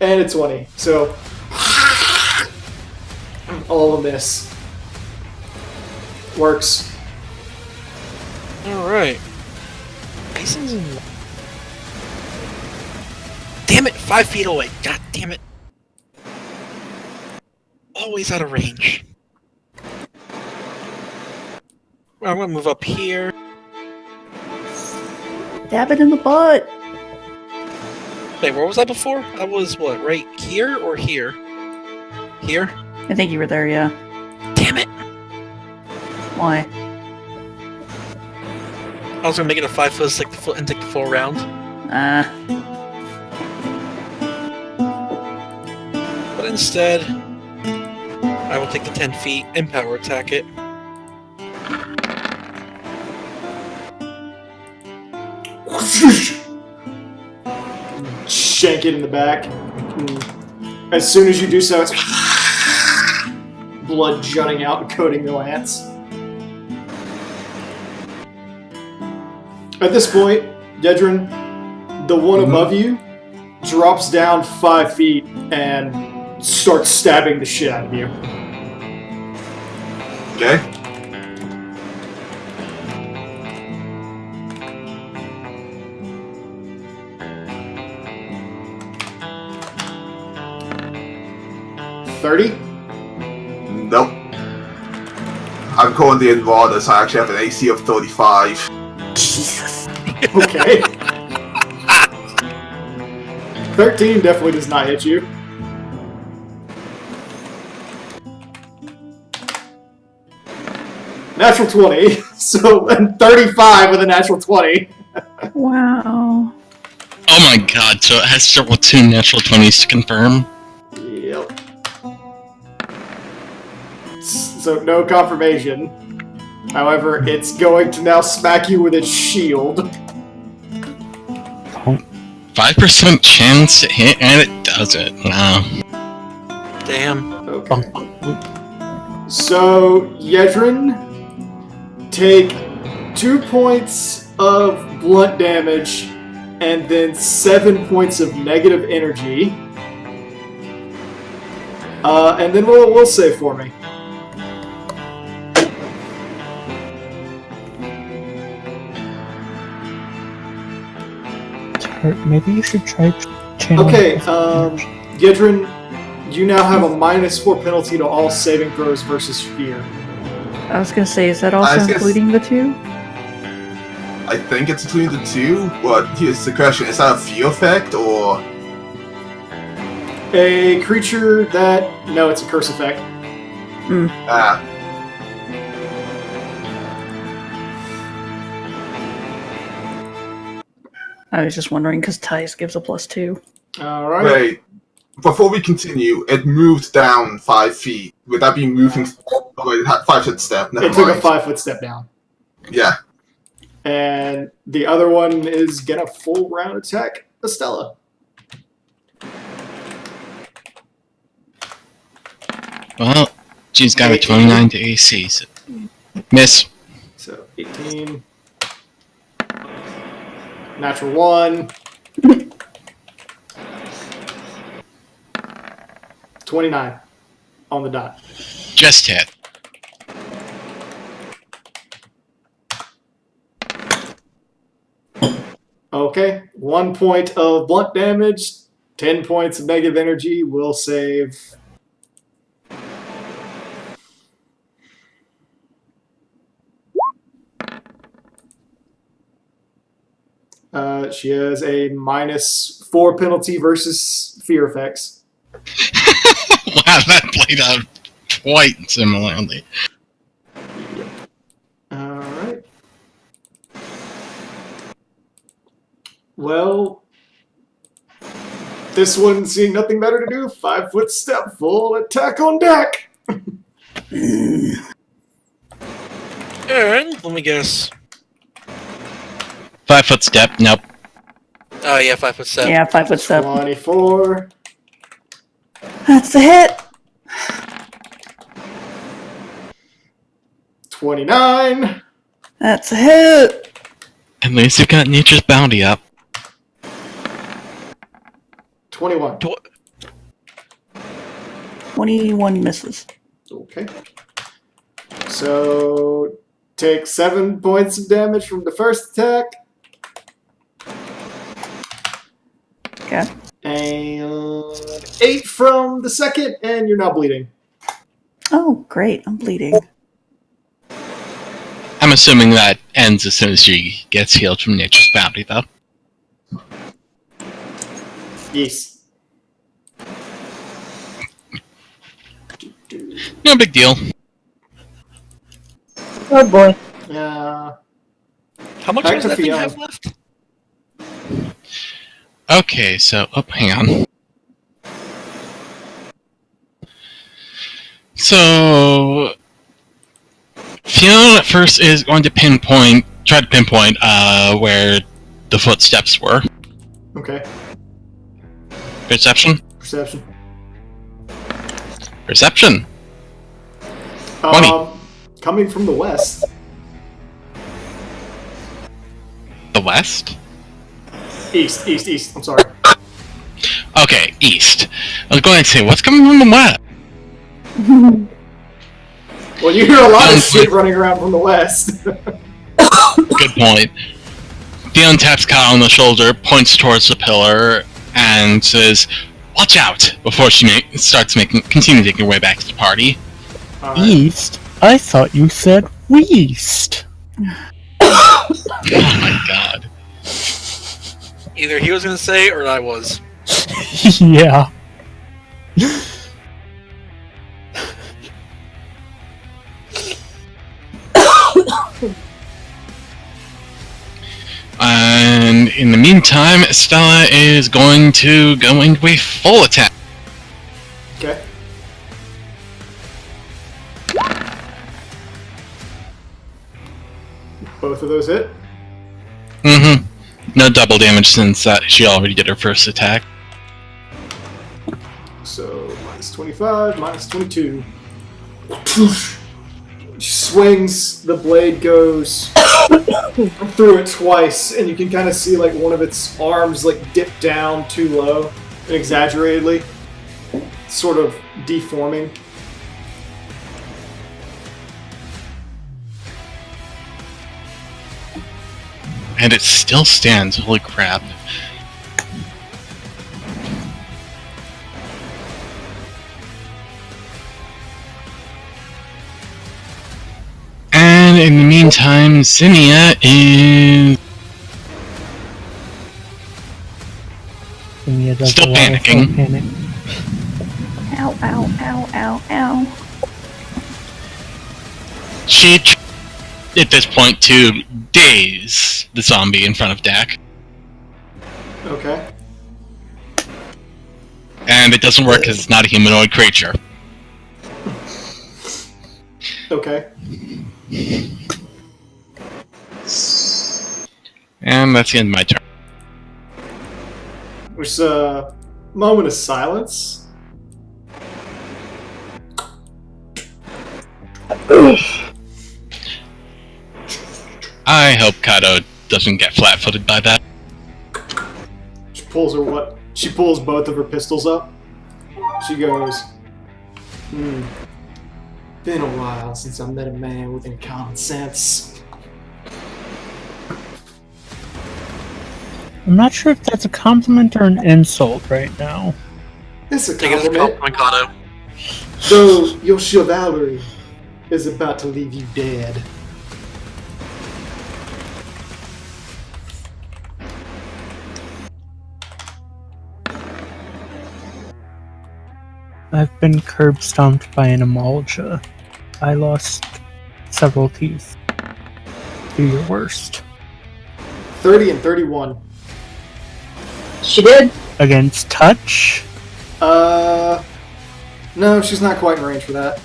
And a 20. So, all a miss. Works. Alright. Mason's in. Damn it! 5 feet away. God damn it. Always out of range. I'm gonna move up here. Dab it in the butt. Wait, where was I before? I was, what, right here or here? Here? I think you were there, yeah. Damn it! Why? I was gonna make it a 5-foot stick and take the full round. But instead, I will take the 10 feet and power attack it. Shank it in the back. As soon as you do so, it's blood jutting out and coating the lance. At this point, Yedrin, the one above you, drops down 5 feet and starts stabbing the shit out of you. Okay. $30? Nope. I'm currently in water, so I actually have an AC of 35. Jesus. Okay. 13 definitely does not hit you. Natural 20. So, and 35 with a natural 20. Wow. Oh my god, so it has to roll 2 natural 20s to confirm? Yep. So, no confirmation. However, it's going to now smack you with its shield. 5% chance to hit, and it does it. Wow. Damn. Okay. So, Yedrin, take 2 points of blunt damage and then 7 points of negative energy. And then we'll save for me. Maybe you should try channeling. Okay, Yedrin, you now have a -4 penalty to all saving throws versus fear. I was gonna say, is that I also was gonna including the two? I think it's between the two, but here's the question. Is that a fear effect, or... A creature that... No, it's a curse effect. Ah, I was just wondering, because Tice gives a +2. Alright. wait. Before we continue, it moved down 5 feet. Would that be moving... Oh, wait, it had 5 foot step. Never It took a mind. 5-foot step down. Yeah. And the other one is gonna full round attack Estella. Well, she's got a 29 to AC. So. Miss. So 18. Natural 1. 29 on the dot. Just hit. Okay, 1 point of blunt damage, 10 points of negative energy will save. She has a -4 penalty versus fear effects. Wow, that played out quite similarly. Alright. Well, this one seeing nothing better to do, 5-foot step, full attack on deck! And let me guess. 5-foot step. Nope. Oh yeah, 5-foot step. Yeah, 5-foot step. 24. That's the hit. 29. That's a hit. At least you've got Nature's Bounty up. 21. 21 misses. Okay. So, take 7 points of damage from the first attack. Okay. And 8 from the second, and you're now bleeding. Oh, great. I'm bleeding. I'm assuming that ends as soon as she gets healed from Nature's Bounty, though. Yes. No big deal. Oh boy. Yeah. How much Back does to that thing Fiona. have left? Okay, so... Oh, hang on. So... Fiona at first is going to try to pinpoint where the footsteps were. Okay. Perception? Perception. Perception! 20. Coming from the west. The west? East. I'm sorry. Okay, east. I was going to say, what's coming from the west? Well, you hear a lot of Sounds shit like- running around from the west. Good point. Dion taps Kyle on the shoulder, points towards the pillar, and says, "Watch out!" before she continue making her way back to the party. Alright. East? I thought you said west. Oh my god. Either he was gonna say or I was. Yeah. And in the meantime, Stella is going to go into a full attack. Okay. Both of those hit. Mm-hmm. No double damage since she already did her first attack. So, -25, -22. Swings, the blade goes through it twice, and you can kind of see like one of its arms like dip down too low and exaggeratedly, sort of deforming. And it still stands, holy crap. And in the meantime, Zinnia is Zinnia does Still a lot of panicking. panic. Ow, ow, ow, ow, ow. she at this point to daze the zombie in front of Dak. Okay. And it doesn't work because it's not a humanoid creature. Okay. And that's the end of my turn. There's a moment of silence. I hope Kato doesn't get flat-footed by that. She pulls her what? She pulls both of her pistols up. She goes, been a while since I met a man with any common sense. I'm not sure if that's a compliment or an insult right now. It's a Take it as a compliment, compliment, Kato. though your chivalry is about to leave you dead. I've been curb stomped by an Amalja. I lost several teeth. Do your worst. 30 and 31. She did. Against touch? No, she's not quite in range for that.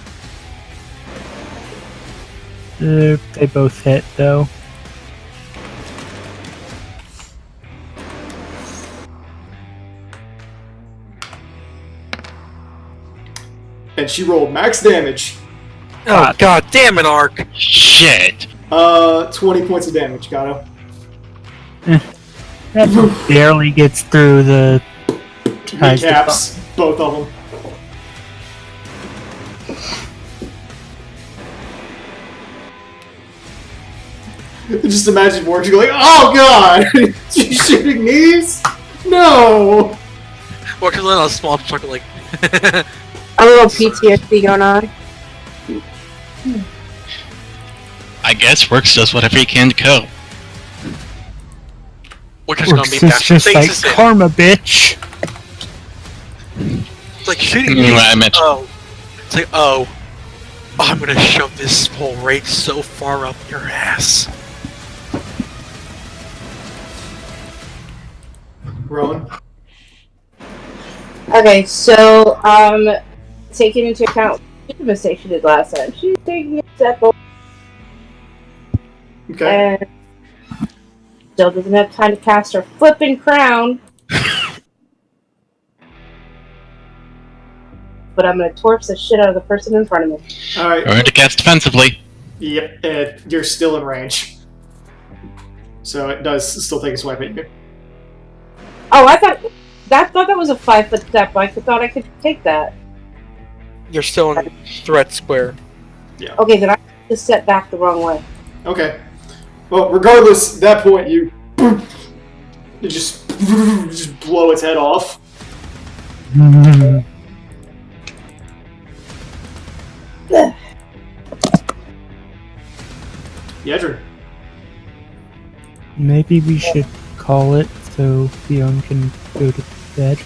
They both hit, though. And she rolled max damage. Oh, god damn it, Ark! Shit! 20 points of damage, Gato. That barely gets through the ties to Kneecaps, both of them. Just imagine Morgan going, oh god! She's shooting knees? No! Or just let a small chuckle like. A little PTSD going on. I guess Works does whatever he can to cope. We're just gonna be Works is fast. just like, Faces in. karma, bitch! It's like shooting Mm, me. I meant- Oh. It's like, oh. I'm gonna shove this pole right so far up your ass. Rowan? Okay, so taking into account the mistake she did last time, she's taking a step over Okay. and still doesn't have time to cast her flipping crown. But I'm gonna torch the shit out of the person in front of me. Alright. Going to cast defensively. Yep, you're still in range. So it does still take a swipe at you. Oh, I thought that was a 5-foot step. I thought I could take that. You're still in threat square. Okay, then I just set back the wrong way. Okay. Well, regardless, at that point you just blow its head off. Yedrin. Maybe we should call it so Theon can go to bed.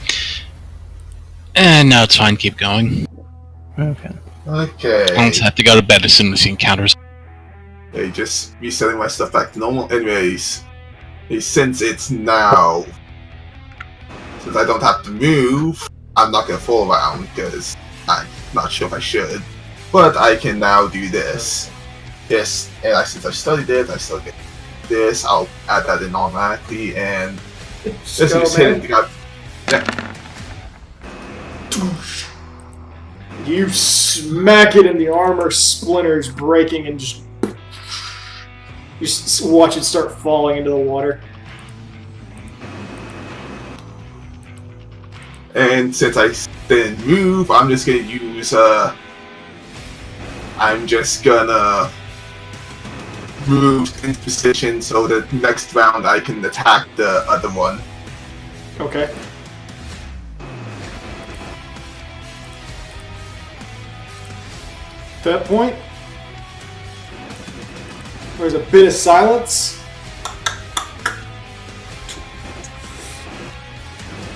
And no, it's fine, keep going. Okay. Okay. I'll just have to go to bed as soon as he encounters. Hey, just resetting my stuff back to normal. Anyways, hey, since it's now, since I don't have to move, I'm not gonna fall around because I'm not sure if I should. But I can now do this. Yes, and since I studied it, I still get this. I'll add that in automatically, and this is just hitting. Yeah. You smack it and the armor splinters, breaking, and just you watch it start falling into the water. And since I didn't move, I'm just gonna use I'm just gonna move into position so that next round I can attack the other one. Okay. At that point, there's a bit of silence.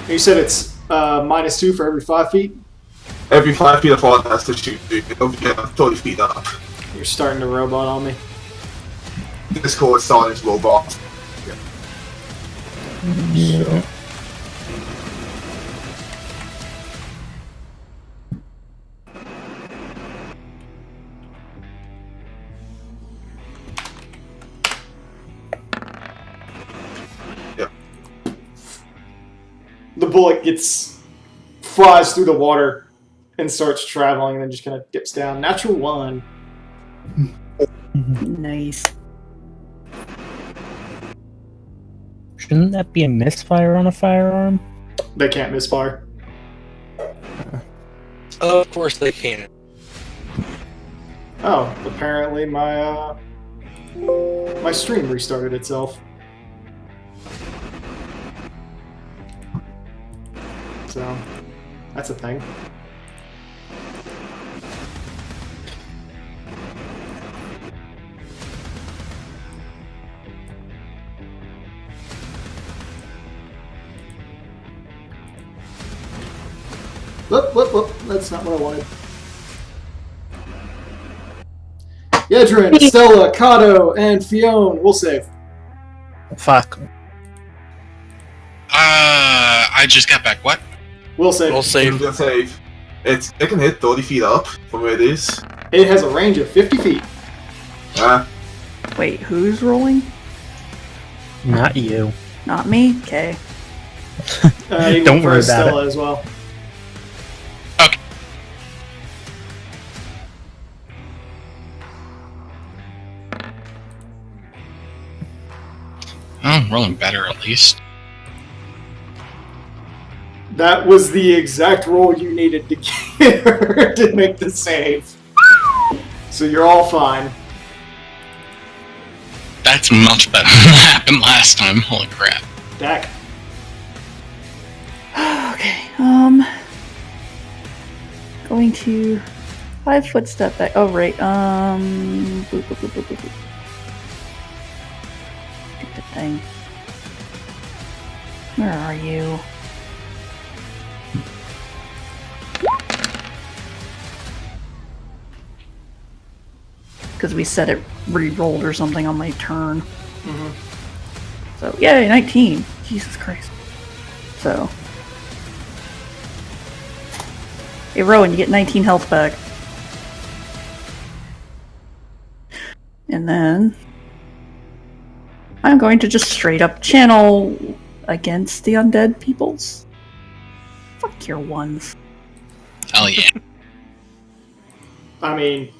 You said it's -2 for every 5 feet? Every 5 feet of fall has to shoot 30 feet up. You're starting to robot on me. This call is starting to robot. Yeah. The bullet flies through the water and starts traveling and then just kind of dips down. Natural 1. Nice. Shouldn't that be a misfire on a firearm? They can't misfire. Of course they can. Oh, apparently my my stream restarted itself. So, that's a thing. Whoop, that's not what I wanted. Yedrin, Stella, Kato, and Fionn will save. Fuck. I just got back. What? Will save. We'll save. Gonna save. It can hit 30 feet up from where it is. It has a range of 50 feet. Wait, who's rolling? Not you. Not me? Okay. Don't worry about Stella as well. Okay. Oh, I'm rolling better at least. That was the exact roll you needed to get her to make the save. So you're all fine. That's much better than what happened last time. Holy crap. Dak. Okay, going to 5-foot step back. Oh, right, boop, boop, boop, boop, boop, boop. Stupid thing. Where are you? Because we said it re-rolled or something on my turn. So, yay, 19. Jesus Christ. So. Hey, Rowan, you get 19 health back. And then I'm going to just straight up channel against the undead peoples. Fuck your ones. Hell yeah. I mean,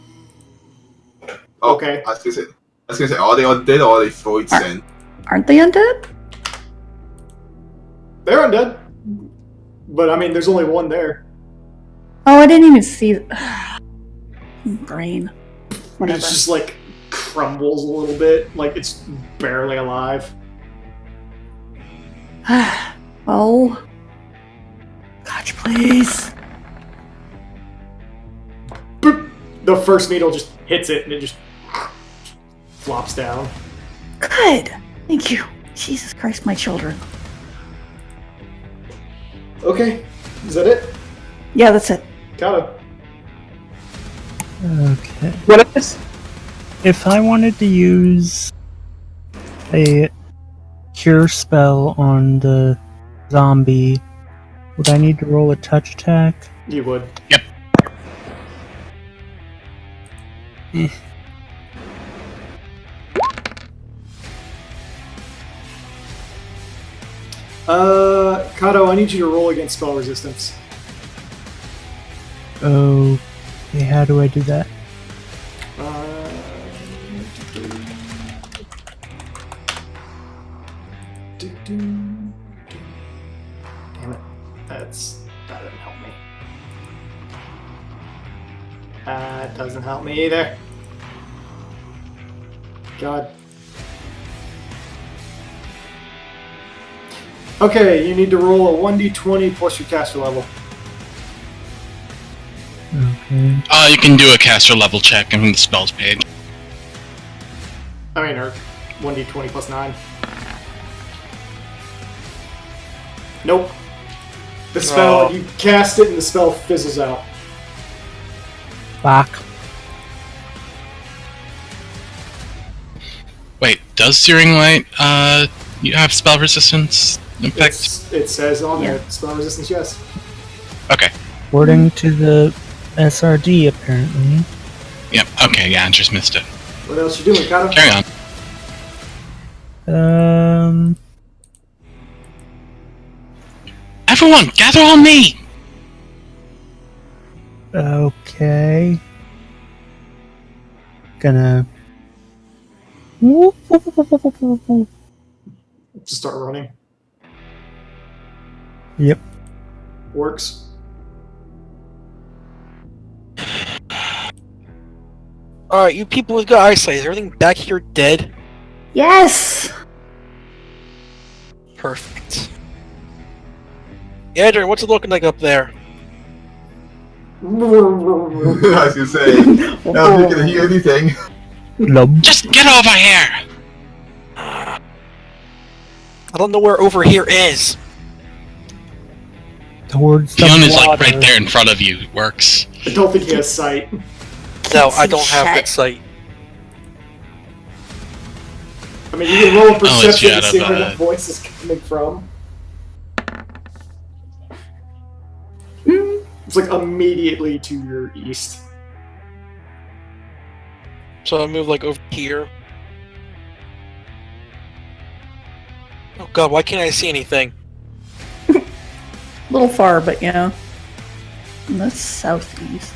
Oh, okay. I was gonna say, are they undead or are they Freud's then? Aren't they undead? They're undead. But I mean, there's only one there. Oh, I didn't even see. Brain. Whatever. It's just like crumbles a little bit. Like it's barely alive. Well. Gotcha, please. Boop. The first needle just hits it and it just flops down. Good. Thank you. Jesus Christ, my children. Okay. Is that it? Yeah, that's it. Kato. Okay. What is? If I wanted to use a cure spell on the zombie, would I need to roll a touch attack? You would. Yep. Kato, I need you to roll against spell resistance. Okay, how do I do that? Damn it. That didn't help me. That doesn't help me either. God. Okay, you need to roll a 1d20 plus your caster level. Okay. You can do a caster level check in the spells page. I mean, or 1d20 plus 9. Nope. The spell, you cast it and the spell fizzles out. Fuck. Wait, does Searing Light, you have spell resistance effect? It says on there, spell resistance, yes. Okay. According to the SRD, apparently. Yep, okay, yeah, I just missed it. What else you doing, Kato? Carry on. Everyone, gather on me! Okay. gonna. Just start running. Yep. Works. Alright, you people with good eyesight, is everything back here dead? Yes! Perfect. Yeah, Adrian, what's it looking like up there? I was gonna say, I don't think you can hear anything. Lub. Just get over here! I don't know where over here is. Towards the Fiona's like water. right there in front of you. It works. I don't think he has sight. No, Can't I see don't have shit. that sight. I mean, you can roll a it's perception out to see of, where that voice is coming from. It's like immediately to your east. So I move like over here. Oh god, why can't I see anything? A little far, but yeah. In the southeast.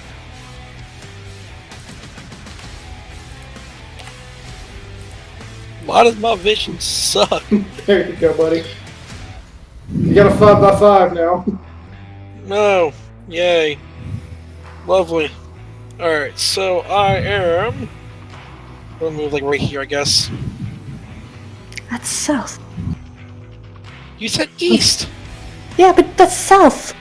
Why does my vision suck? There you go, buddy. You got a 5x5 now. No. Yay. Lovely. Alright, so I am... I'll move like right here, I guess. That's south. You said east! Yeah, but that's south.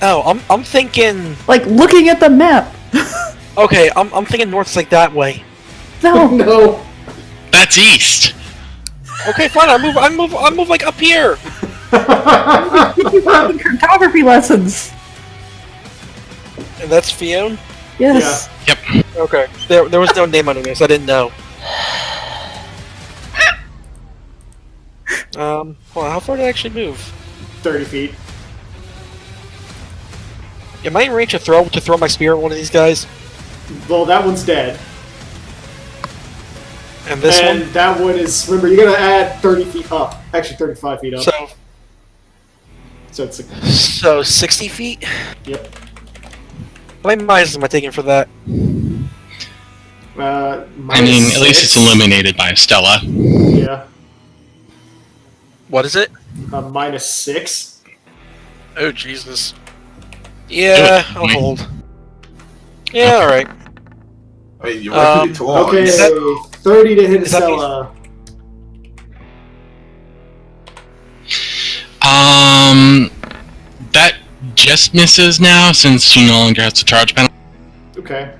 Oh, I'm thinking... Like, looking at the map. Okay, I'm thinking north's like that way. No. No. That's east. Okay, fine, I move like up here! Cartography lessons. And that's Fiona? Yes. Yep. Okay. There was no name on this, I didn't know. Hold on, how far did I actually move? 30 feet. Am I in range to throw my spear at one of these guys? Well, that one's dead. And this and one? that one is, remember, you're going to add 30 feet up. Actually, 35 feet up. So it's like, So 60 feet? yep. How many miles am I taking for that? I mean, at least it's illuminated by Stella. Yeah. What is it? -6. Oh, Jesus. Yeah, I'll hold. Yeah, alright. I mean, you're right pretty tall. Okay, Is that- 30 to hit is that Stella. That just misses now since she no longer has to charge penalty. Okay.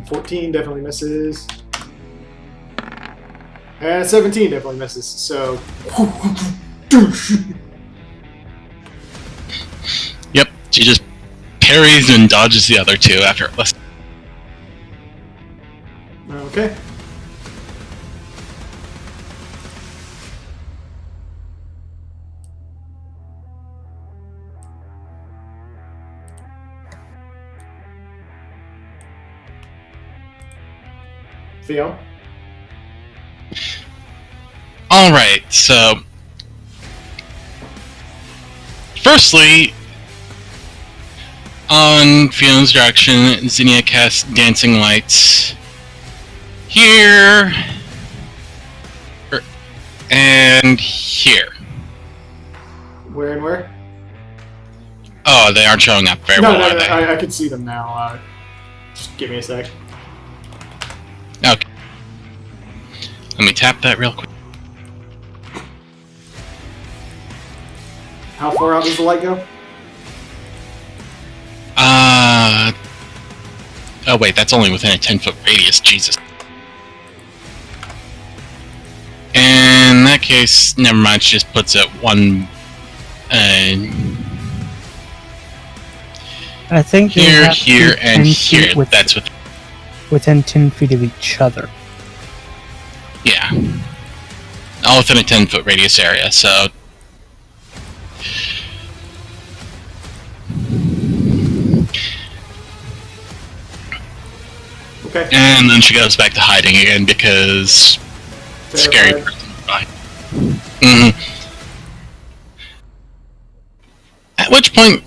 14 definitely misses. And 17 definitely misses, so... Yep, she just parries and dodges the other two after it lists. Okay. Theo? Alright, so... Firstly, on Fiona's direction, Zinnia casts Dancing Lights here, and here. Where and where? Oh, they aren't showing up very well, are they? I can see them now. Just give me a sec. Okay. Let me tap that real quick. How far out does the light go? Oh wait, that's only within a 10-foot radius, Jesus. In that case, never mind, she just puts it one... I think they here, have to here, be and 10 feet here. That's with... within 10 feet of each other. Yeah. All within a 10-foot radius area, so... Okay. And then she goes back to hiding again because... Scary person. Mm-hmm. At which point,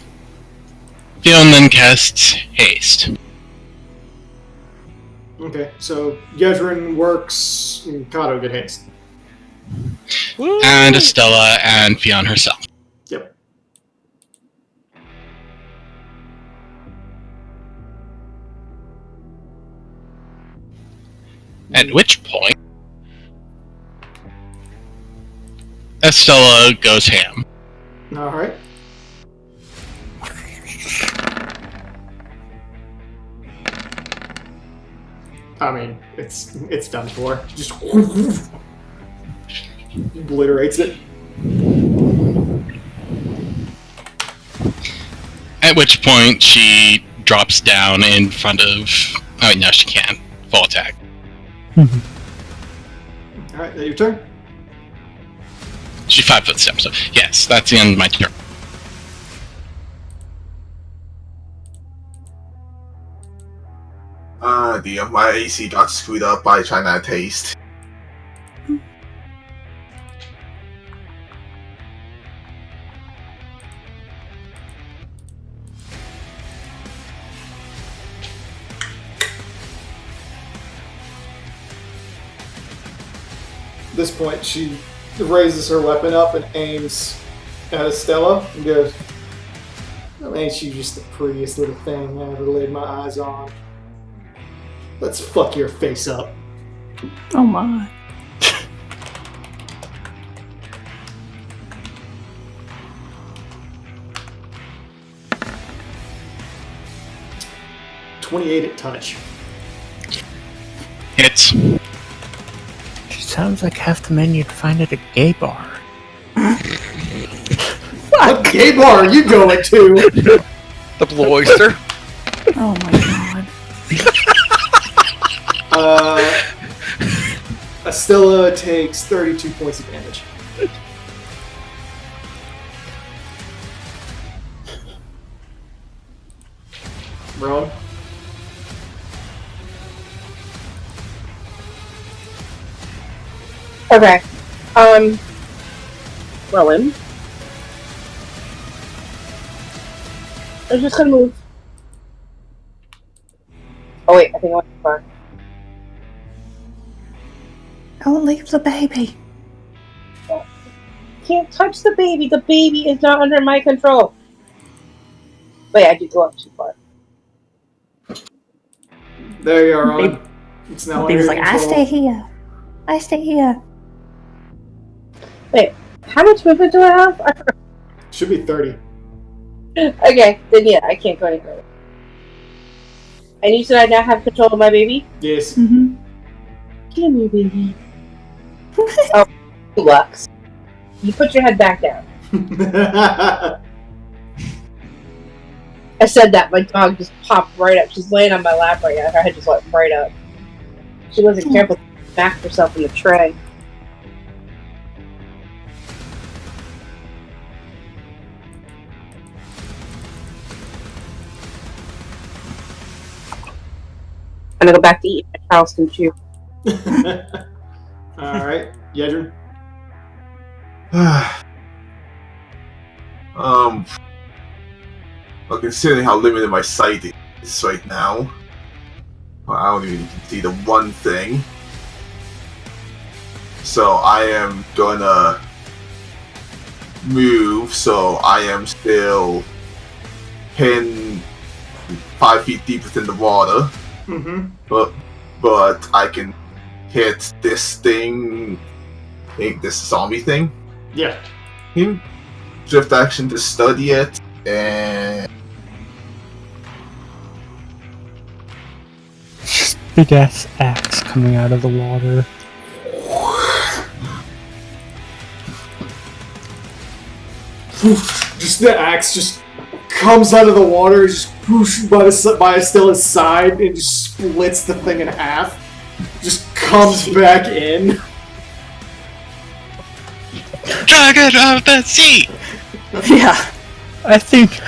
Fionn then casts haste. Okay, so Yedrin works, and Kato get haste. And Estella and Fionn herself. Yep. At which point, Estella goes ham. Alright. I mean, it's done for. Just obliterates it. At which point, she drops down in front of... Oh, no, she can't. Full attack. Alright, that your turn? She's 5 foot step, so yes, that's the end of my turn. Damn, my AC got screwed up by trying to taste. At this point, she raises her weapon up and aims at Estella and goes, "Well, ain't you just the prettiest little thing I ever laid my eyes on? Let's fuck your face up." Oh my. "28 at touch." Hits. She sounds like half the men you'd find at a gay bar. What gay bar are you going to? The Blue Oyster. Oh my god. Estella takes 32 points of damage. Rowan? Okay. Rowan. I'm just gonna move. Oh wait, I think I went too far. Don't leave the baby. Can't touch the baby. The baby is not under my control. Wait, I did go up too far. There you are, Rowan. It's now Baby's under like, your I control. stay here. I stay here. Wait, how much movement do I have? Should be 30. Okay, then yeah, I can't go any further. And you said I now have control of my baby? Yes. Mm-hmm. Come here, baby. Oh, Lux. You put your head back down. I said that, my dog just popped right up. She's laying on my lap right now. Her head just went right up. She wasn't careful to smack herself in the tray. I'm gonna go back to eating my Charleston chew. Alright. Yedrin? Well, considering how limited my sight is right now, well, I don't even see the one thing. So I am gonna move, so I am still 5 feet deep within the water. Mm-hmm. But I can hit this thing, this zombie thing. Yeah. Drift action to study it, and Big ass axe coming out of the water. Just the axe just comes out of the water, just whoosh by Estella's side, and just splits the thing in half. Just comes back in. Dragon of the sea! Yeah. I think.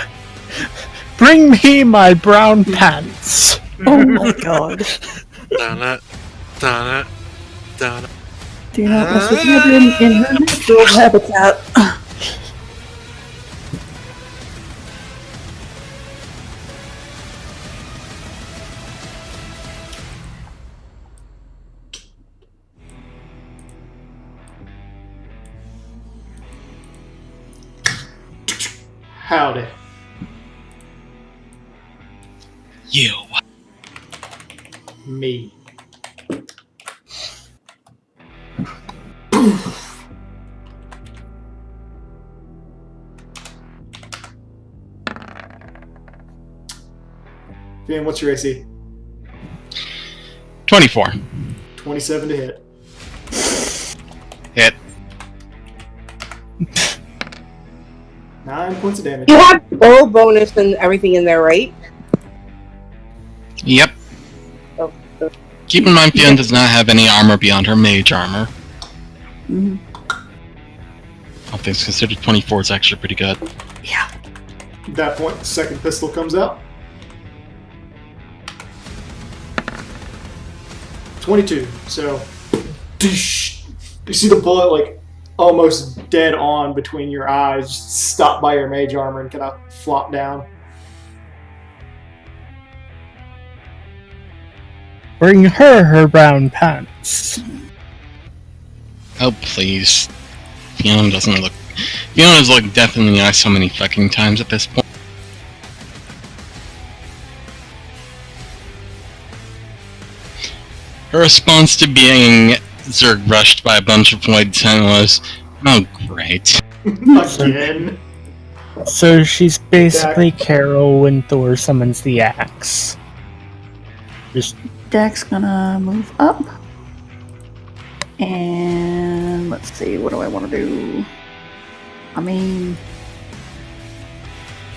Bring me my brown pants. Oh my god. Donna. Donna. Donna. Do not mess with Yedrin in her natural habitat. Howdy. You. Me. Van, what's your AC? 24. 27 to hit. Hit. 9 points of damage. You have full bonus and everything in there, right? Yep. Oh, Keep in mind, Fiona does not have any armor beyond her mage armor. Mhm. All things considered, 24 is actually pretty good. Yeah. At that point, the second pistol comes out. 22. So, doosh. You see the bullet like almost dead on between your eyes, just stop by your mage armor and kind of flop down. Bring her brown pants. Oh, please. Fiona doesn't look... Fiona's looked death in the eye so many fucking times at this point. Her response to being Zerg rushed by a bunch of Void Sen was, oh, great. Again. So she's basically Carol when Thor summons the axe. Just Dak's gonna move up. And let's see, what do I want to do? I mean,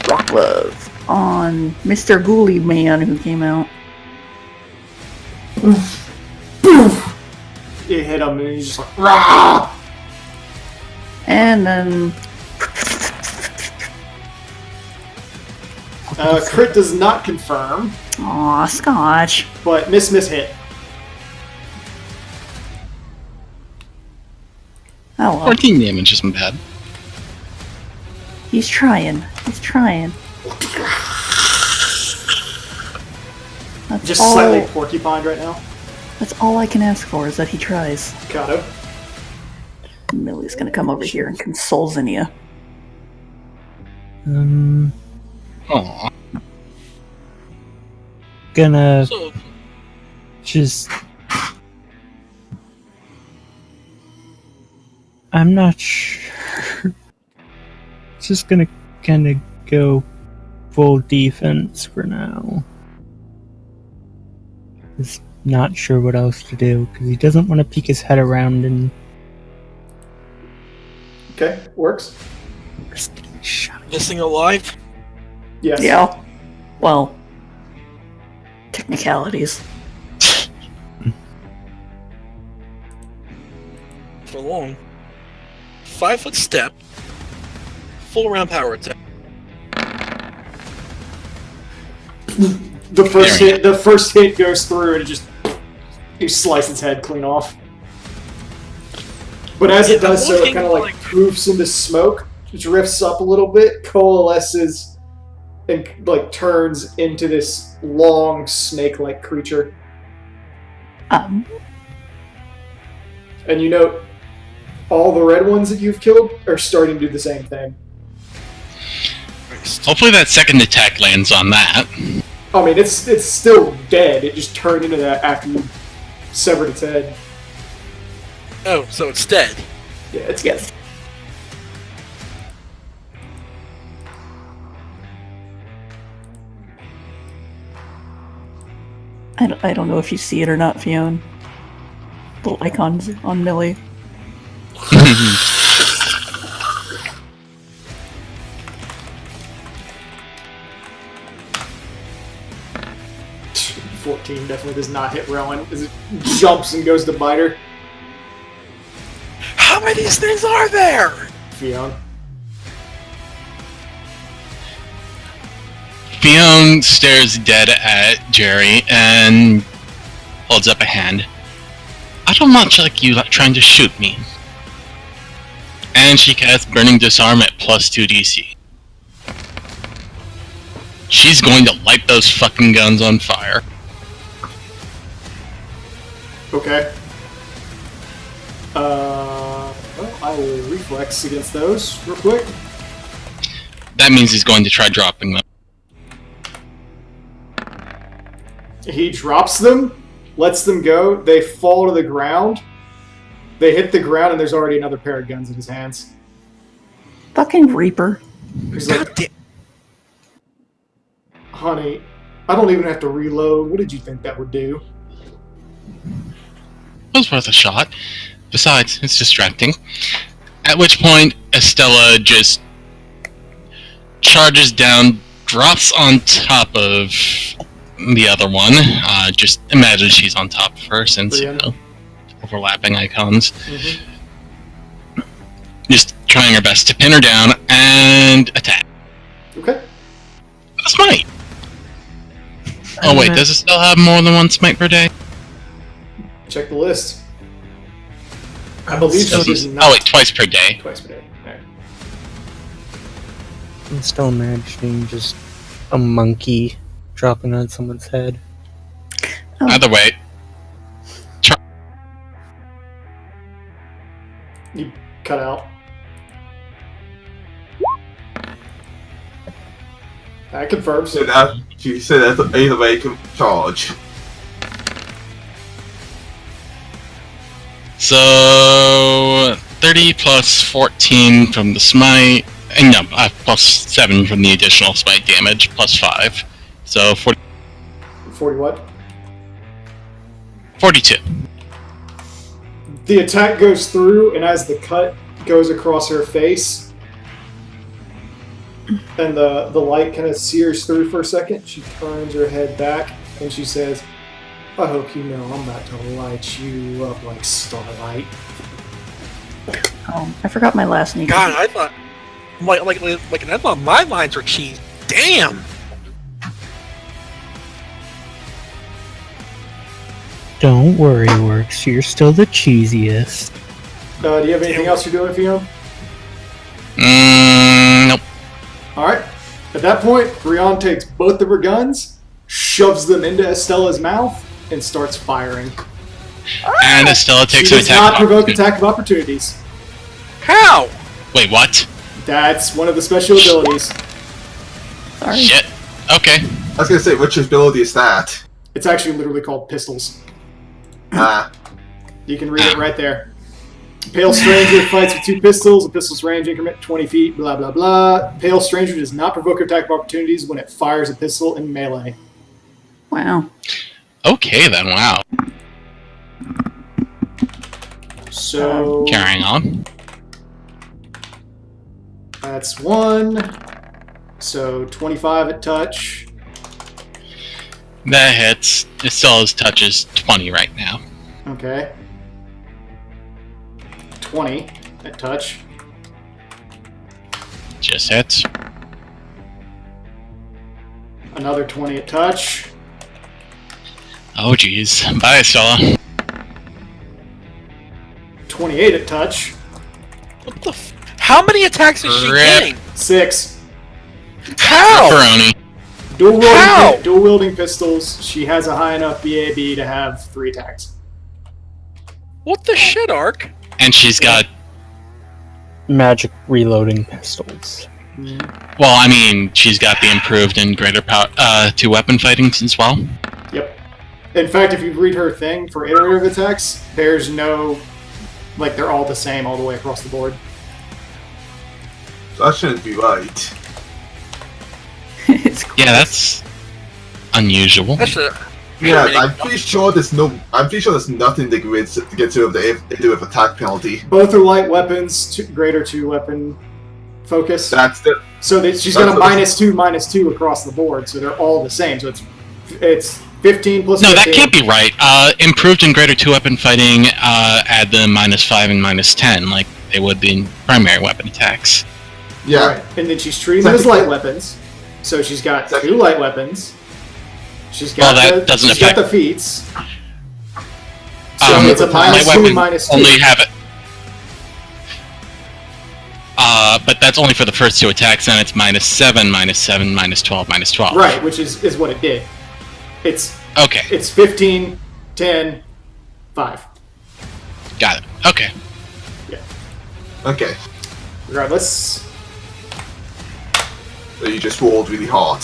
Rock Love on Mr. Ghoulie Man who came out. You hit him and he's just like, rah! And then Crit does not confirm, aw, Scotch. but miss hit. Oh well. 14 damage isn't bad. He's trying. He's trying. That's Just all, slightly porcupined right now. that's all I can ask for is that he tries. Kato. Millie's gonna come over here and console Zinnia. Aww. gonna So, just... I'm not sure. Just gonna kinda go full defense for now. Just not sure what else to do, because he doesn't want to peek his head around and Okay, works. risk getting shot. this thing alive? Yes. Yeah. Well, technicalities. For long. 5-foot step. Full round power attack. The first hit goes through and it just you slice its head clean off. But as it does so, it kind of like poofs into smoke, drifts up a little bit, coalesces, and like turns into this long snake-like creature. Um, And you note all the red ones that you've killed are starting to do the same thing. Hopefully that second attack lands on that. I mean, it's still dead. It just turned into that after you severed its head. Oh, so it's dead. Yeah, it's dead. I don't know if you see it or not, Fiona. Little icons on Millie. 14 definitely does not hit Rowan as it jumps and goes to bite her. How many of these things are there? Fiona. Fiona stares dead at Jerry and holds up a hand. I don't much like you trying to shoot me. And she casts Burning Disarm at +2 DC. She's going to light those fucking guns on fire. Okay. Well, I will reflex against those real quick. that means he's going to try dropping them. He drops them, lets them go. They fall to the ground. They hit the ground, and there's already another pair of guns in his hands. Fucking Reaper. He's like, honey, I don't even have to reload. What did you think that would do? It was worth a shot. Besides, it's distracting. At which point, Estella just charges down, drops on top of the other one. Just imagine she's on top of her, since, you know, overlapping icons. Mm-hmm. Just trying her best to pin her down and attack. Okay. A smite! Oh wait, does it still have more than one smite per day? Check the list. I believe she does not. Oh wait, twice per day. Twice per day. Alright. I'm still imagining just a monkey dropping on someone's head. Oh. Either way, You cut out. That confirms. She said that either way can charge. so 30 plus 14 from the smite, and no, plus 7 from the additional smite damage, plus 5. So 40, 40 what? 42. The attack goes through, and as the cut goes across her face, and the light kind of sears through for a second, she turns her head back, and she says, I hope you know I'm about to light you up like starlight. Oh, I forgot my last name. God, I thought, I thought my lines were cheese. Damn. Don't worry, Works. You're still the cheesiest. Do you have anything else you're doing, Fiona? Nope. Alright. At that point, Brian takes both of her guns, shoves them into Estella's mouth, and starts firing. And Estella She takes an does attack. not of provoke opportunity. attack of opportunities. How? Wait, what? That's one of the special abilities. Sorry. Shit. Okay. I was gonna say, which ability is that? It's actually literally called pistols. Ah, You can read it right there. Pale Stranger fights with 2 pistols. A pistol's range increment 20 feet, blah, blah, blah. Pale Stranger does not provoke attack of opportunities when it fires a pistol in melee. Wow. Okay then, wow. So Carrying on. that's 1. So 25 at touch. That hits. Estella's touch is 20 right now. Okay. 20 at touch. Just hits. Another 20 at touch. Oh jeez. Bye, Estella. 28 at touch. What the How many attacks is she Rip. getting? 6. How? Pepperoni. How? Dual wielding pistols. She has a high enough BAB to have 3 attacks. What the shit, Ark? And she's got, Magic reloading pistols. well, I mean, she's got the improved and greater power, 2 weapon fighting as well. Yep. In fact, if you read her thing for iterative attacks, there's no, like, they're all the same all the way across the board. that shouldn't be right. It's cool. Yeah, that's unusual. That's a. Yeah, I'm pretty sure there's nothing they can get rid of if they do with attack penalty. Both are light weapons, greater 2 weapon focus. That's the So she's got a -2 across the board, so they're all the same. So it's 15 plus No, 15. that can't be right. Improved and greater 2 weapon fighting add the -5 and -10 like they would in primary weapon attacks. yeah. Right. And then she's treating them as light weapons. So she's got 2 light weapons. She's got Well, that doesn't she's got affect- the feats. So it's a light -2, weapon -2. only have it. But that's only for the first 2 attacks, and it's -7, -7, -12, -12. Right, which is what it did. It's Okay, 15, 10, 5. got it. Okay. Okay. Regardless. So you just rolled really hard.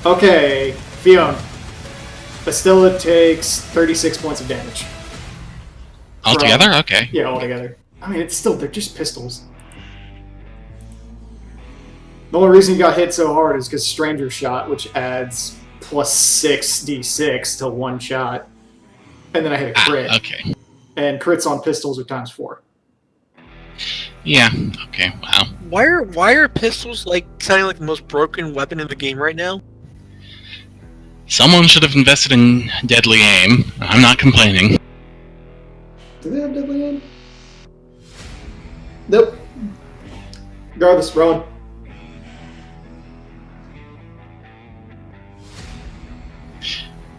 Okay, Fiona. Estella takes 36 points of damage. Altogether? Okay. Yeah, altogether. I mean, they're just pistols. The only reason you got hit so hard is because Stranger Shot, which adds plus 6d6 to one shot. And then I hit a crit. Okay. And crits on pistols are times 4. Yeah. Okay. Wow. Why are pistols sounding like the most broken weapon in the game right now? Someone should have invested in deadly aim. I'm not complaining. Do they have deadly aim? Nope. Regardless, Rowan.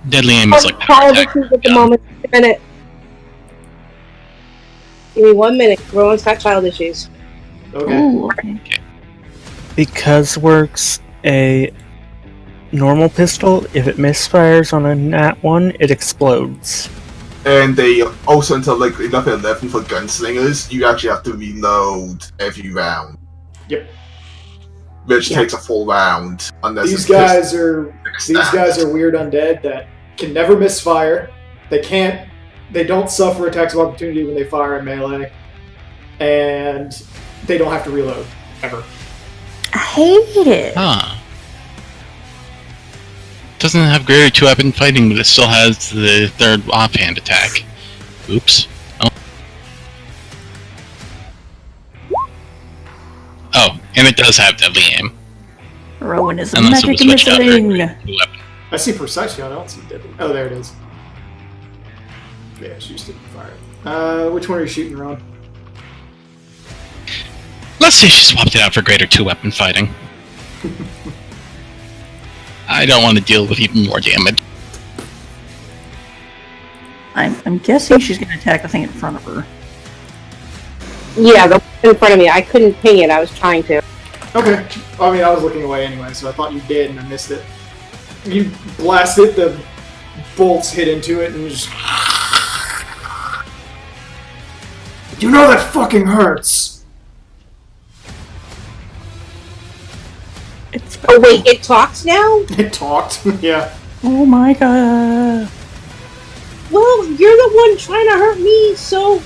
Deadly aim is like Child attack. issues at the moment. Just a minute. Give me 1 minute. Rowan's got child issues. Okay. Ooh, okay. Because works a normal pistol, if it misfires on a nat 1, it explodes. And they also, until like level 11 for gunslingers, you actually have to reload every round. Yep. Which takes a full round. Unless These it's guys are just weird undead that can never misfire. They don't suffer attacks of opportunity when they fire in melee. And they don't have to reload, ever. I hate it. Huh. Doesn't have greater two-weapon fighting, but it still has the third offhand attack. Oops. Oh, and it does have deadly aim. Rowan is a Unless it magic was switched out for missing. two-weapon. I see Precise, I don't see deadly. Oh, there it is. Yeah, she just didn't fire. Which one are you shooting, Ron? Let's say she swapped it out for greater two-weapon fighting. I don't want to deal with even more damage. I'm guessing she's going to attack the thing in front of her. Yeah, the one in front of me. I couldn't ping it. I was trying to. Okay. I mean, I was looking away anyway, so I thought you did, and I missed it. You blast it, the bolts hit into it, and just... You know that fucking hurts! It's Oh wait, it talks now? It talked, yeah. oh my god. Well, you're the one trying to hurt me, so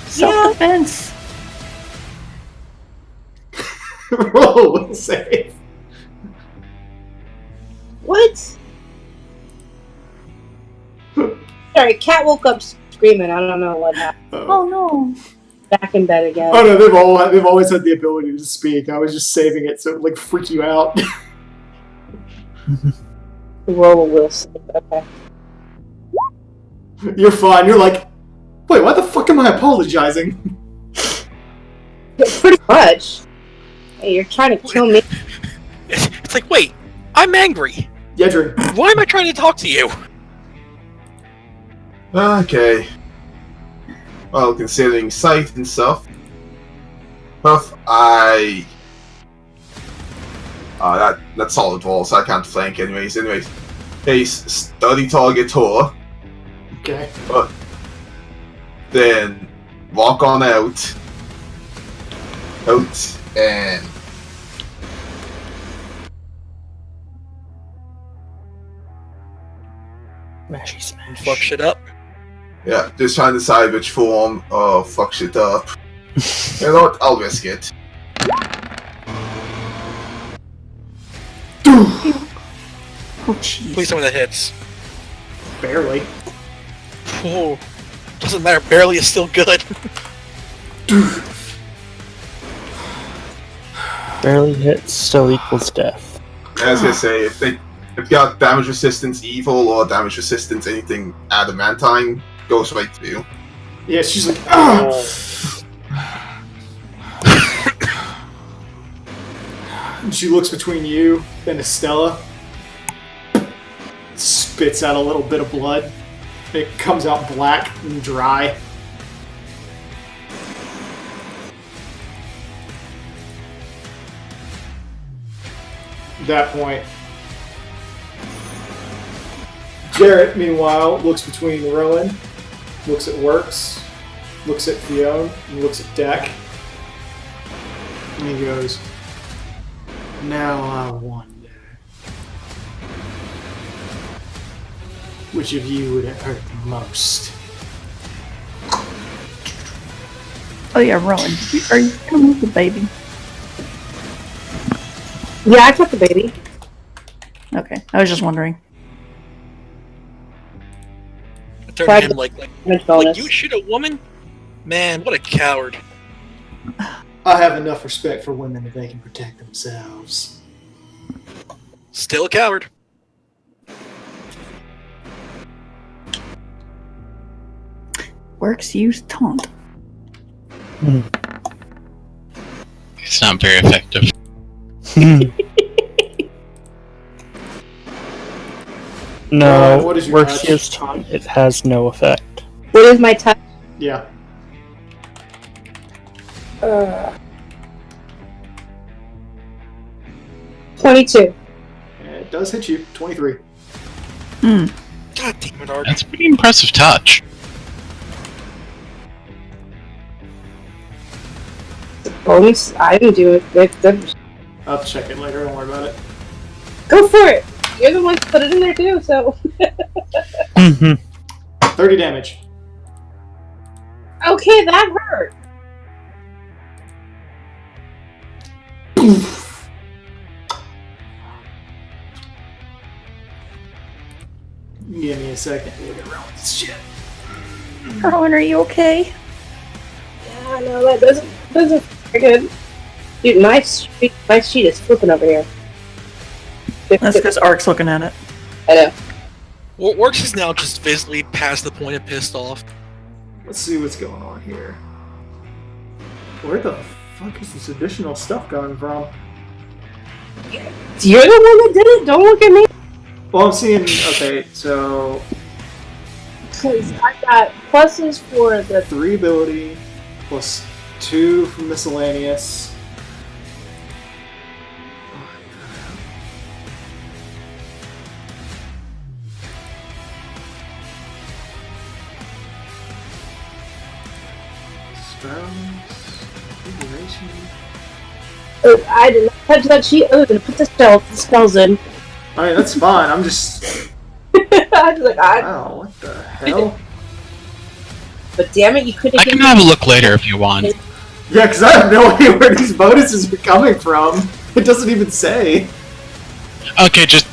Self-defense. Roll will save. what? Sorry, Cat woke up screaming. I don't know what happened. Oh no. Back in bed again. Oh no, they've always had the ability to speak. I was just saving it so it would, like, freak you out. Roll will save. Okay. You're fine. You're like, wait, why the fuck am I apologizing? Pretty much. Hey, you're trying to kill me. It's like, wait, I'm angry. Yedrin. Why am I trying to talk to you? Okay. Well, considering sight and stuff, Puff, that's solid wall, so I can't flank anyways. Hey, study target Tor, Okay. then walk on out, and Mashy smash. Fuck shit up. yeah, just trying to decide which form fuck shit up. You know what? I'll risk it. Oh jeez. Please tell me that hits. Barely. Oh, doesn't matter. Barely is still good. Barely hits still equals death. I was gonna say, if you got damage resistance evil or damage resistance anything adamantine, goes right through. Yeah, she's like, ah! And she looks between you and Estella. Spits out a little bit of blood. It comes out black and dry. At that point, Jarrett, meanwhile, looks between Rowan, looks at Works, looks at Fiona, and looks at Deck. And he goes, Now I wonder, which of you would it hurt the most? Oh yeah, Rowan. Are you gonna move the baby? Yeah, I took the baby. Okay, I was just wondering. I turned to him like Bonus. you shoot a woman? Man, what a coward. I have enough respect for women that they can protect themselves. Still a coward. Works use taunt. It's not very effective. No, what is your works touch? use taunt. It has no effect. What is my touch? Yeah. 22. It does hit you. 23. God damn it, Ark. That's a pretty impressive touch. Bonus? I didn't do it. I'll check it later. Don't worry about it. Go for it! You're the one who put it in there too, so. 30 damage. Okay, that hurt. Give me a second. We'll get around with this shit. Rowan, are you okay? Yeah, no, that doesn't very good. Dude, my sheet is flipping over here. That's because Ark's looking at it. I know. What works is now just visibly past the point of pissed off. Let's see what's going on here. Where the fuck is this additional stuff coming from? You're the one that did it. Don't look at me. Well, I'm seeing. Okay, so Because I got pluses for the 3 ability plus 2 from miscellaneous. Oh, I did not touch that sheet other than put the spells in. I mean, that's fine. I'm just. I was like, Wow, what the hell? But damn it, you couldn't I give can me. have a look later if you want. Yeah, because I have no idea where these bonuses are coming from. It doesn't even say. Okay, just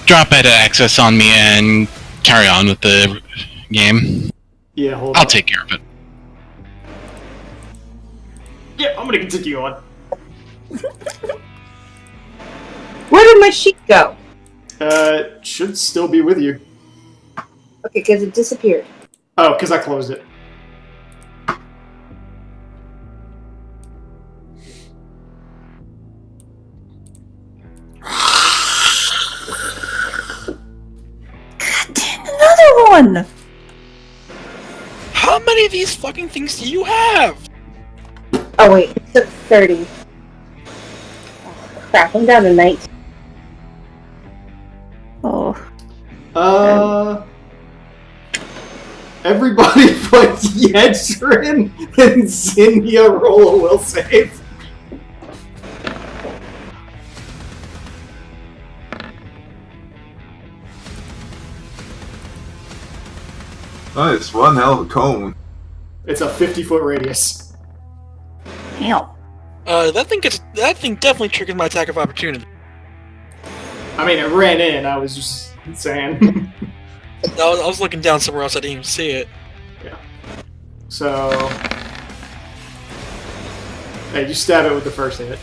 drop beta access on me and carry on with the game. Yeah, hold I'll on. take care of it. Yeah, I'm gonna continue on. Where did my sheet go? Should still be with you. Okay, because it disappeared. Oh, because I closed it. Another one! How many of these fucking things do you have? Oh wait, it took 30. Oh, crap, I'm down to 19. Oh. Everybody but Yedrin and Zinnia roll a will save. Nice, one hell of a cone. It's a 50-foot radius. Damn. That thing definitely triggered my attack of opportunity. I mean, it ran in. I was just saying. I was looking down somewhere else. I didn't even see it. So, hey, you stab it with the first hit.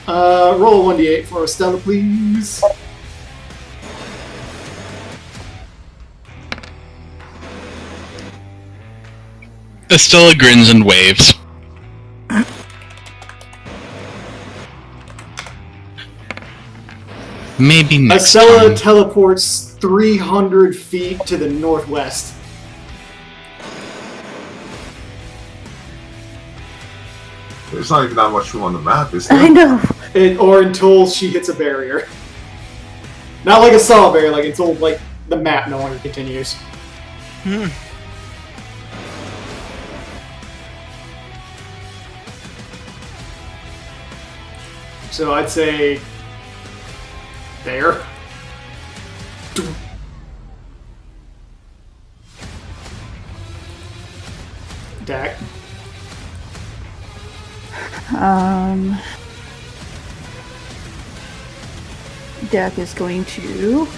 Roll a 1d8 for Estella, please. Estella grins and waves. Maybe next Estella time. teleports 300 feet to the northwest. There's not even that much room on the map, is there? I know. Or until she hits a barrier. Not like a solid barrier, like until like the map no longer continues. So I'd say there. Dak. Dak is going to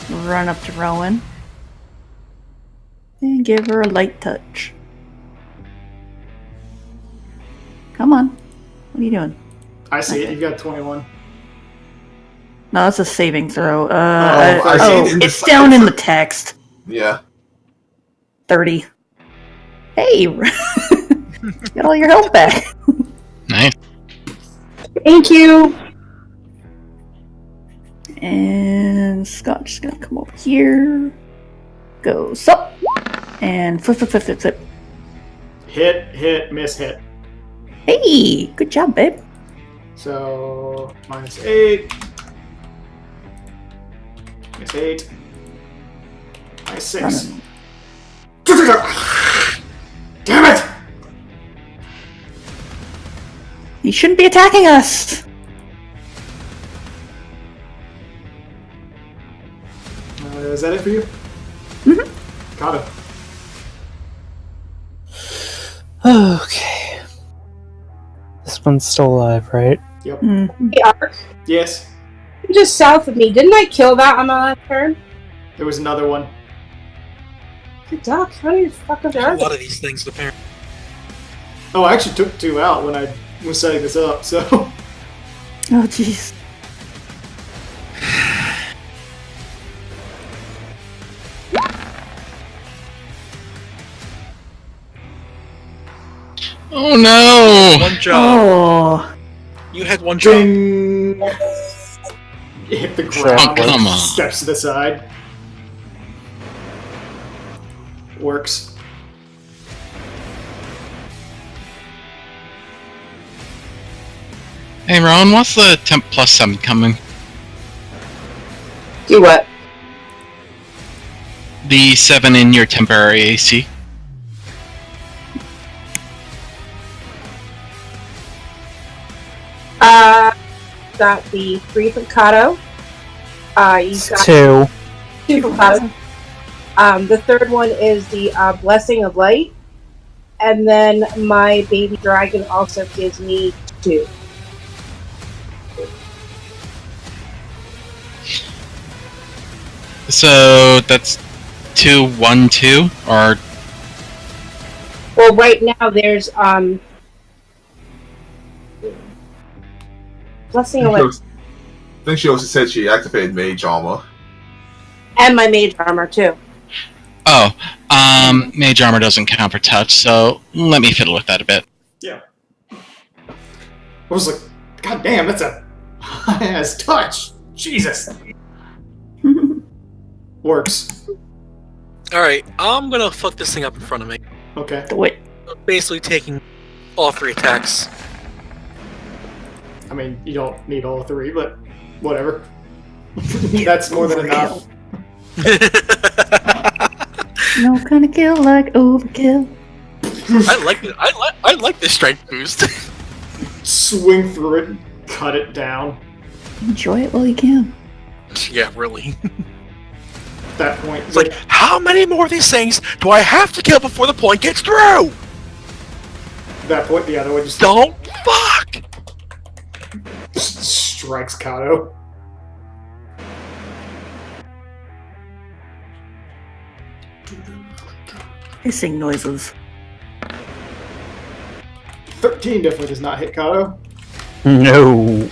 run up to Rowan and give her a light touch. Come on. What are you doing? I see it. You got 21. No, that's a saving throw. I see it in the It's down in the text. Yeah. 30. Hey! Get all your health back. Nice. Thank you. And Scott's just gonna come over here. Go sup. And flip. Hit, miss, hit. Hey! Good job, babe. So, -8. Miss 8. -6. Running. Damn it! You shouldn't be attacking us! Is that it for you? Mm-hmm. Got it. Okay. This one's still alive, right? Yep. Mm. Hey, Ark. Yes. You're just south of me. Didn't I kill that on my last turn? There was another one. Good duck. How do you fuck up A there? lot of these things, apparently. Oh, I actually took 2 out when I was setting this up, so. Oh, jeez. Oh no! One job. Oh. You had one job. Ding! Hit the ground. Oh, come on. Steps to the side. Works. Hey Rowan, what's the temp +7 coming? Do what? The 7 in your temporary AC. Got the 3 Picado. You It's got 2. 2 Picado. The third one is the Blessing of Light. And then my baby dragon also gives me 2. So that's 2, 1, 2, or Well, right now there's Blessing of Light I think she also said she activated Mage Armor. and my mage armor too. Mage armor doesn't count for touch, so let me fiddle with that a bit. Yeah. I was like, God damn, that's a high-ass touch. Jesus. Works. Alright, I'm gonna fuck this thing up in front of me. Okay. Wait. Basically taking all 3 attacks. I mean, you don't need all 3, but whatever. That's more than enough. No kind of kill like overkill. I like this strength boost. Swing through it, and cut it down. Enjoy it while you can. Yeah, really. At that point, It's like, how many more of these things do I have to kill before the point gets through? at that point, the other one just Don't fuck! strikes Kato. Hissing noises. 13 definitely does not hit Kato. No.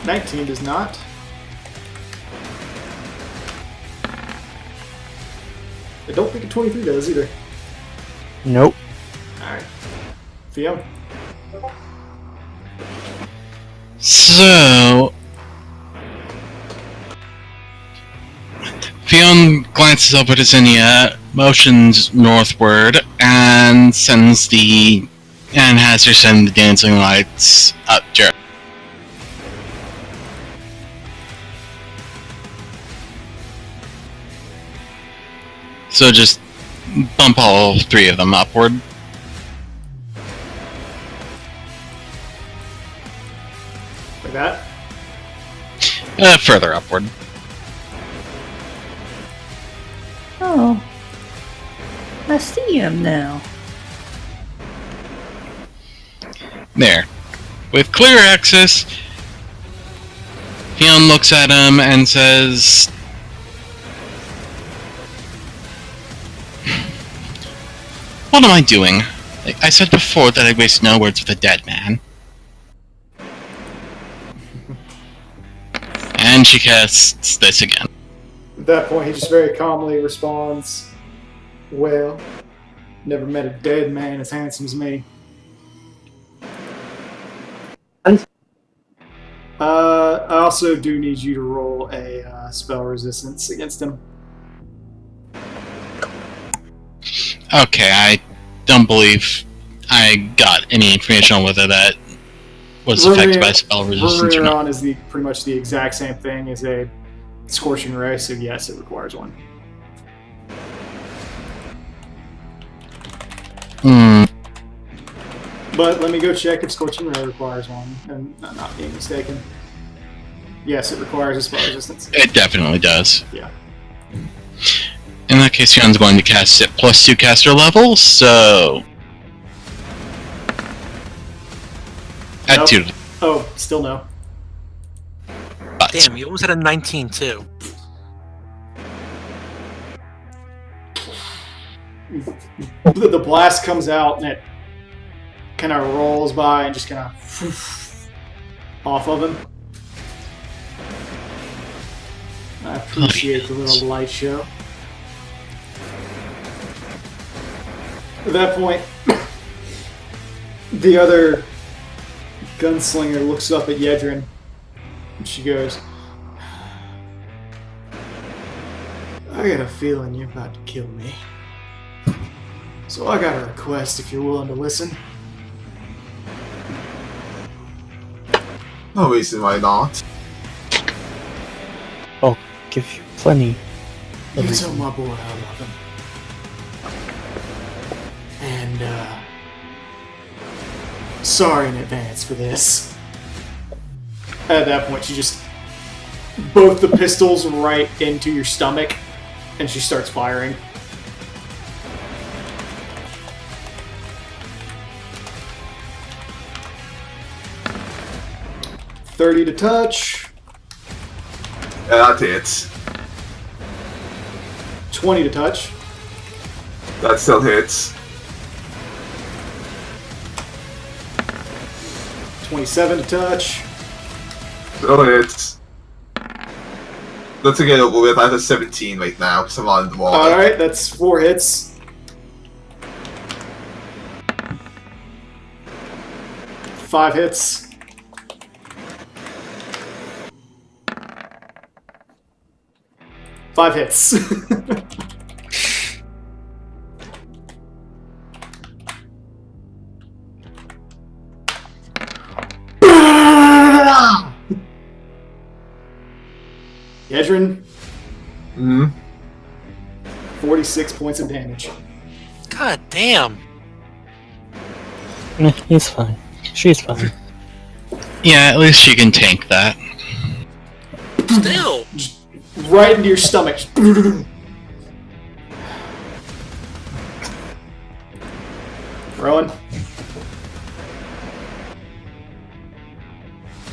19 does not. I don't think a 23 does either. Nope. Alright. Fiona. So, Fionn glances up at Zinnia, motions northward, and has her send the dancing lights up Jared. So just bump all 3 of them upward. Further upward. Oh. I see him now. There. With clear access, Fionn looks at him and says, "What am I doing? I said before that I waste no words with a dead man." And she casts this again. At that point, he just very calmly responds, "Well, never met a dead man as handsome as me." I also do need you to roll a spell resistance against him. Okay, I don't believe I got any information on whether that was affected by spell resistance or not. Vermirion is pretty much the exact same thing as a Scorching Ray, so yes, it requires one. But let me go check if Scorching Ray requires one, and I'm not being mistaken. Yes, it requires a spell resistance. It definitely does. Yeah. In that case, Fion's going to cast it +2 caster level, so... Add Nope. 2. Oh, still no. But Damn, you almost had a 19 too. The blast comes out and it kind of rolls by and just kind of off of him. I appreciate the little light show. At that point, the other gunslinger looks up at Yedrin and she goes, "I got a feeling you're about to kill me. So I got a request if you're willing to listen." No reason why not. I'll give you plenty. You tell my boy I love him. And, sorry in advance for this. At that point, she just... both the pistols right into your stomach, and she starts firing. .30 to touch. Yeah, that hits. 20 to touch. That still hits. 27 to touch. Still hits. Let's get over with. I have a 17 right now because I'm on the wall. Alright, that's 4 hits. 5 hits. 5 hits. Yedrin, 46 points of damage. God damn. He's fine. She's fine. yeah, at least she can tank that. Still. Right into your stomach. Rowan?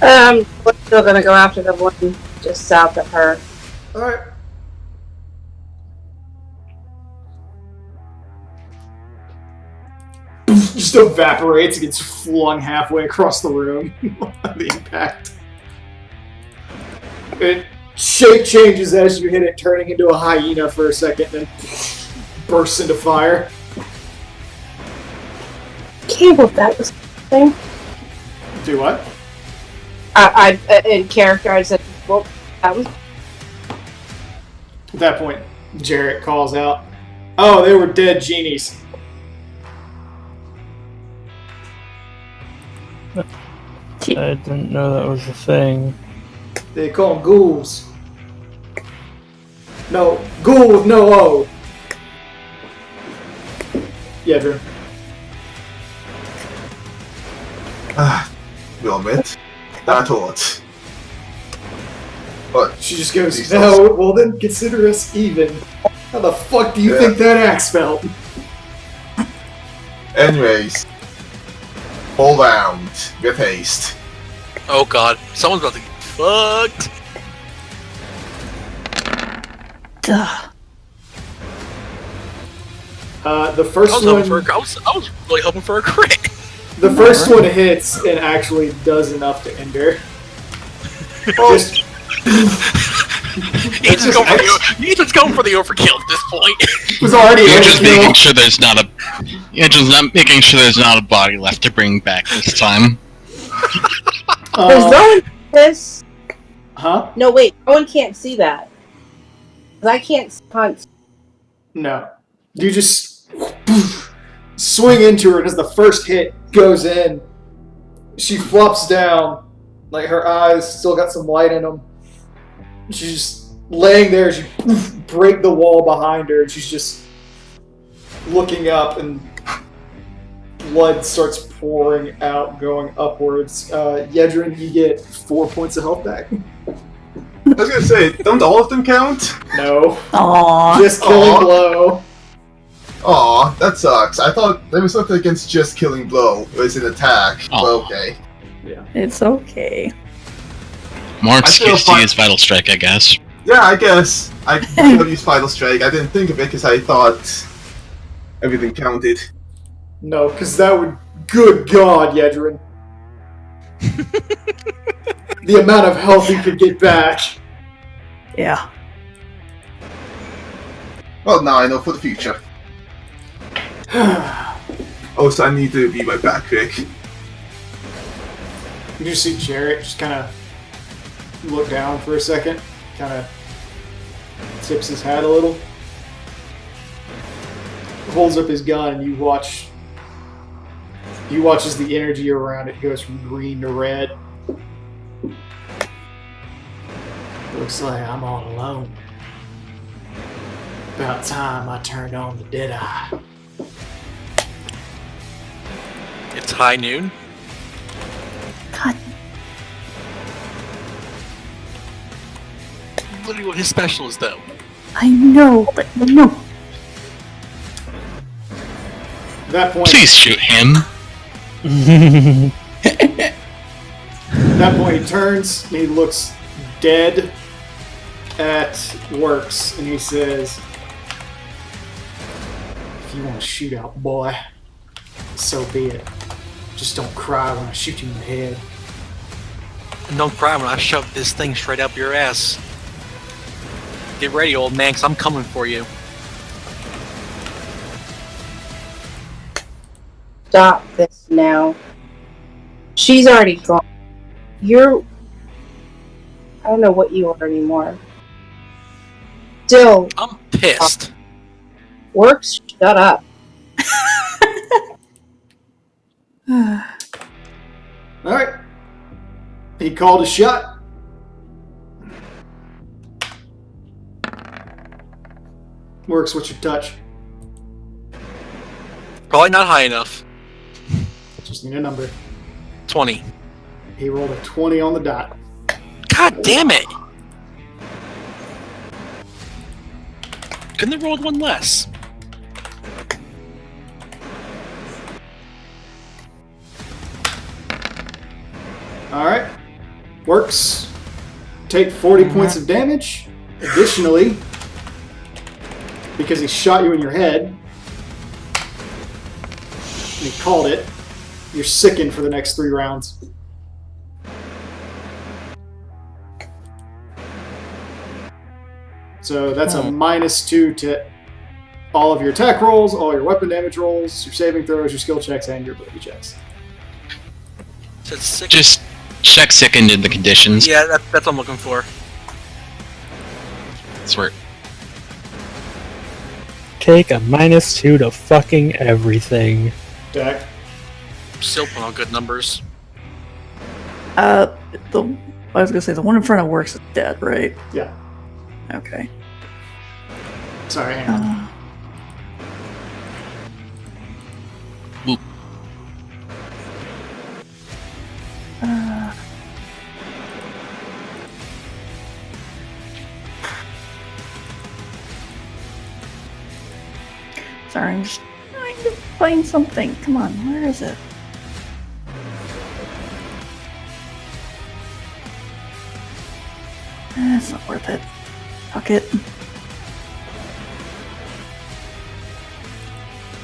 We're still gonna go after the one just south of her. Alright. Just evaporates and gets flung halfway across the room. The impact. It shape changes as you hit it, turning into a hyena for a second, then bursts into fire. Can't believe that was thing. Do what? I in character I said, well, that was At that point, Jarrett calls out, "Oh, they were dead genies." I didn't know that was a thing. They call them ghouls. No, ghoul with no O. Yeah, Drew. We'll admit. That hurt. But She just goes, These no, well then consider us even. How the fuck do you Yeah. think that axe felt? anyways, whole round with haste. Oh god, someone's about to get fucked. Duh. The first I was, one, hoping for I was really hoping for a crit. the first one hits and actually does enough to end her. Just, He's just going for the overkill at this point. was already You're just making overkill. sure there's not a. You're just not making sure there's not a body left to bring back this time. There's no one this. Huh? No, wait. No one can't see that. 'Cause I can't hunt. No. You just swing into her, and as the first hit goes in, she flops down. Like, her eyes still got some light in them. She's just laying there as you break the wall behind her, and she's just looking up, and blood starts pouring out, going upwards. Yedrin, you get 4 points of health back. I was gonna say, don't all of them count? No. Aww. Just killing Aw. blow. Aw, that sucks. I thought there was something against just killing blow. It was an attack. Aw. But okay. It's okay. More I feel excuse to fine. use Vital Strike, I guess. Yeah, I guess. I could have used Final Strike. I didn't think of it because I thought everything counted. No, because that would... Good God, Yedrin. The amount of health you could get back. Yeah. Well, now I know for the future. Oh, so I need to be my back quick. You just see Jarrett just kind of look down for a second, kind of tips his hat a little, holds up his gun, and you watch as the energy around it goes from green to red. Looks like I'm all alone. About time I turned on the Deadeye. It's high noon. God. Literally what his special is, though. I know, but no. At that point, Please shoot him. he turns and he looks dead at Works, and he says, "If you want to shoot out, boy, so be it. Just don't cry when I shoot you in the head." And don't cry when I shove this thing straight up your ass. Get ready, old man, 'cause I'm coming for you. Stop this now. She's already gone. You're... I don't know what you are anymore. Still, I'm pissed. Works, shut up. Alright. He called a shot. Works, what's your touch? Probably not high enough. Just need a number. 20. He rolled a 20 on the dot. God damn it! Couldn't have rolled one less. Alright. Works. Take 40 points of damage. Additionally, because he shot you in your head, and he called it, you're sickened for the next 3 rounds. So that's a -2 to all of your attack rolls, all your weapon damage rolls, your saving throws, your skill checks, and your ability checks. So it's sick. Just check sickened in the conditions. Yeah, that's what I'm looking for. Swear. Take a -2 to fucking everything. Dak. Still putting on good numbers. I was gonna say the one in front of Works is dead, right? Yeah. Okay. Sorry, hang on. Sorry, I'm just trying to find something. Come on, where is it? It's not worth it. Fuck it.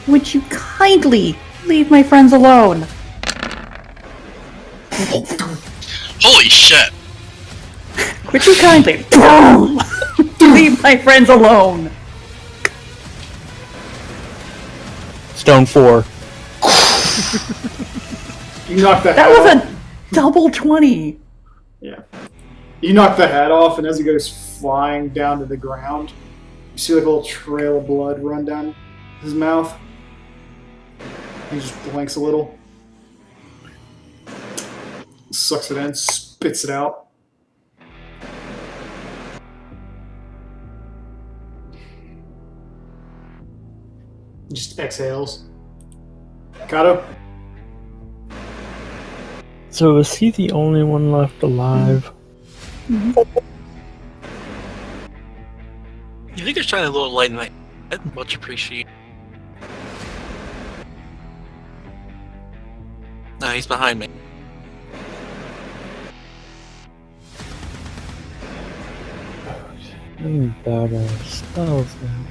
Would you kindly leave my friends alone? Holy shit! Would you kindly leave my friends alone? Stone 4. You knock the That hat was off. a double 20. Yeah. You knock the hat off, and as it goes flying down to the ground, you see like a little trail of blood run down his mouth. He just blinks a little. Sucks it in, spits it out. Just exhales. Kato? So is he the only one left alive? You think it's shining a little light in my head? Much appreciated. Nah, he's behind me. About our spells now.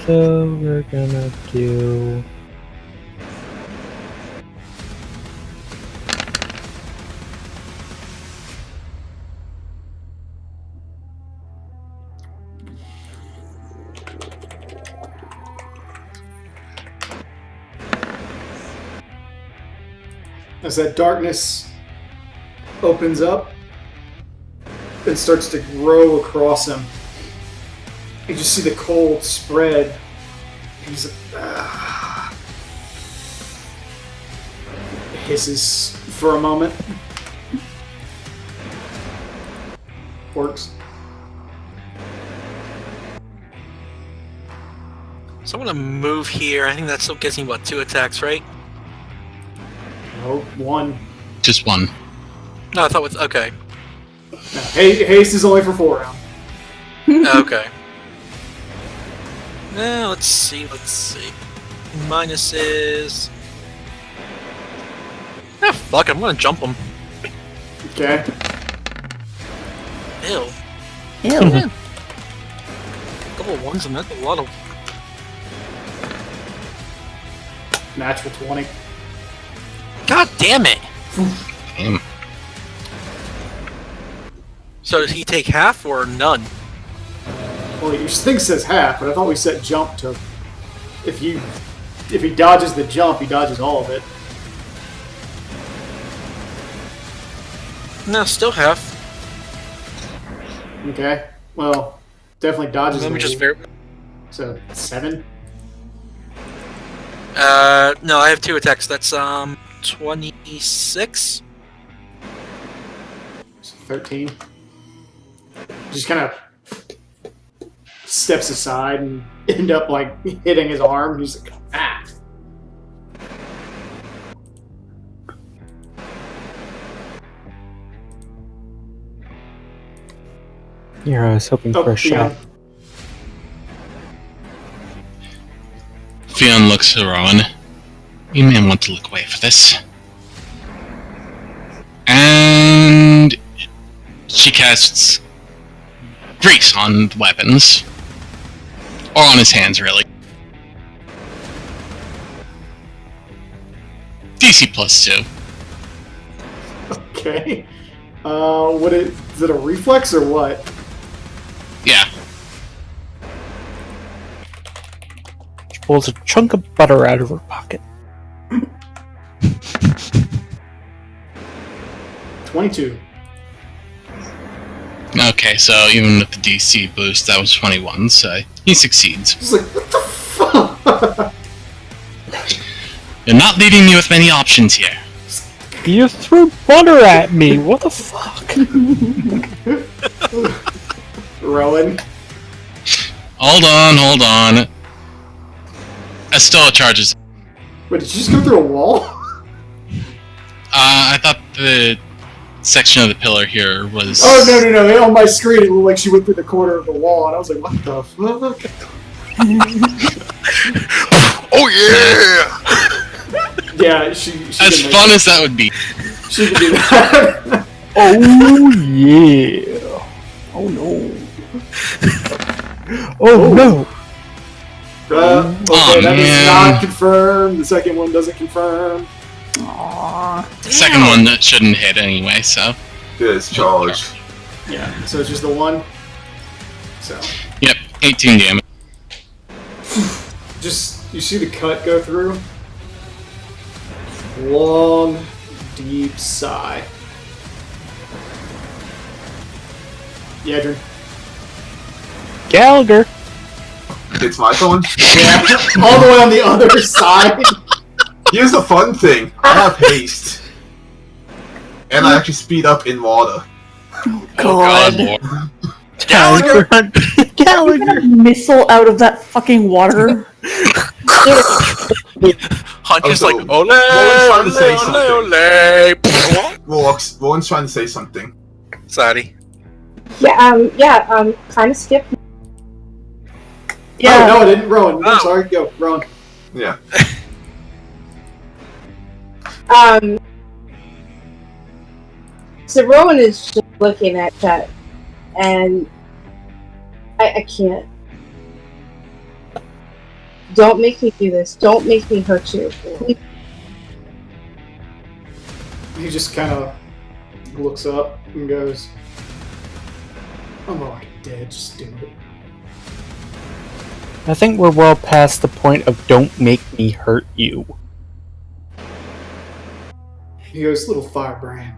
So we're gonna do... As that darkness opens up, it starts to grow across him. You just see the cold spread. He's hisses for a moment. Works. So I'm gonna move here. I think that still gives me, what, 2 attacks, right? Oh, one. Just one. No, I thought with... Okay. No, haste is only for 4 rounds. Okay. Let's see. Minuses... Ah, fuck it, I'm gonna jump him. Okay. Ew. Ew. Man. Couple of ones and that's a lot of... Natural 20. God damn it! Damn. So does he take half or none? Well, your thing says half, but I thought we set jump to... If he dodges the jump, he dodges all of it. No, still half. Okay. Well, definitely dodges Let me the just lead. ver- So, 7? No, I have 2 attacks. That's, 26? 13. Just kind of steps aside and end up, like, hitting his arm. He's like, ah! Yeah, I was hoping for a shot. Fionn looks at Rowan. You may want to look away for this. And she casts grease on the weapons. Or on his hands, really. DC +2. Okay. Is it a reflex or what? Yeah. She pulls a chunk of butter out of her pocket. 22. Okay, so even with the DC boost, that was 21, so he succeeds. Just like, what the fuck? You're not leaving me with many options here. You threw butter at me! What the fuck? Rowan. Hold on. Estella charges. Wait, did you just go through a wall? I thought the section of the pillar here was... Oh, no. On my screen, it looked like she went through the corner of the wall, and I was like, what the fuck? Oh yeah! Yeah, she As can make fun it. as that would be. She can do that. Oh yeah. Oh no. Oh no. Okay, that is man. not confirmed. The second one doesn't confirm. Aww. The second one that shouldn't hit anyway, so. This charge. Yeah, so it's just the one. So, Yep, 18 damage. just, you see the cut go through? Long, deep sigh. Yadrin. Gallagher. It's my phone. Yeah, all the way on the other side. Here's the fun thing. I have haste. And I actually speed up in water. Oh god, Lord. Gallagher! Gallagher. Missile out of that fucking water. Hunt is Also, like, ole, Rowan's trying to say ole, something. ole. Rowan's trying to say something. Sorry. Kind of skip. Yeah. Oh, no, I didn't. Rowan. I'm Oh. sorry. Go, Rowan. Yeah. So Rowan is just looking at Chet, and I can't. Don't make me do this. Don't make me hurt you. He just kind of looks up and goes, I'm already dead. Just do it. I think we're well past the point of don't make me hurt you. He goes, little firebrand.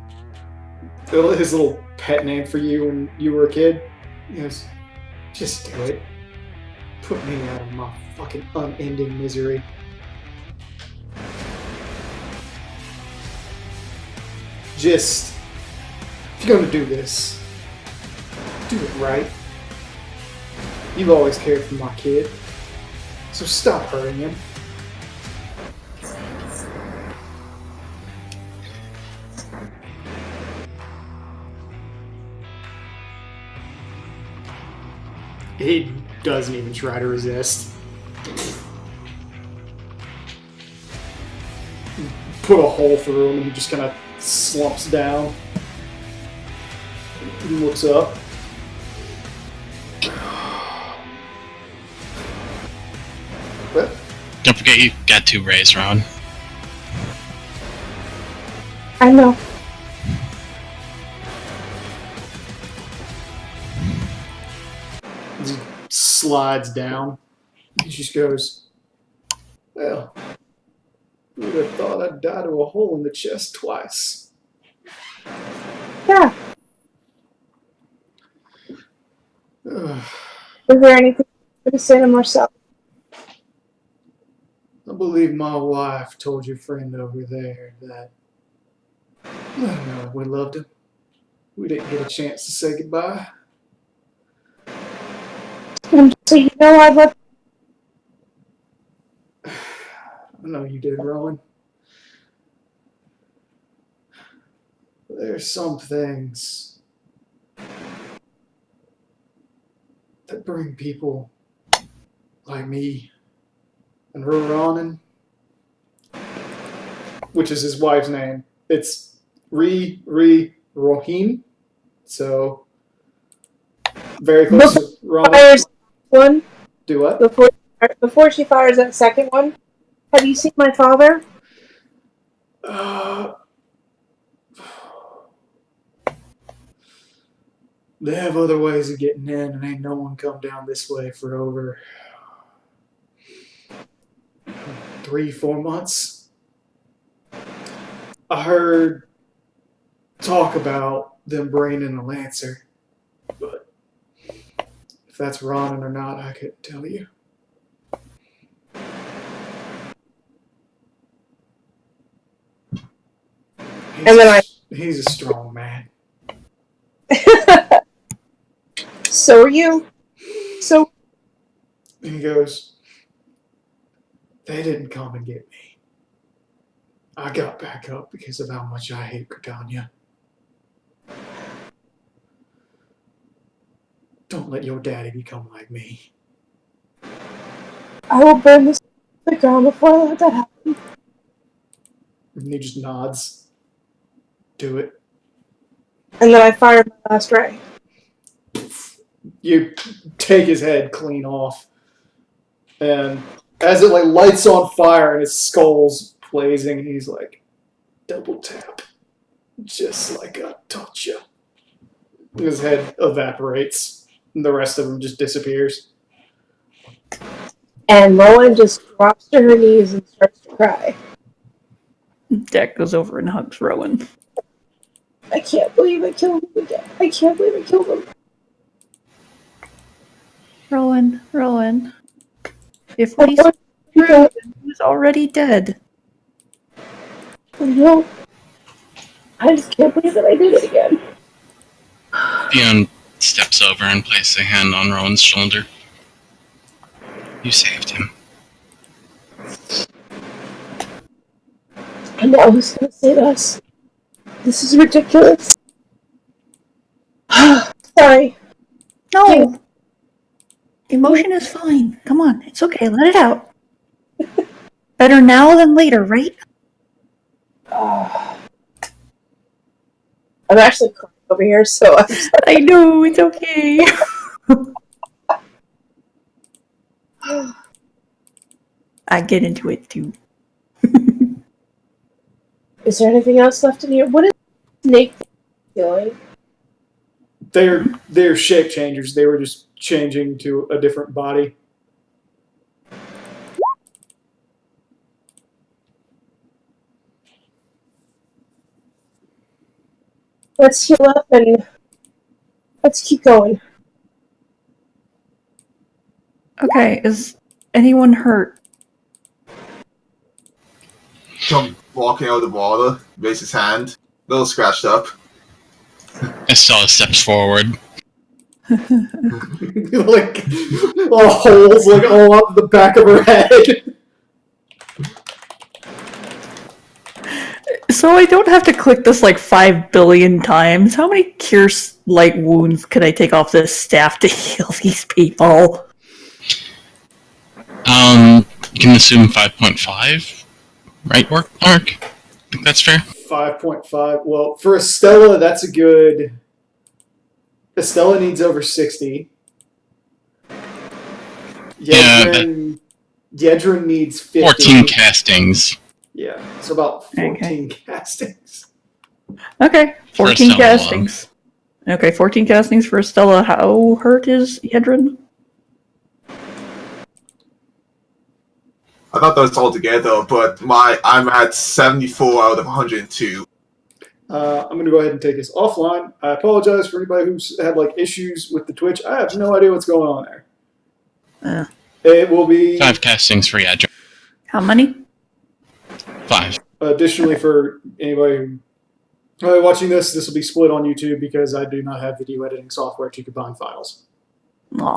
His little pet name for you when you were a kid. He goes, just do it. Put me out of my fucking unending misery. Just, if you're gonna do this, do it right. You've always cared for my kid, so stop hurting him. He doesn't even try to resist. Put a hole through him and he just kind of slumps down. He looks up. What? Don't forget you got 2 rays, Ron. I know. He slides down. He just goes, well, who would have thought I'd die to a hole in the chest twice? Yeah. Ugh. Is there anything you could say to Marcel? I believe my wife told your friend over there that, I don't know, we loved him. We didn't get a chance to say goodbye. So you know I love. I know you did, Rowan. There's some things that bring people like me and Roranin, which is his wife's name. It's Rohim. So very close to Ronan. Fires one Do what? before she fires that second one. Have you seen my father? They have other ways of getting in, and ain't no one come down this way for over 3-4 months. I heard talk about them bringing a Lancer, but if that's Ronan or not, I couldn't tell you. He's a strong man. So are you. So He goes, they didn't come and get me. I got back up because of how much I hate Gridania. Don't let your daddy become like me. I will burn this to the ground before I let that happen. And he just nods. Do it. And then I fire my last ray. You take his head clean off. And as it like lights on fire and his skull's blazing, he's like, double tap. Just like I taught you. His head evaporates. And the rest of him just disappears. And Rowan just drops to her knees and starts to cry. Jack goes over and hugs Rowan. I can't believe I killed him again. I can't believe I killed him. Rowan. If we screwed him, he was already dead. No. I just can't believe that I did it again. Fionn steps over and places a hand on Rowan's shoulder. You saved him. And now who's gonna save us? This is ridiculous. Sorry. No! Emotion is fine. Come on, it's okay, let it out. Better now than later, right? I'm actually crying over here, so I'm sorry. I know, it's okay. I get into it too. Is there anything else left in here? What is Snake doing? They're shape changers. They were just changing to a different body. Let's heal up and let's keep going. Okay, is anyone hurt? Come walking out of the water, raise his hand, a little scratched up. Estella steps forward. Like holes like all up the back of her head. So I don't have to click this like 5 billion times. How many cure light wounds could I take off this staff to heal these people? You can assume 5.5, right, Mark? I think that's fair. 5.5. Well, for Estella, that's a good. Estella needs over 60. Yedrin needs 50. 14 castings. Yeah, so about 14 castings. Okay, 14 Estella. castings. Okay, 14 castings for Estella. How hurt is Yedrin? I thought that was all together, but I'm at 74 out of 102. I'm going to go ahead and take this offline. I apologize for anybody who's had like issues with the Twitch. I have no idea what's going on there. It will be 5 castings for Yadrin. How many? 5. Additionally, for anybody watching this will be split on YouTube because I do not have video editing software to combine files. Aw.